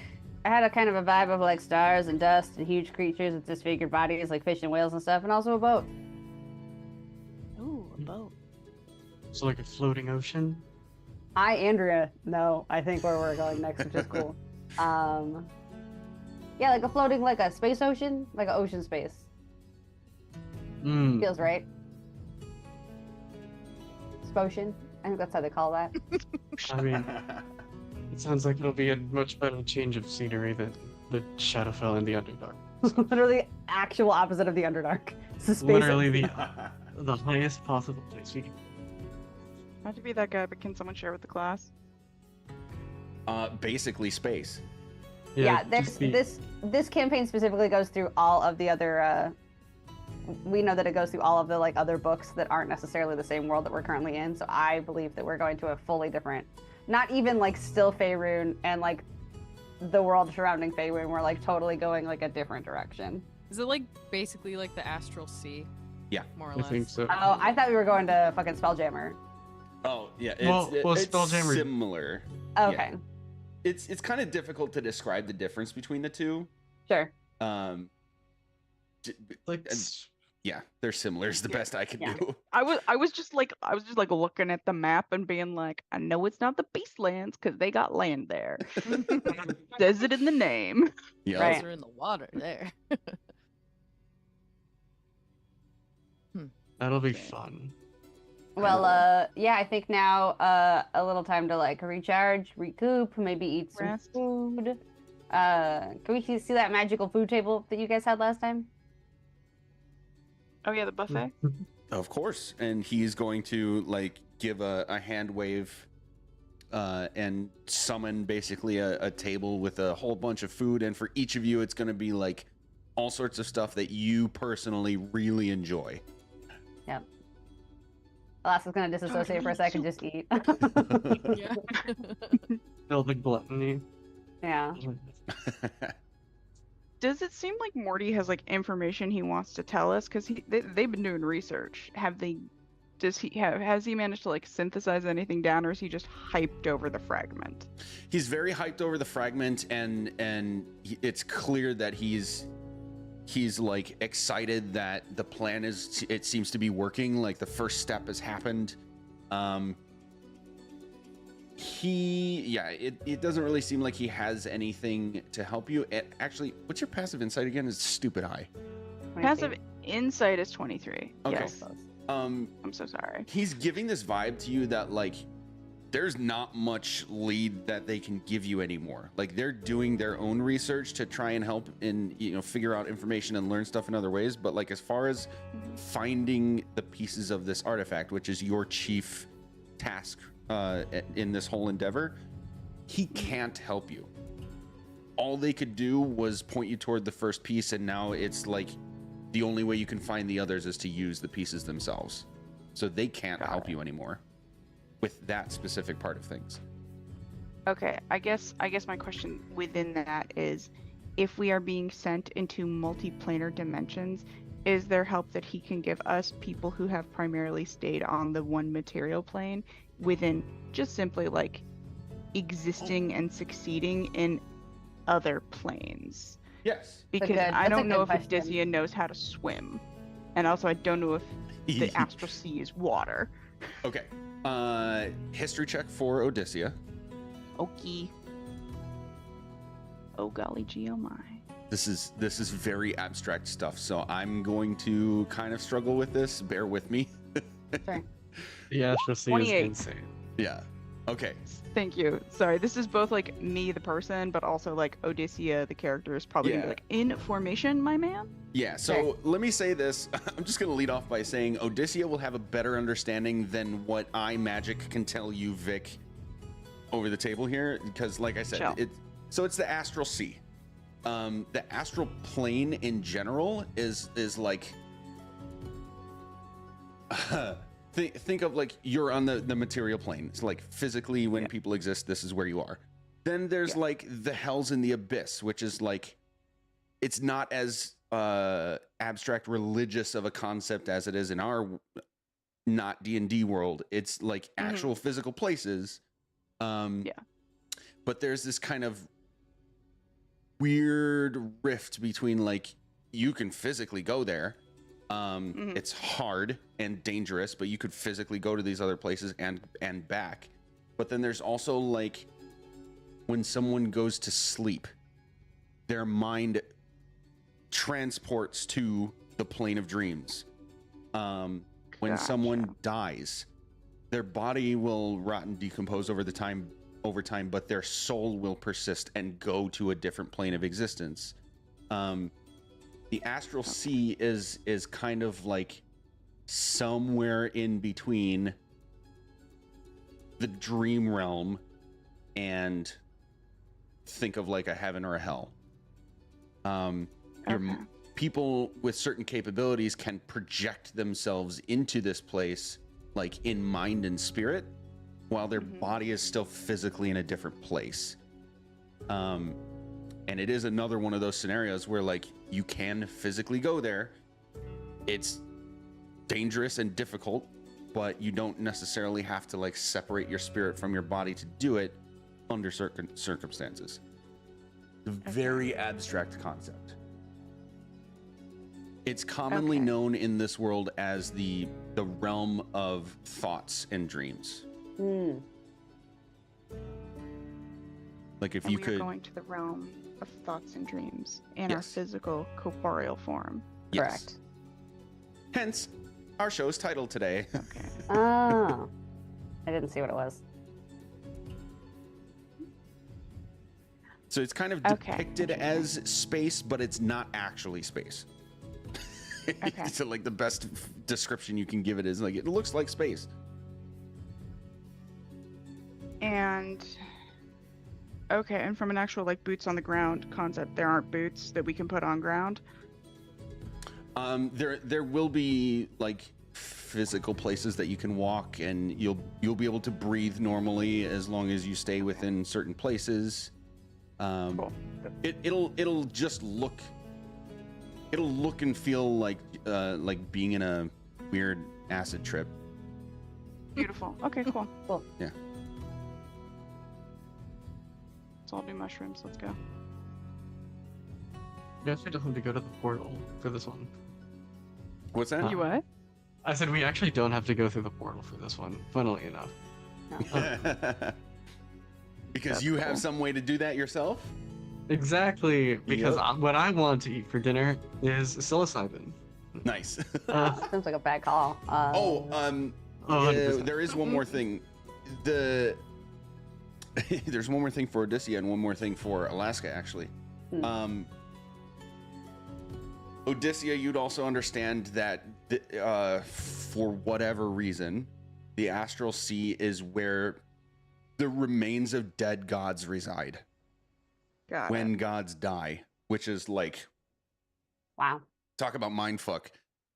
I had a kind of a vibe of like stars and dust and huge creatures with disfigured bodies like fish and whales and stuff, and also a boat. Ooh, a boat. So like a floating ocean. Andrea, know, I think where we're going next, which is cool. Yeah, like a floating, like a space ocean, like an ocean space. Mm. Feels right. Spotion, I think that's how they call that. I mean, it sounds like it'll be a much better change of scenery than the Shadowfell and the Underdark. Literally, actual opposite of the Underdark. It's the space. Literally the highest possible place we can. Not to be that guy, but can someone share with the class? Basically space. Yeah, just the- this campaign specifically goes through all of the other. We know that it goes through all of the like other books that aren't necessarily the same world that we're currently in. So I believe that we're going to a fully different, not even like still Faerun and like the world surrounding Faerun. We're like totally going like a different direction. Is it like basically like the Astral Sea? Yeah. More or I less. think so. Oh, I thought we were going to fucking Spelljammer. Oh yeah, Well, it's Spelljammer- similar. Okay, Yeah. It's kind of difficult to describe the difference between the two. sure. Like, Yeah, they're similar. Is the best I can Yeah. do. I was just like looking at the map and being like, I know it's not the Beastlands because they got land there. Says it in the name. Yeah. Right. Those are in the water there. that'll be fun. Well, yeah, I think now a little time to like recharge, recoup, maybe eat some Rest. food. Can we see that magical food table that you guys had last time? Oh yeah, the buffet. Of course. And he's going to like give a hand wave and summon basically a table with a whole bunch of food. And for each of you, it's going to be like all sorts of stuff that you personally really enjoy. Yep. Alaska's gonna disassociate for a second, just eat. Yeah. Building gluttony. Yeah. Does it seem like Morty has like information he wants to tell us? Because they've been doing research. Has he managed to like synthesize anything down, or is he just hyped over the fragment? He's very hyped over the fragment, and it's clear that he's like excited that the plan it seems to be working. Like the first step has happened. It doesn't really seem like he has anything to help you. Actually, what's your passive insight again? Is stupid high. Passive insight is 23. Okay. Yes. I'm so sorry. He's giving this vibe to you that like there's not much lead that they can give you anymore. Like they're doing their own research to try and help in, figure out information and learn stuff in other ways. But like as far as finding the pieces of this artifact, which is your chief task in this whole endeavor, he can't help you. All they could do was point you toward the first piece, and now it's like the only way you can find the others is to use the pieces themselves. So they can't help you anymore with that specific part of things. Okay, I guess my question within that is, if we are being sent into multiplanar dimensions, is there help that he can give us, people who have primarily stayed on the one material plane, within just simply like existing and succeeding in other planes? Yes. Because I don't know if Odysseus knows how to swim, and also I don't know if the astral sea is water. Okay. History check for Odysseus. Okay. Oh golly gee oh my. This is very abstract stuff, so I'm going to kind of struggle with this. Bear with me. Sure. The astral sea is 28. insane. Yeah. Okay. Thank you. Sorry, this is both like me the person, but also like Odysseus the character is probably gonna be like, in formation, my man. Yeah, so let me say this. I'm just going to lead off by saying Odysseus will have a better understanding than what magic can tell you, Vic, over the table here, because like I said, it's the astral sea. The astral plane in general is like think of like you're on the material plane. It's like physically when people exist, this is where you are. Then there's like the hells in the abyss, which is like it's not as abstract religious of a concept as it is in our not D&D world. It's like actual physical places. But there's this kind of weird rift between like you can physically go there. It's hard and dangerous, but you could physically go to these other places and back. But then there's also like when someone goes to sleep, their mind transports to the plane of dreams. When someone dies, their body will rot and decompose over time, but their soul will persist and go to a different plane of existence. The astral sea is kind of like somewhere in between the dream realm and think of like a heaven or a hell. People with certain capabilities can project themselves into this place like in mind and spirit while their body is still physically in a different place. And it is another one of those scenarios where like you can physically go there. It's dangerous and difficult, but you don't necessarily have to like separate your spirit from your body to do it under certain circumstances. A very abstract concept. It's commonly known in this world as the realm of thoughts and dreams. Like if you could going to the realm of thoughts and dreams in our physical corporeal form. Correct. Hence, our show's title today. Okay. Oh, I didn't see what it was. So it's kind of Okay, depicted okay. as space, but it's not actually space. Okay. So like the best description you can give it is like it looks like space. And okay, and from an actual like boots on the ground concept, there aren't boots that we can put on ground. There will be like physical places that you can walk, and you'll be able to breathe normally as long as you stay within certain places. Cool. It'll just look. It'll look and feel like being in a weird acid trip. Beautiful. Okay, cool. Cool. Yeah. So I'll do mushrooms. Let's go. We actually don't have to go to the portal for this one. What's that? You what? I said we actually don't have to go through the portal for this one, funnily enough. Because That's you have cool. some way to do that yourself? Exactly, because Yep. what I want to eat for dinner is psilocybin. Nice. Seems like a bad call. Oh, Oh, 100%. there is one more thing. There's one more thing for Odysseia and one more thing for Alaska, actually. Hmm. Odysseia, you'd also understand that for whatever reason, the Astral Sea is where the remains of dead gods reside Got when gods die, which is like, Wow. talk about mindfuck.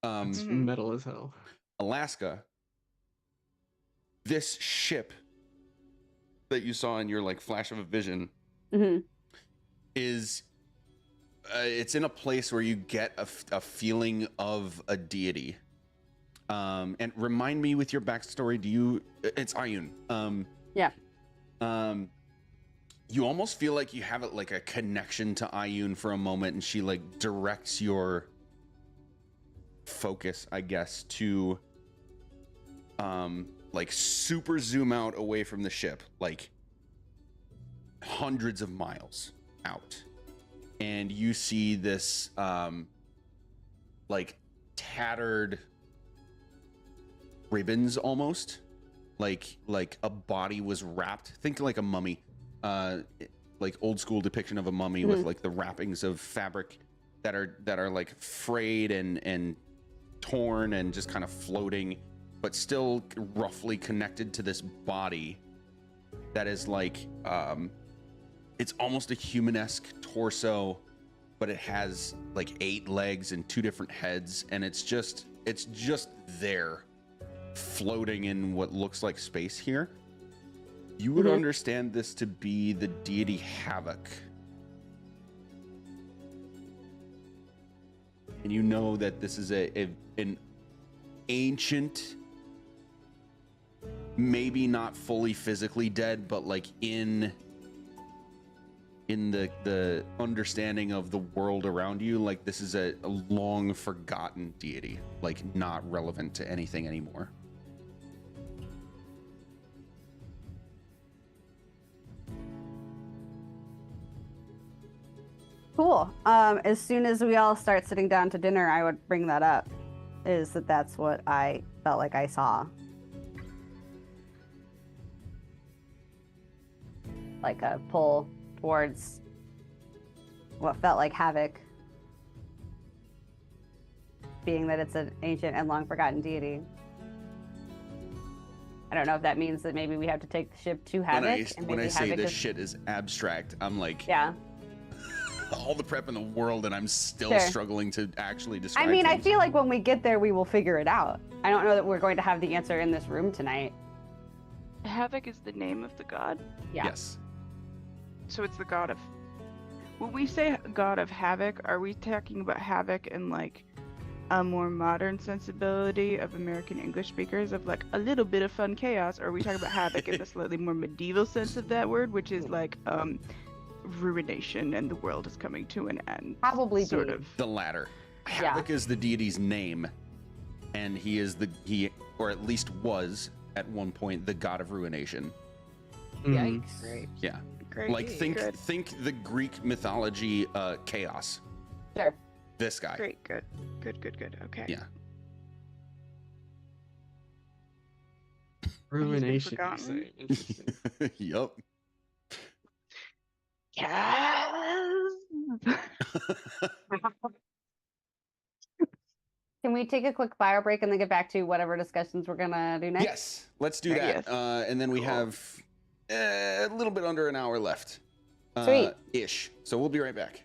It's Mhm. metal as hell. Alaska, this ship that you saw in your like flash of a vision Hmm. is it's in a place where you get a feeling of a deity. And remind me with your backstory, it's Ayun. Yeah. You almost feel like you have like a connection to Ayun for a moment, and she like directs your focus, I guess, to like super zoom out away from the ship, like hundreds of miles out. And you see this like tattered ribbons, almost like a body was wrapped. Think like a mummy, like old school depiction of a mummy with like the wrappings of fabric that are like frayed and torn and just kind of floating, but still roughly connected to this body that is like it's almost a human-esque torso, but it has like 8 legs and 2 different heads, and it's just there, floating in what looks like space here. You would understand this to be the deity Havoc. And you know that this is an ancient, maybe not fully physically dead, but like in the understanding of the world around you, like this is a long forgotten deity, like not relevant to anything anymore. Cool. As soon as we all start sitting down to dinner, I would bring that up. Is that's what I felt like I saw. Like a pull towards what felt like Havoc, being that it's an ancient and long forgotten deity. I don't know if that means that maybe we have to take the ship to Havoc. When I say Havoc this is- shit is abstract, I'm like, Yeah. all the prep in the world, and I'm still Sure. struggling to actually describe I mean, I things. feel like when we get there, we will figure it out. I don't know that we're going to have the answer in this room tonight. Havoc is the name of the god, Yeah. Yes. so it's the god of. When we say god of havoc, are we talking about havoc in like a more modern sensibility of American English speakers of like a little bit of fun chaos, or are we talking about havoc in the slightly more medieval sense of that word, which is like ruination and the world is coming to an end? Probably sort be. of. The latter. Yeah. Havoc is the deity's name, and he is or at least was at one point, the god of ruination. Mhm. Yikes. Great. Yeah. Great. Like think Good. the Greek mythology chaos. Sure. This guy. Great. Good. Good. Okay. Yeah. Ruination, you forgotten. say. Interesting. Yup. Yes. Can we take a quick fire break and then get back to whatever discussions we're gonna do next? Yes, let's do Alright. that. And then we have a little bit under an hour left. Sweet. Ish. So we'll be right back.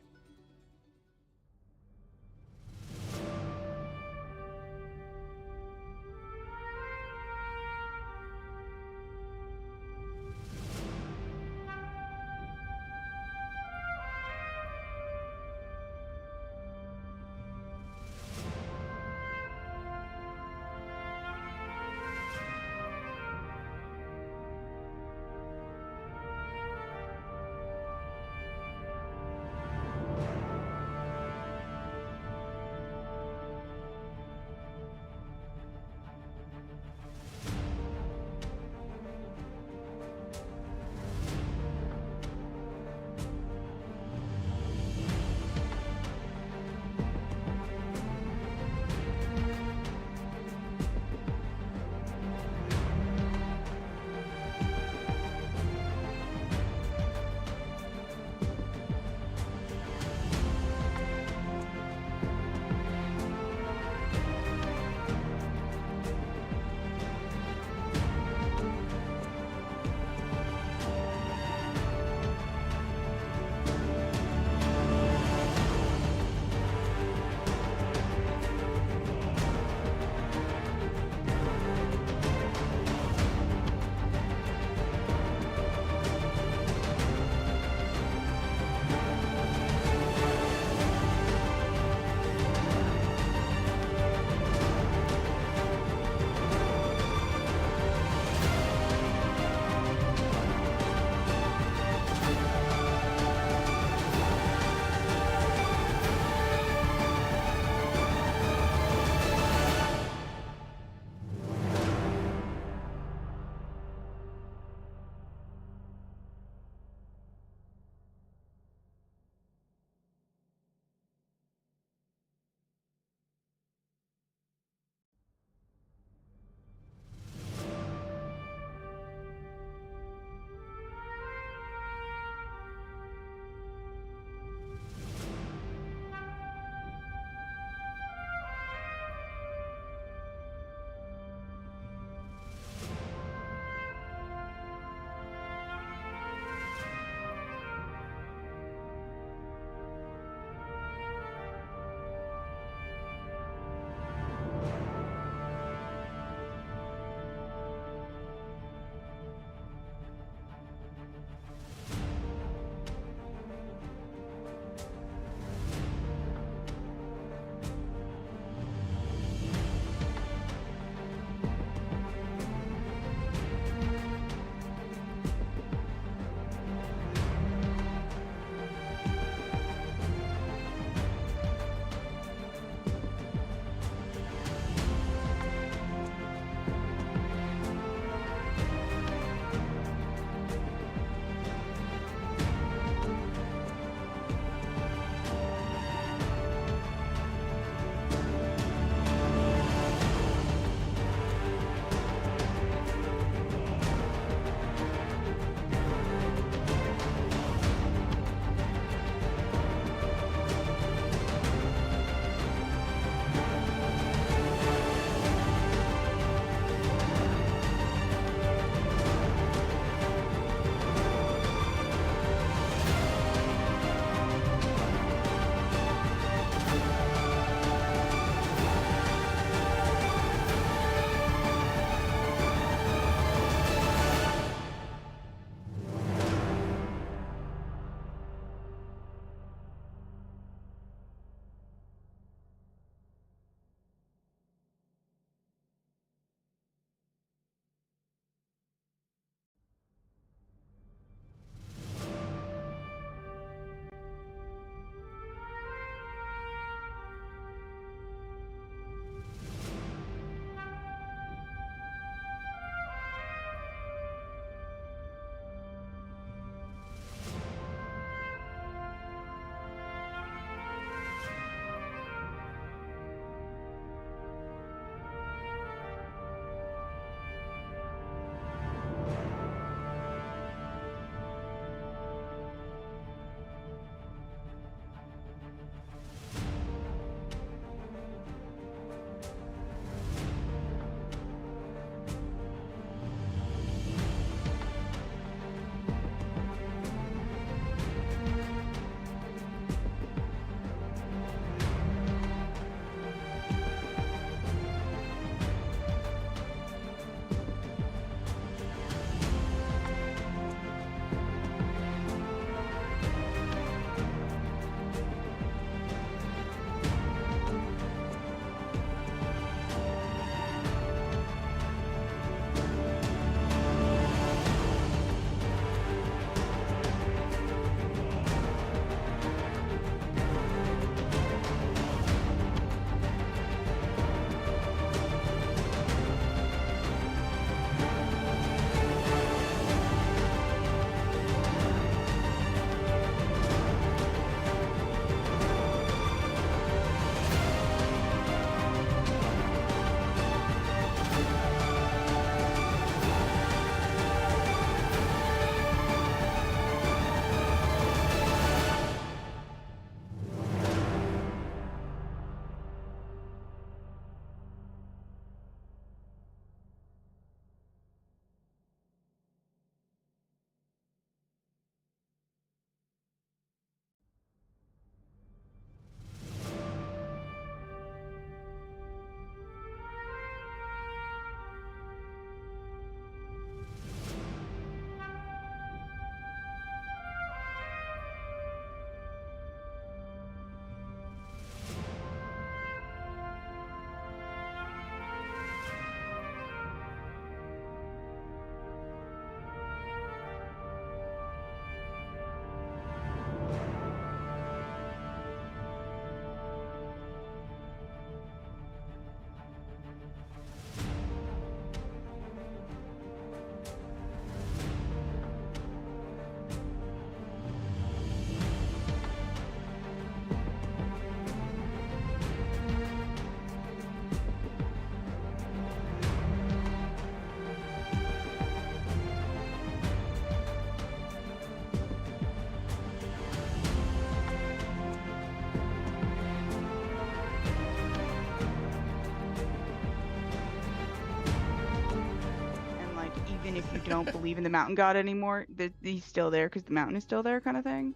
if you don't believe in the mountain god anymore, that he's still there because the mountain is still there, kind of thing?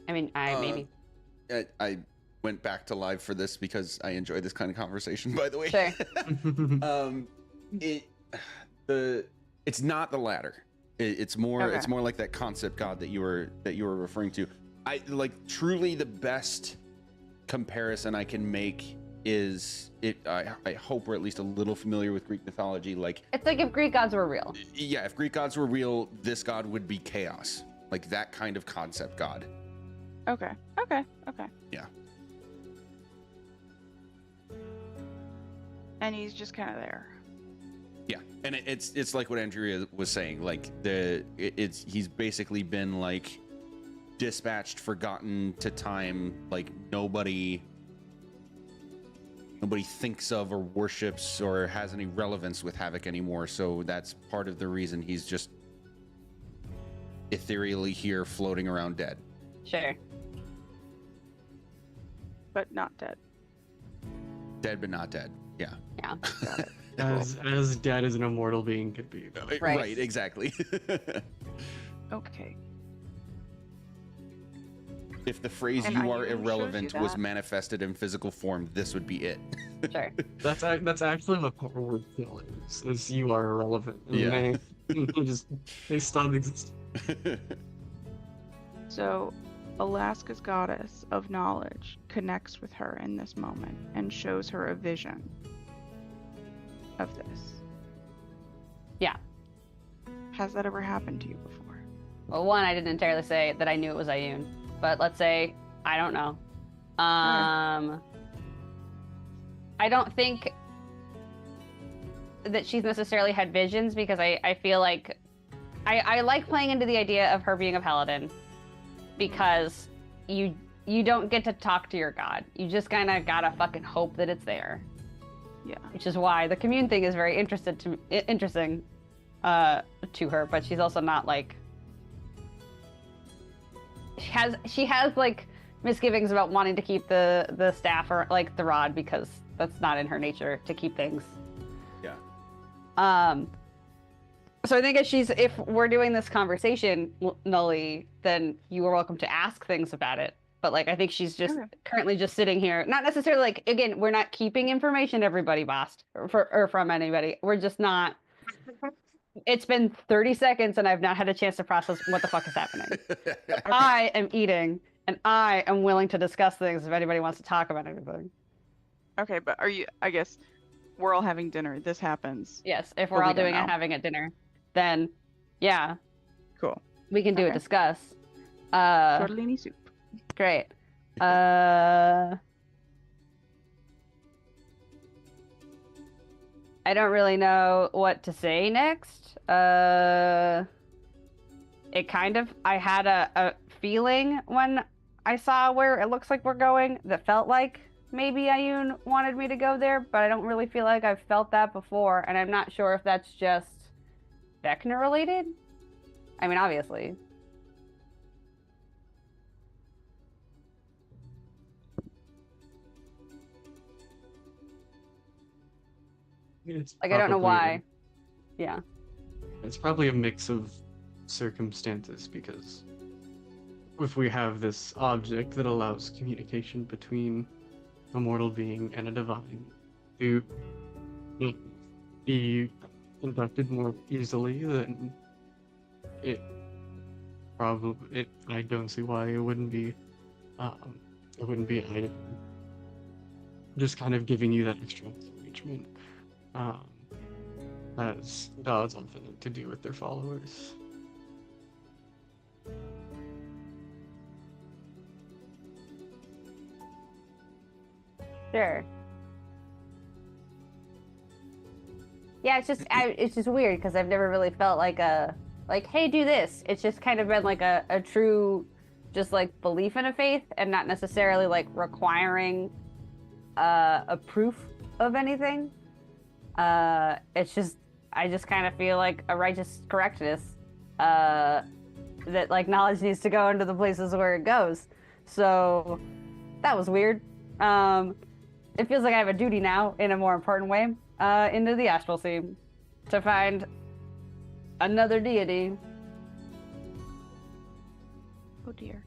I mean, maybe. I went back to live for this because I enjoy this kind of conversation, by the way. Sure. It's not the latter. It's more Okay. it's more like that concept god that you were referring to. I like truly the best comparison I can make is I hope we're at least a little familiar with Greek mythology. Like, It's like if Greek gods were real. yeah, if Greek gods were real, this god would be chaos. Like that kind of concept god. Okay. Yeah. And he's just kind of there. Yeah, and it's like what Andrea was saying. Like he's basically been like dispatched, forgotten to time. Like nobody thinks of or worships or has any relevance with Havoc anymore. So that's part of the reason he's just ethereally here, floating around dead. Sure. But not dead. Dead but not dead. Yeah. Yeah. Got it. As dead as an immortal being could be. Right. Right. Exactly. Okay. If the phrase And "you I are usually shows you irrelevant" was that. manifested in physical form, this would be it. Sure. That's actually what core word kill is you are irrelevant. And Yeah. they stop existing. So, Alaska's goddess of knowledge connects with her in this moment and shows her a vision of this. Yeah. Has that ever happened to you before? Well, one, I didn't entirely say that I knew it was Ayun, but let's say I don't know. I don't think that she's necessarily had visions because I feel like I like playing into the idea of her being a paladin because you don't get to talk to your god. You just kind of gotta fucking hope that it's there. Yeah. Which is why the commune thing is very interesting to her, but she's also not like she has like misgivings about wanting to keep the staff or like the rod because that's not in her nature to keep things. Yeah. So I think if we're doing this conversation, Nully, then you are welcome to ask things about it. But like I think she's just Okay. currently just sitting here, not necessarily like again, we're not keeping information everybody bossed or from anybody. We're just not. It's been 30 seconds and I've not had a chance to process what the fuck is happening. I am eating and I am willing to discuss things if anybody wants to talk about anything. Okay, but I guess we're all having dinner. This happens. Yes, if But we're we all don't doing it know. having at dinner, then yeah, Cool. we can do a Okay. discuss. Tortellini soup. Great. I don't really know what to say next. It kind of, I had a feeling when I saw where it looks like we're going that felt like maybe Ayun wanted me to go there, but I don't really feel like I've felt that before, and I'm not sure if that's just Vecna related. I mean, obviously. It's Like, I don't know probably- why. Yeah. It's probably a mix of circumstances because if we have this object that allows communication between a mortal being and a divine to be conducted more easily, then I don't see why it wouldn't be Ida. Just kind of giving you that extra encouragement. As gods often like to do with their followers. Sure. Yeah, it's just weird because I've never really felt like hey, do this. It's just kind of been like a true, just like belief in a faith and not necessarily like requiring a proof of anything. It's just, I just kind of feel like a righteous correctness that like knowledge needs to go into the places where it goes. So that was weird. It feels like I have a duty now in a more important way into the astral sea to find Another deity. Oh dear.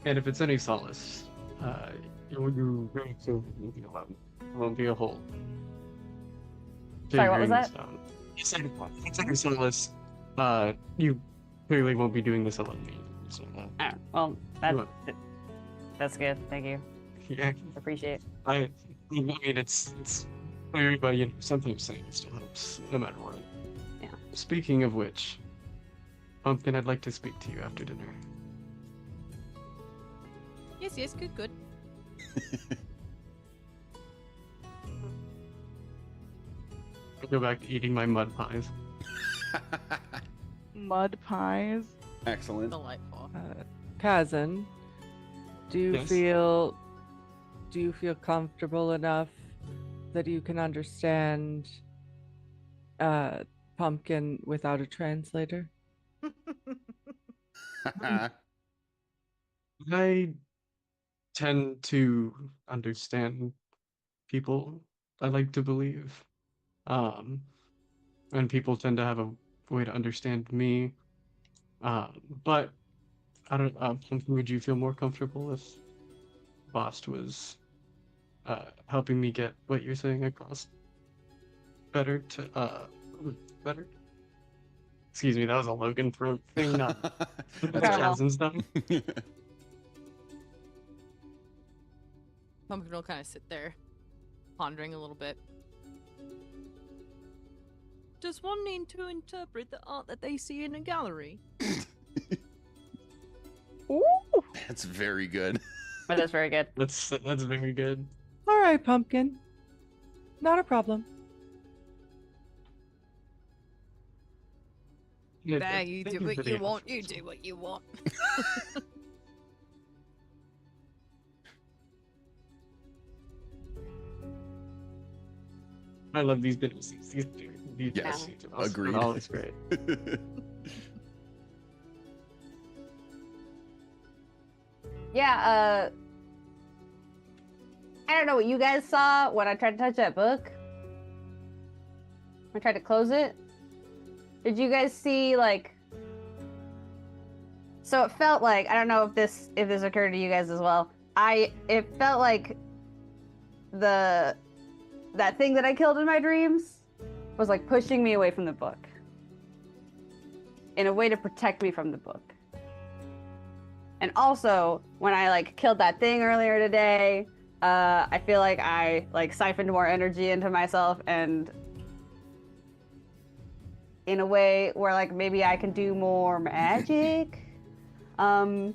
And if it's any solace, you very soon will be alone. It won't be a hole. Sorry, what was Figuring that? this out. You said if it's any solace, you clearly won't be doing this alone. So, Oh, well, that, Sure. that's good. Thank you. yeah, Appreciate it. I mean, it's clear, but you know, sometimes saying it still helps, no matter what. Yeah. Speaking of which, Pumpkin, I'd like to speak to you after dinner. Yes, good. I'll go back to eating my mud pies. Mud pies. Excellent. Delightful. Kazan, do you Yes? feel comfortable enough that you can understand Pumpkin without a translator? I tend to understand people, I like to believe. And people tend to have a way to understand me. But I don't Pumpkin, would you feel more comfortable if Bost was helping me get what you're saying across better? Excuse me, that was a Logan throat thing, not That's Okay. all Kazan stuff. Pumpkin will kind of sit there, pondering a little bit. Does one need to interpret the art that they see in a gallery? Ooh. That's very good. But that's very good. That's very good. All right, Pumpkin. Not a problem. Yeah, There, you thank do what for the you want. You effort. do what you want. I love these bitties. These Yes, bitties are agreed. always great. Yeah, I don't know what you guys saw when I tried to touch that book. I tried to close it. Did you guys see like? So it felt like, I don't know if this occurred to you guys as well. It felt like that thing that I killed in my dreams was like pushing me away from the book in a way to protect me from the book. And also, when I like killed that thing earlier today, I feel like I like siphoned more energy into myself, and in a way where like maybe I can do more magic. So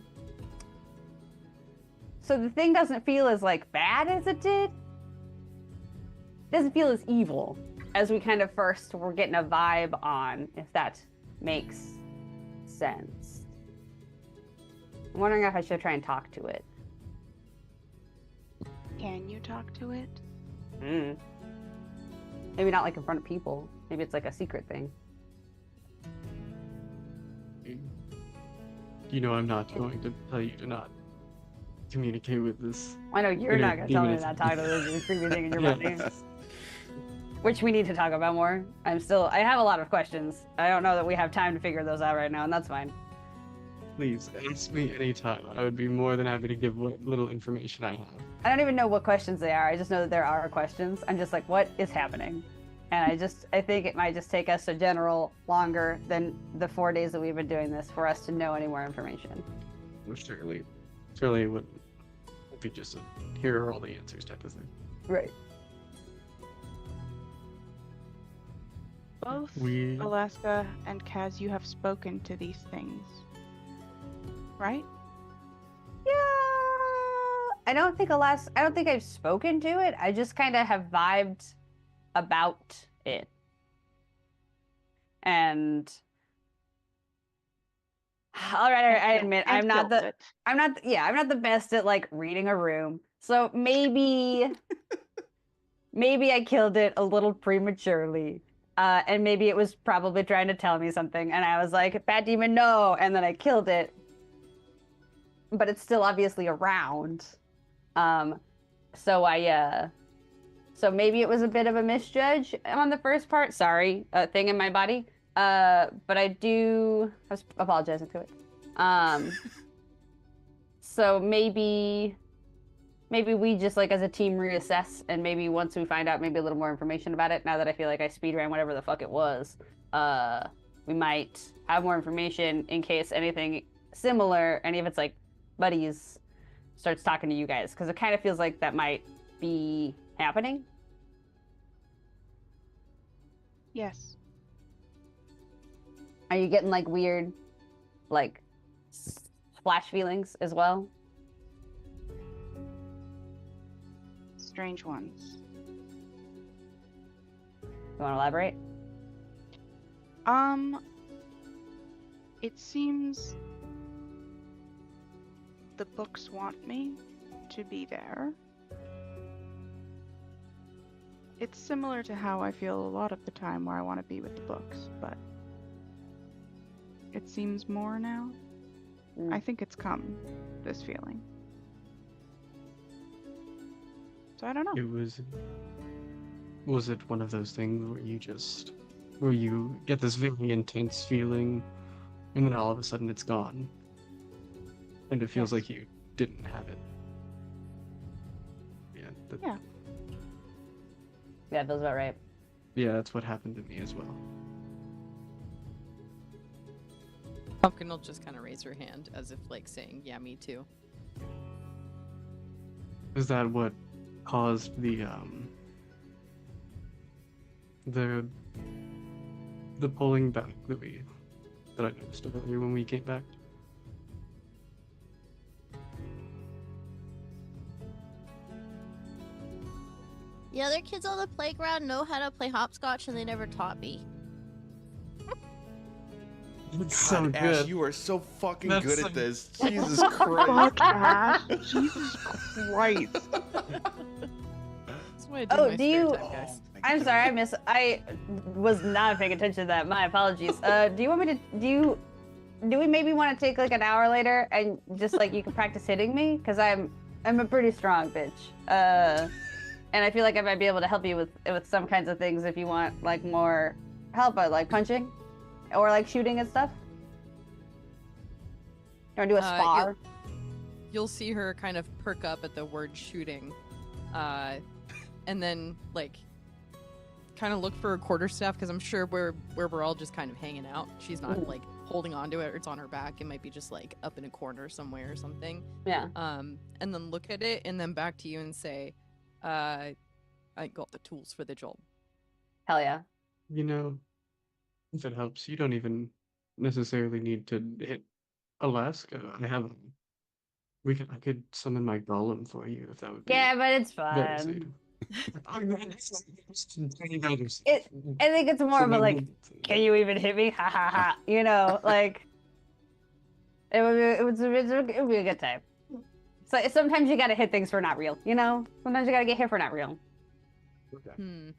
the thing doesn't feel as like bad as it did. It doesn't feel as evil as we kind of first were getting a vibe on, if that makes sense. I'm wondering if I should try and talk to it. Can you talk to it? Maybe not like in front of people. Maybe it's like a secret thing. You know, I'm not going to tell you to not communicate with this. I know you're Inner not going to tell me demons. that talk to this creepy thing in your Yeah. body. Which we need to talk about more. I have a lot of questions. I don't know that we have time to figure those out right now, and that's fine. Please ask me anytime. I would be more than happy to give what little information I have. I don't even know what questions they are. I just know that there are questions. I'm just like, what is happening? And I think it might just take us a general longer than the 4 days that we've been doing this for us to know any more information. Surely it would be just a here are all the answers type of thing. Right. Both We Alaska and Kaz, you have spoken to these things, right? Yeah. I don't think I've spoken to it. I just kind of have vibed about it. And all right, I admit And I'm not killed the it. I'm not the best at like reading a room. So maybe I killed it a little prematurely. And maybe it was probably trying to tell me something, and I was like, "Bad demon, no!" And then I killed it. But it's still obviously around. So I So maybe it was a bit of a misjudge on the first part. Sorry, thing in my body. But I was apologizing to it. So maybe we just like as a team reassess, and maybe once we find out maybe a little more information about it, now that I feel like I speedran whatever the fuck it was, we might have more information in case anything similar, any of its like buddies starts talking to you guys, because it kind of feels like that might be happening. Yes. Are you getting like weird, like flash feelings as well? Strange ones. You want to elaborate? It seems the books want me to be there. It's similar to how I feel a lot of the time where I want to be with the books, but it seems more now. I think it's come, this feeling. So I don't know. It was it one of those things where you get this very intense feeling, and then all of a sudden it's gone, and it feels Yes. like you didn't have it? Yeah. Yeah. Yeah, it feels about right. Yeah, that's what happened to me as well. Pumpkin will just kind of raise her hand as if like saying, "Yeah, me too." Is that what caused the pulling back that I noticed earlier when we came back? The other kids on the playground know how to play hopscotch, and they never taught me. It's so God, Ash, good. you are so fucking That's good so- at this. Jesus Christ. Fuck Ash. Jesus Christ. That's what I do Oh, in my do spare you- time, guys. I'm sorry, I was not paying attention to that. My apologies. Do you want me to do we maybe want to take like an hour later and just like you can practice hitting me, because I'm a pretty strong bitch. And I feel like I might be able to help you with some kinds of things if you want like more help, like punching or like shooting and stuff. You want to do a spar? You'll see her kind of perk up at the word shooting, and then like kind of look for a quarterstaff, because I'm sure where we're all just kind of hanging out, she's not like holding onto it or it's on her back. It might be just like up in a corner somewhere or something. Yeah. And then look at it and then back to you and say, I got the tools for the job. Hell yeah. You know, if it helps, you don't even necessarily need to hit Alaska. I could summon my golem for you if that would be Yeah, but it's very fun. safe. I think it's more of a like, can you even hit me? Ha ha ha. You know, like it would be a good time. So sometimes you gotta hit things for not real, you know? Sometimes you gotta get hit for not real. Okay. Hmm.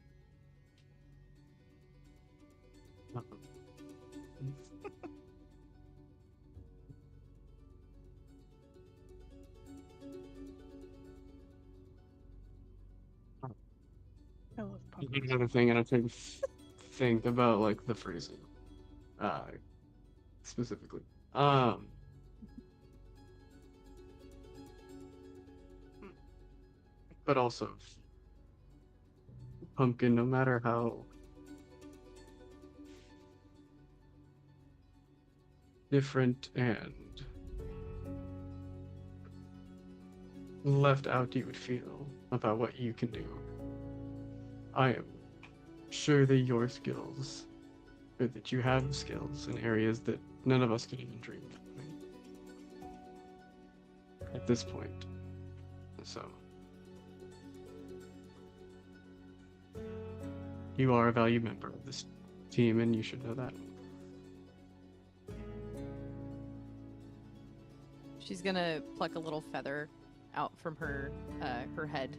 I love pumpkin. Another thing, and I think about like the phrasing, specifically. But also, Pumpkin, no matter how different and left out you would feel about what you can do, I am sure that your skills, or that you have skills in areas that none of us could even dream of at this point. So, you are a valued member of this team, and you should know that. She's gonna pluck a little feather out from her her head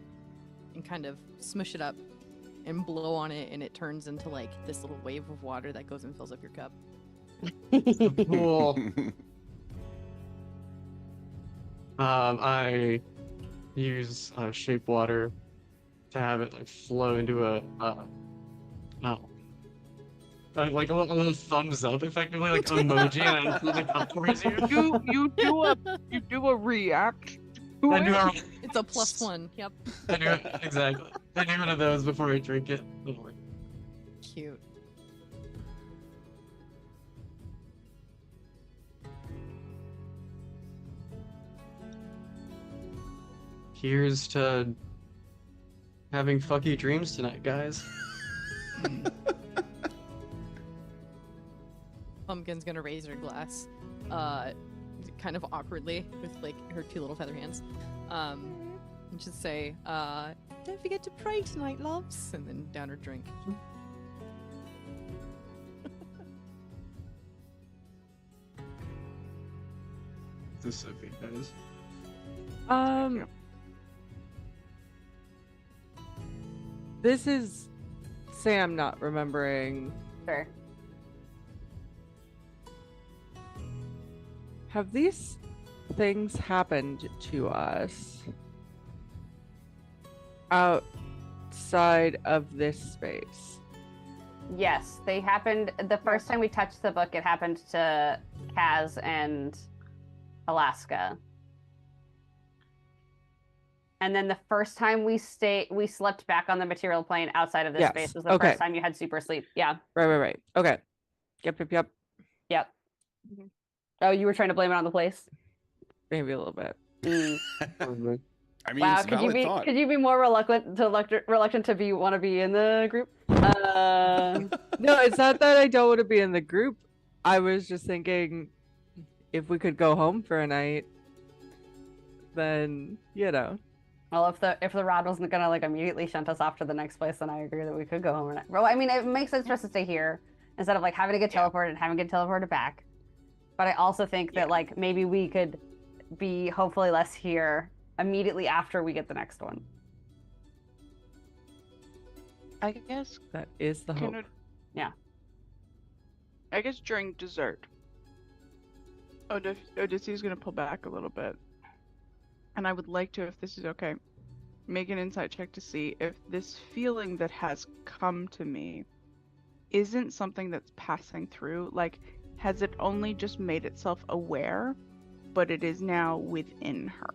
and kind of smush it up and blow on it, and it turns into like this little wave of water that goes and fills up your cup. Cool. I use shape water to have it like flow into a no. Like a little thumbs up, effectively, like emoji, and I like up towards you. You do a react to I do it. It's a +1. Yep. exactly. I do one of those before I drink it. Cute. Here's to having fucky dreams tonight, guys. Pumpkin's gonna raise her glass, kind of awkwardly with like her 2 little feather hands, and just say, "Don't forget to pray tonight, loves," and then down her drink. This is Sophie, guys. This is Sam not remembering. Sure. Have these things happened to us outside of this space? Yes, they happened the first time we touched the book. It happened to Kaz and Alaska. And then the first time we slept back on the material plane outside of this Yes, space was the okay. first time you had super sleep. Yeah. Right. Okay. Yep. Yep. Oh, you were trying to blame it on the place? Maybe a little bit. Mm. I mean, Wow, it's a valid thought. could you be more reluctant to want to be in the group? No, it's not that I don't want to be in the group. I was just thinking if we could go home for a night, then, you know. Well, if the rod wasn't gonna like immediately shunt us off to the next place, then I agree that we could go home. Well, I mean, it makes sense for us to stay here instead of like having to get teleported and having to get teleported back. But I also think that like maybe we could be hopefully less here immediately after we get the next one. I guess That is the hope. I guess during dessert, Odysseus gonna pull back a little bit, and I would like to, if this is okay, make an insight check to see if this feeling that has come to me isn't something that's passing through. Like, has it only just made itself aware, but it is now within her?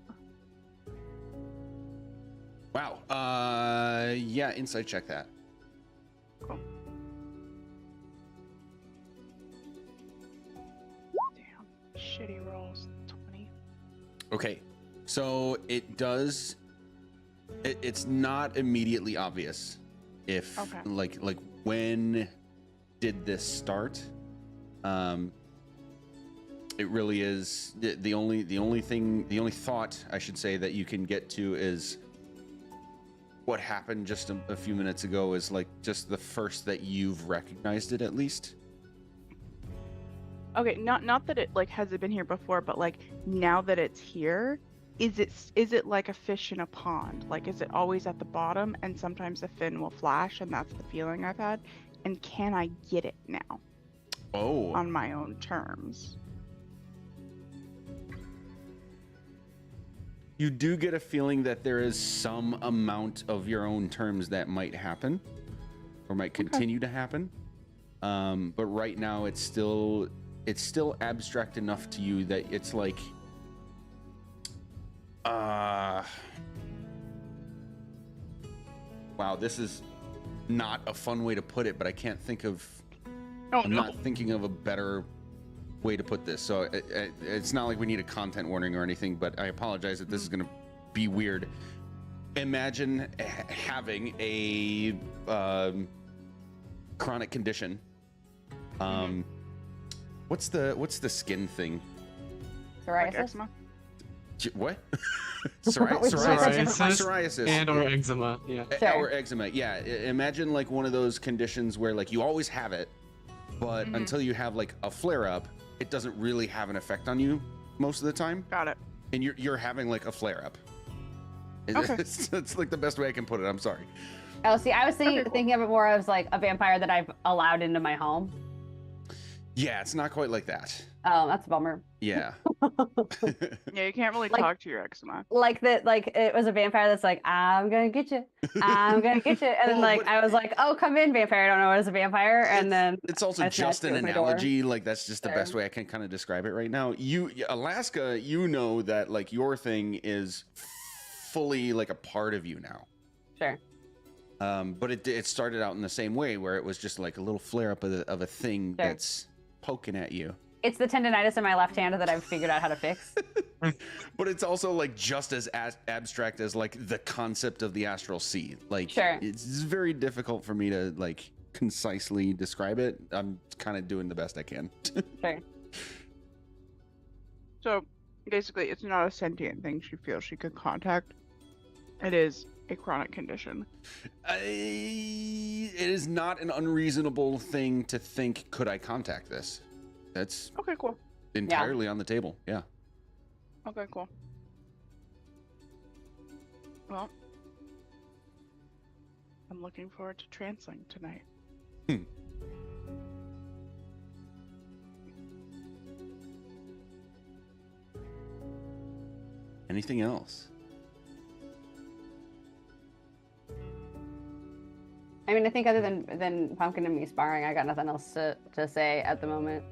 Wow. Yeah, insight check that. Cool. Damn, shitty rolls. 20. Okay. So it does. It's not immediately obvious if Okay. like when did this start. It really is the only thought I should say that you can get to is what happened just a few minutes ago is like just the first that you've recognized it at least. Okay, not that it like has it been here before, but like now that it's here, is it like a fish in a pond? Like, is it always at the bottom and sometimes the fin will flash, and that's the feeling I've had? And can I get it now Oh. on my own terms? You do get a feeling that there is some amount of your own terms that might happen or might continue to happen. But right now it's still abstract enough to you that it's like wow, this is not a fun way to put it, but I can't think of I'm not thinking of a better way to put this. So it's not like we need a content warning or anything, but I apologize that this is going to be weird. Imagine having a chronic condition. What's the skin thing? Like Psoriasis. eczema? What? Psoriasis Psoriasis. and or eczema. Yeah. Sure. Or eczema. Yeah. Imagine like one of those conditions where like you always have it, but until you have like a flare up, it doesn't really have an effect on you most of the time. Got it. And you're having like a flare up. Okay. It's like the best way I can put it. I'm sorry. Oh, see, I was Okay, cool. thinking of it more as like a vampire that I've allowed into my home. Yeah, it's not quite like that. Oh, that's a bummer. Yeah. Yeah, you can't really Like- talk to your eczema. Like that, like it was a vampire that's like, I'm gonna get you, I'm gonna get you, and then Well, like but- I was like, oh, come in, vampire. I don't know what is a vampire, and then It's also I just snatched an it with my door. analogy. Like that's just the best Sure. way I can kind of describe it right now. Alaska, you know that like your thing is fully like a part of you now. sure, But it started out in the same way where it was just like a little flare up of a thing Sure. that's poking at you. it's the tendonitis in my left hand that I've figured out how to fix. But it's also like just as abstract as like the concept of the astral sea. Like Sure. it's very difficult for me to like concisely describe it. I'm kind of doing the best I can. Sure. So basically, it's not a sentient thing she feels she could contact. It is a chronic condition. It is not an unreasonable thing to think, could I contact this? That's Okay, cool. entirely on the table. Yeah. Okay, cool. Well, I'm looking forward to Transling tonight. Anything else? I mean, I think other than Pumpkin and me sparring, I got nothing else to say at the moment.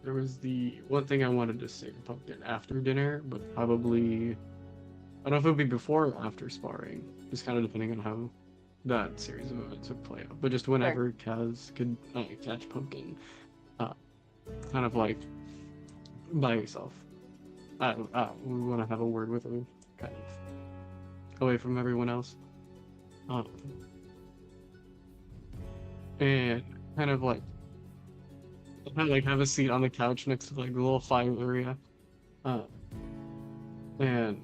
There was the one thing I wanted to say to Pumpkin after dinner, but probably I don't know if it would be before or after sparring, just kind of depending on how that series of events would play out. But just whenever Kaz could catch Pumpkin, kind of like by yourself. We want to have a word with her, kind of away from everyone else. And kind of like have a seat on the couch next to like the little fire area, and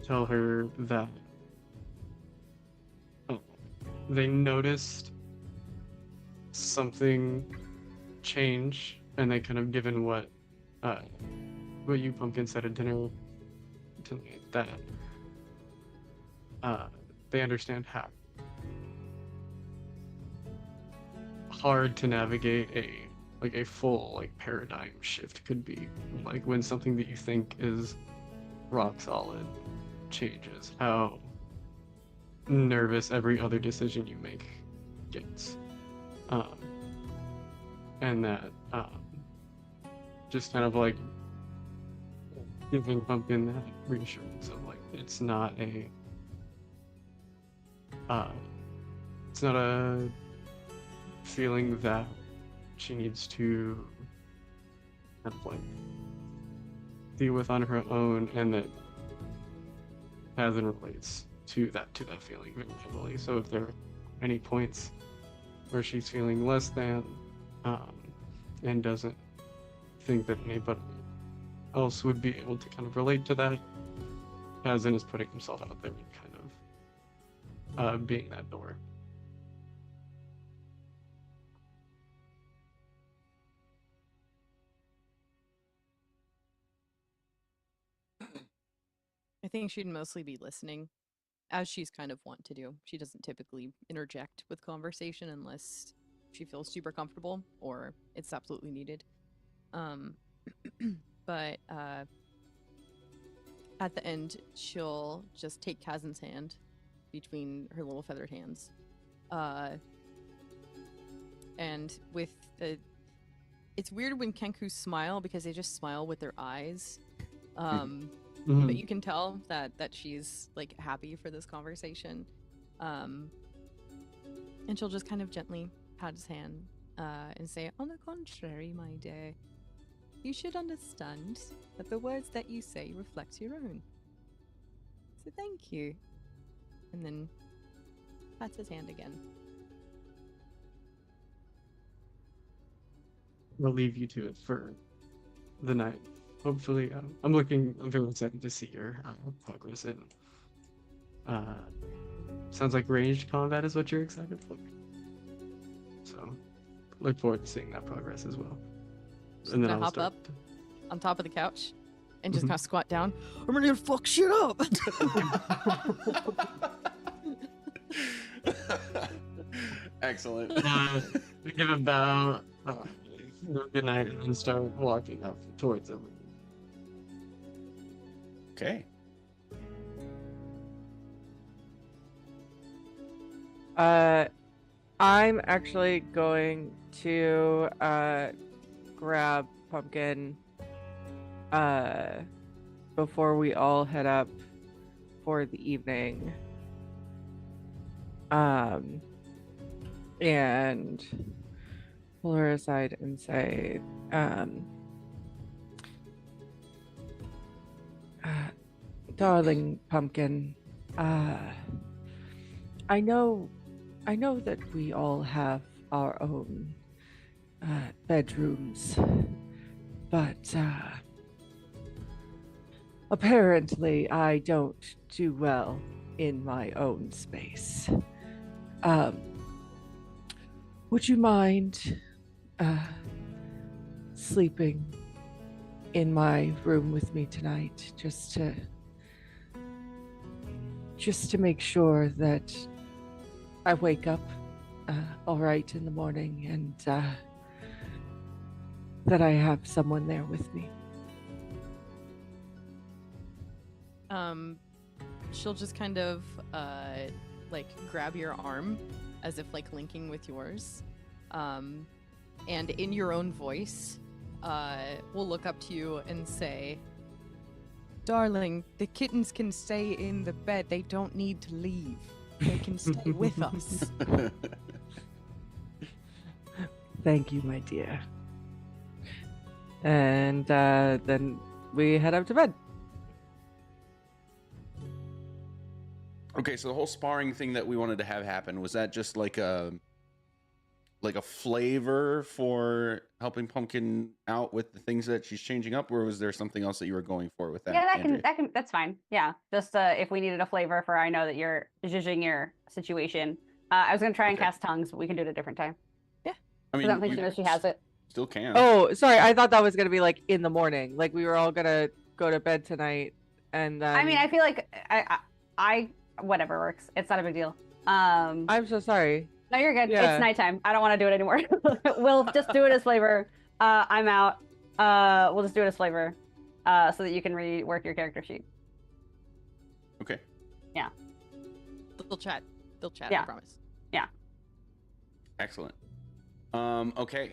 tell her that they noticed something change, and they kind of given what you Pumpkin said at dinner tonight, that they understand how hard to navigate a full like paradigm shift could be, like when something that you think is rock solid changes, how nervous every other decision you make gets, and that just kind of like giving Pumpkin that reassurance of like it's not a feeling that she needs to kind of like deal with on her own, and that Kazan relates to that feeling very heavily. So if there are any points where she's feeling less than, and doesn't think that anybody else would be able to kind of relate to that, Kazan is putting himself out there and kind of being that door. I think she'd mostly be listening, as she's kind of wont to do. She doesn't typically interject with conversation unless she feels super comfortable or it's absolutely needed. But at the end, she'll just take Kazan's hand between her little feathered hands. And with the... It's weird when Kenku smile because they just smile with their eyes. But you can tell that she's like happy for this conversation. And she'll just kind of gently pat his hand and say, on the contrary, my dear, you should understand that the words that you say reflect your own. So thank you. And then pats his hand again. We'll leave you to it for the night. Hopefully, I'm very excited to see your progress in. Sounds like ranged combat is what you're excited for. So, look forward to seeing that progress as well. And then Gonna I'll hop start. up on top of the couch and just Mhm. kind of squat down. I'm gonna fuck shit up. Excellent. We give about good night and start walking up towards him. Okay. I'm actually going to grab Pumpkin before we all head up for the evening. And pull her aside and say, darling Pumpkin, I know that we all have our own bedrooms, but apparently I don't do well in my own space. Would you mind sleeping in my room with me tonight, just to make sure that I wake up all right in the morning, and that I have someone there with me? She'll just kind of like grab your arm as if like linking with yours. And in your own voice, we'll look up to you and say, darling, the kittens can stay in the bed. They don't need to leave. They can stay with us. Thank you, my dear. And then we head up to bed. Okay, so the whole sparring thing that we wanted to have happen, was that just like a flavor for helping Pumpkin out with the things that she's changing up, or was there something else that you were going for with that? Yeah, Andrea? that's fine. Yeah, just if we needed a flavor for, I know that you're judging your situation. I was gonna try and Okay. cast tongues, but we can do it a different time. I I don't think you she knows she has it. still can. Oh, sorry. I thought that was gonna be like in the morning. Like we were all gonna go to bed tonight, and then. I mean, I feel like I whatever works. It's not a big deal. I'm so sorry. No, you're good. Yeah. It's nighttime. I don't want to do it anymore. We'll just do it as flavor. I'm out. We'll just do it as flavor, so that you can rework your character sheet. Okay. They'll chat. They'll chat, Yeah. I promise. Excellent. Okay.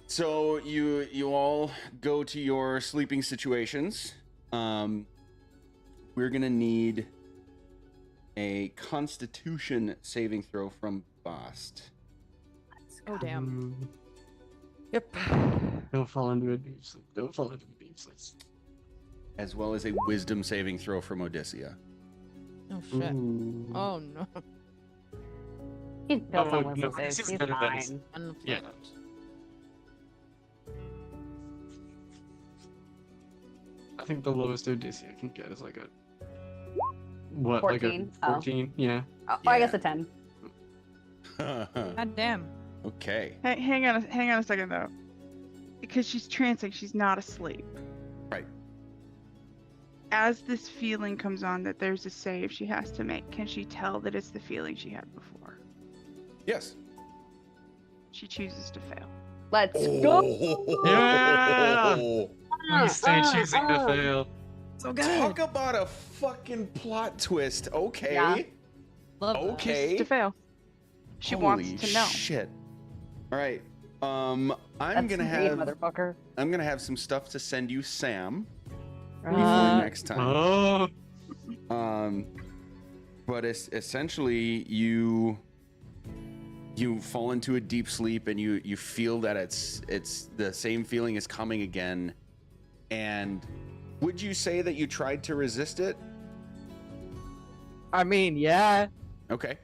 So you all go to your sleeping situations. We're gonna need a Constitution saving throw from Bast. Oh, damn. Yep. Don't fall into a deep sleep. Don't fall into a deep sleep. As well as a Wisdom saving throw from Odyssia. Oh, shit. Ooh. Oh, no. He's built Oh, on no, wisdom this saves. is He's better than this. fine. Yeah. I think the lowest Odysseus can get is like a what, 14? like a 14? Yeah. Oh, I guess Yeah. a 10. God damn. Okay. Hang on a second though, because she's trancing. She's not asleep. Right. As this feeling comes on that there's a save she has to make, can she tell that it's the feeling she had before? Yes. She chooses to fail. Let's go. Yeah! We stay choosing to oh. fail. So Talk about a fucking plot twist. Okay. Yeah. Love that. Okay. Chooses to fail. She wants Holy to know. Shit. All right. I'm That's gonna me, have motherfucker. I'm gonna have some stuff to send you, Sam, before Uh, next time. Oh, But it's essentially you fall into a deep sleep and you feel that it's the same feeling is coming again. And would you say that you tried to resist it? I mean, yeah. Okay.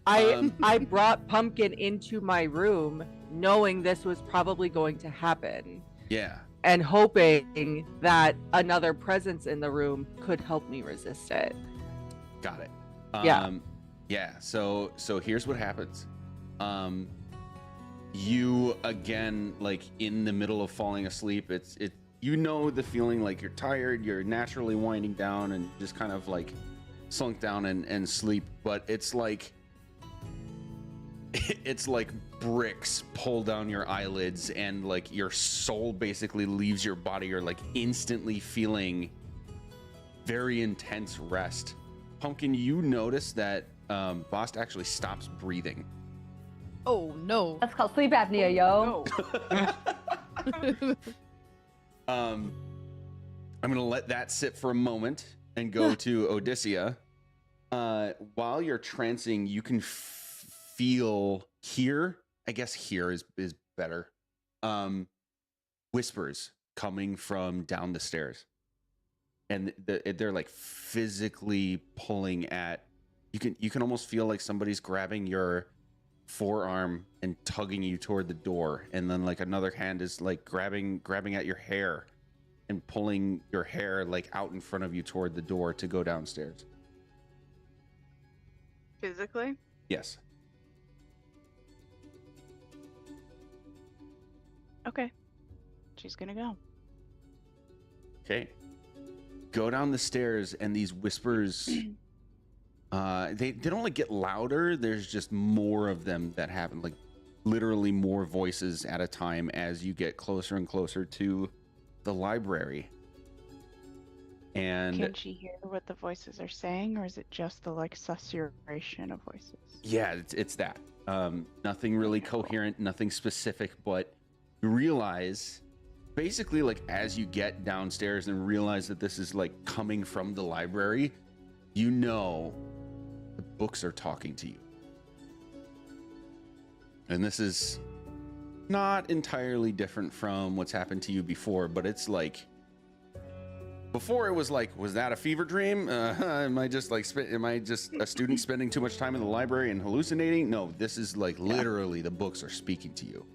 I brought Pumpkin into my room knowing this was probably going to happen Yeah. and hoping that another presence in the room could help me resist it. Got it. Yeah. Yeah. So here's what happens. You again, like in the middle of falling asleep, you know the feeling like you're tired, you're naturally winding down and just kind of like slunk down and sleep, but it's like it's like bricks pull down your eyelids, and like your soul basically leaves your body. You're like instantly feeling very intense rest. Pumpkin, you notice that Bost actually stops breathing. Oh no. That's called sleep apnea, yo. I'm gonna let that sit for a moment and go to Odyssea. While you're trancing, you can hear. I guess hear is better. Whispers coming from down the stairs, and they're like physically pulling at. You can almost feel like somebody's grabbing your forearm and tugging you toward the door, and then like another hand is like grabbing at your hair and pulling your hair like out in front of you toward the door to go downstairs. Physically? Yes. Okay. She's gonna go. Okay. Go down the stairs, and these whispers they don't like get louder. There's just more of them that happen, like literally more voices at a time as you get closer and closer to the library. And Can she hear what the voices are saying, or is it just the like susurration of voices? yeah, it's that. Nothing really Okay, cool. coherent, nothing specific, but you realize basically like as you get downstairs and realize that this is like coming from the library, you know the books are talking to you. And this is not entirely different from what's happened to you before, but it's like before it was like, was that a fever dream? Am I just a student spending too much time in the library and hallucinating? No, this is like literally the books are speaking to you.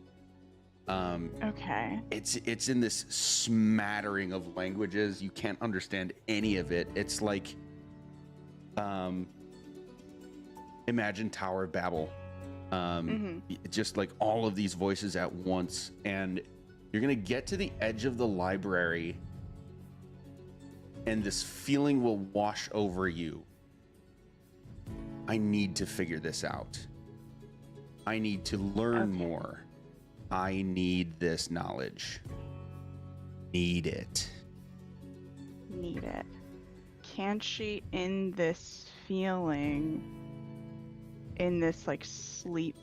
Okay. It's in this smattering of languages. You can't understand any of it. It's like imagine Tower of Babel. Just like all of these voices at once, and you're gonna get to the edge of the library, and this feeling will wash over you. I need to figure this out. I need to learn more. I need this knowledge. Need it. Need it. Can she, in this feeling, in this like sleep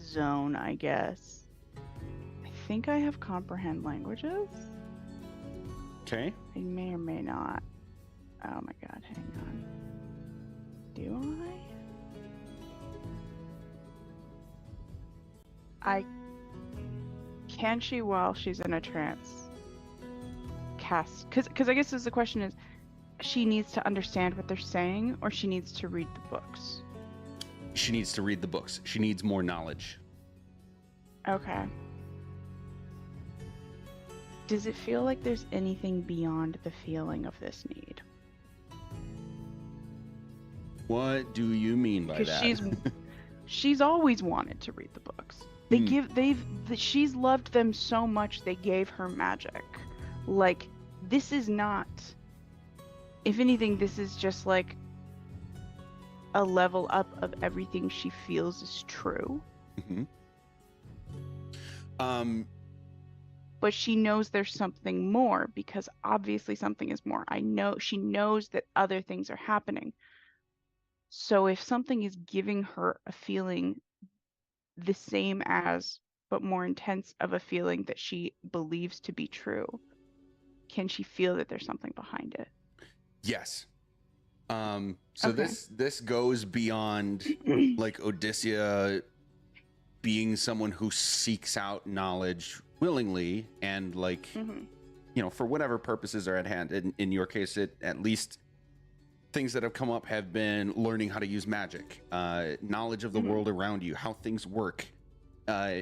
zone, I guess, I think I have comprehend languages. Okay. I may or may not. Oh my god, hang on. Do I? Can she, while she's in a trance, cast? Because I guess the question is, she needs to understand what they're saying, or she needs to read the books. She needs to read the books. She needs more knowledge. Okay. Does it feel like there's anything beyond the feeling of this need? What do you mean by Because that? she's always wanted to read the books. She's loved them so much they gave her magic. Like, this is not, if anything, this is just like a level up of everything she feels is true. But she knows there's something more, because obviously something is more. She knows that other things are happening. So if something is giving her a feeling the same as, but more intense of a feeling that she believes to be true, can she feel that there's something behind it? Yes. So Okay. this goes beyond like Odyssea being someone who seeks out knowledge willingly and like for whatever purposes are at hand. In your case, it at least things that have come up have been learning how to use magic, knowledge of the world around you, how things work,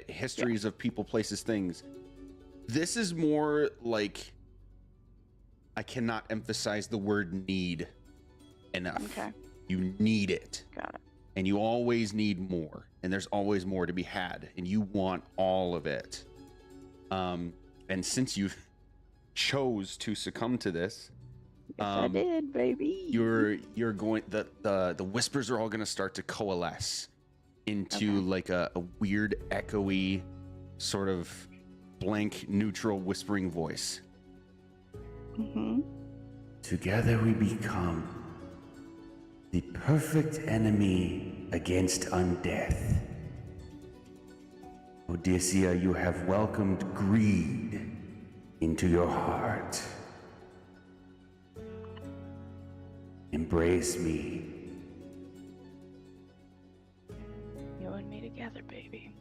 histories of people, places, things. This is more like, I cannot emphasize the word need enough. Okay. You need it. Got it. And you always need more. And there's always more to be had. And you want all of it. And since you chose to succumb to this, Yes, I did, baby. You're going the whispers are all going to start to coalesce into Okay. like a weird echoey sort of blank neutral whispering voice. Mm-hmm. Together we become the perfect enemy against undeath. Odysseus, you have welcomed greed into your heart. Embrace me. You and me together, baby.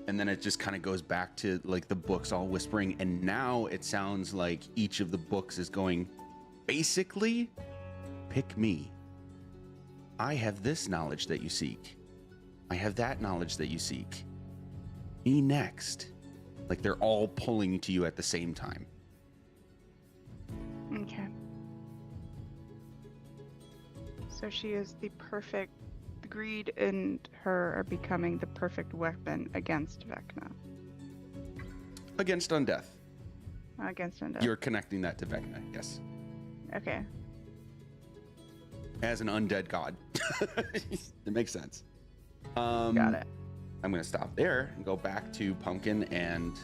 And then it just kind of goes back to like the books all whispering, and now it sounds like each of the books is going, basically, pick me. I have this knowledge that you seek. I have that knowledge that you seek. Me next. Like they're all pulling to you at the same time. Okay. So she is the perfect. Greed and her are becoming the perfect weapon against Vecna. Against undeath. Against Undeath. You're connecting that to Vecna, yes. Okay. As an undead god. It makes sense. Got it. I'm going to stop there and go back to Pumpkin and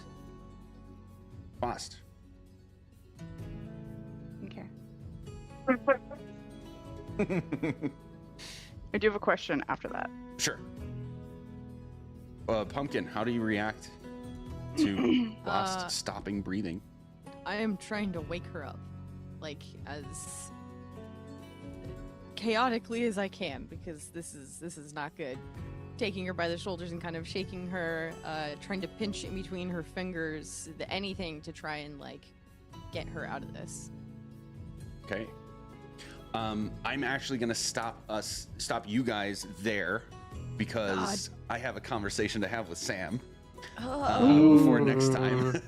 Fost. Okay. I do have a question after that. Sure. Pumpkin, how do you react to Fost stopping breathing? I am trying to wake her up, like as chaotically as I can, because this is not good. Taking her by the shoulders and kind of shaking her, trying to pinch in between her fingers, anything to try and like get her out of this. Okay. I'm actually gonna stop you guys there because I have a conversation to have with Sam for next time.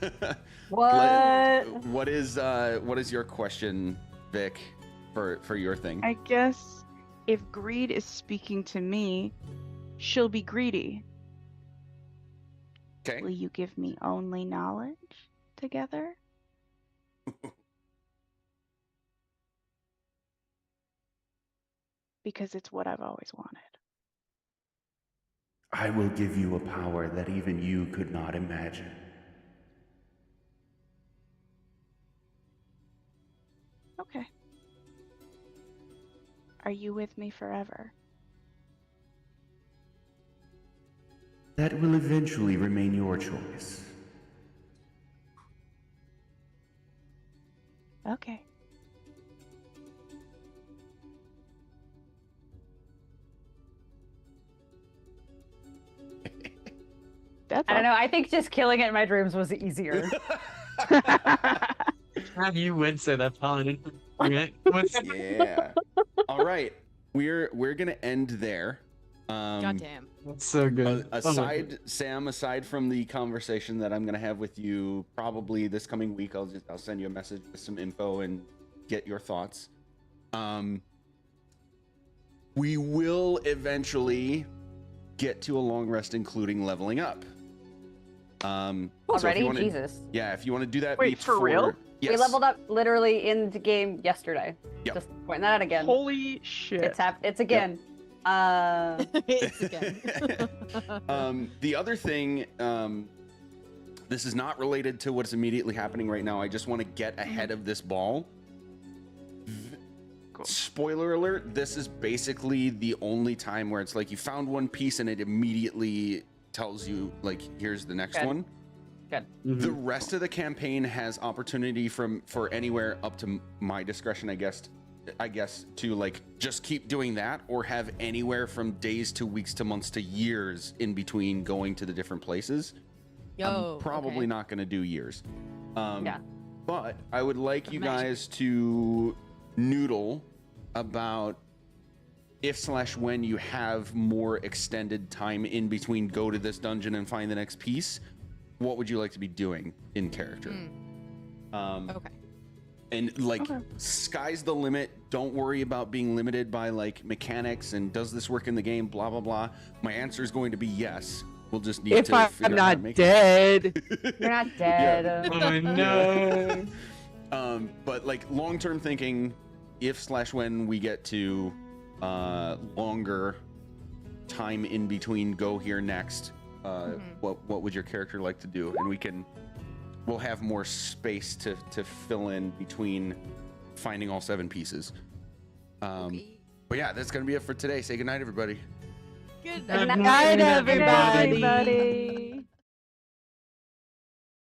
What is your question, Vic, for your thing? I guess if greed is speaking to me, she'll be greedy. Okay. Will you give me only knowledge together? Because it's what I've always wanted. I will give you a power that even you could not imagine. Okay. Are you with me forever? That will eventually remain your choice. Okay. That's I don't know. I think just killing it in my dreams was easier. Have you would say that, Paladin. Okay. Yeah. All right. We're gonna end there. Goddamn. That's so good. Aside from the conversation that I'm gonna have with you probably this coming week, I'll send you a message with some info and get your thoughts. We will eventually get to a long rest, including leveling up. So if Already? you wanna- Jesus. Yeah, if you want to do that. Wait, for real? Yes. We leveled up literally in the game yesterday. Yep. Just pointing that out again. Holy shit. It's again. It's again. The other thing, this is not related to what's immediately happening right now. I just want to get ahead of this ball. Cool. Spoiler alert, this is basically the only time where it's like you found one piece and it immediately tells you like here's the next Good. one. Good. The rest of the campaign has opportunity for anywhere up to my discretion, I guess, to like just keep doing that or have anywhere from days to weeks to months to years in between going to the different places. Yo, I'm probably okay. not going to do years. Yeah. But I would like you Imagine. guys to noodle about if/when you have more extended time in between go to this dungeon and find the next piece. What would you like to be doing in character? Okay. And like, Okay. sky's the limit. Don't worry about being limited by like mechanics and does this work in the game, blah, blah, blah. My answer is going to be yes. We'll just need If to I'm figure out how to not make dead. it. You're not dead. Oh no. But like long-term thinking, if/when we get to longer time in between go here next, what would your character like to do? And we'll have more space to fill in between finding all 7 pieces. Okay. But yeah, that's gonna be it for today. Say goodnight, everybody. Good Good night. night, everybody. everybody.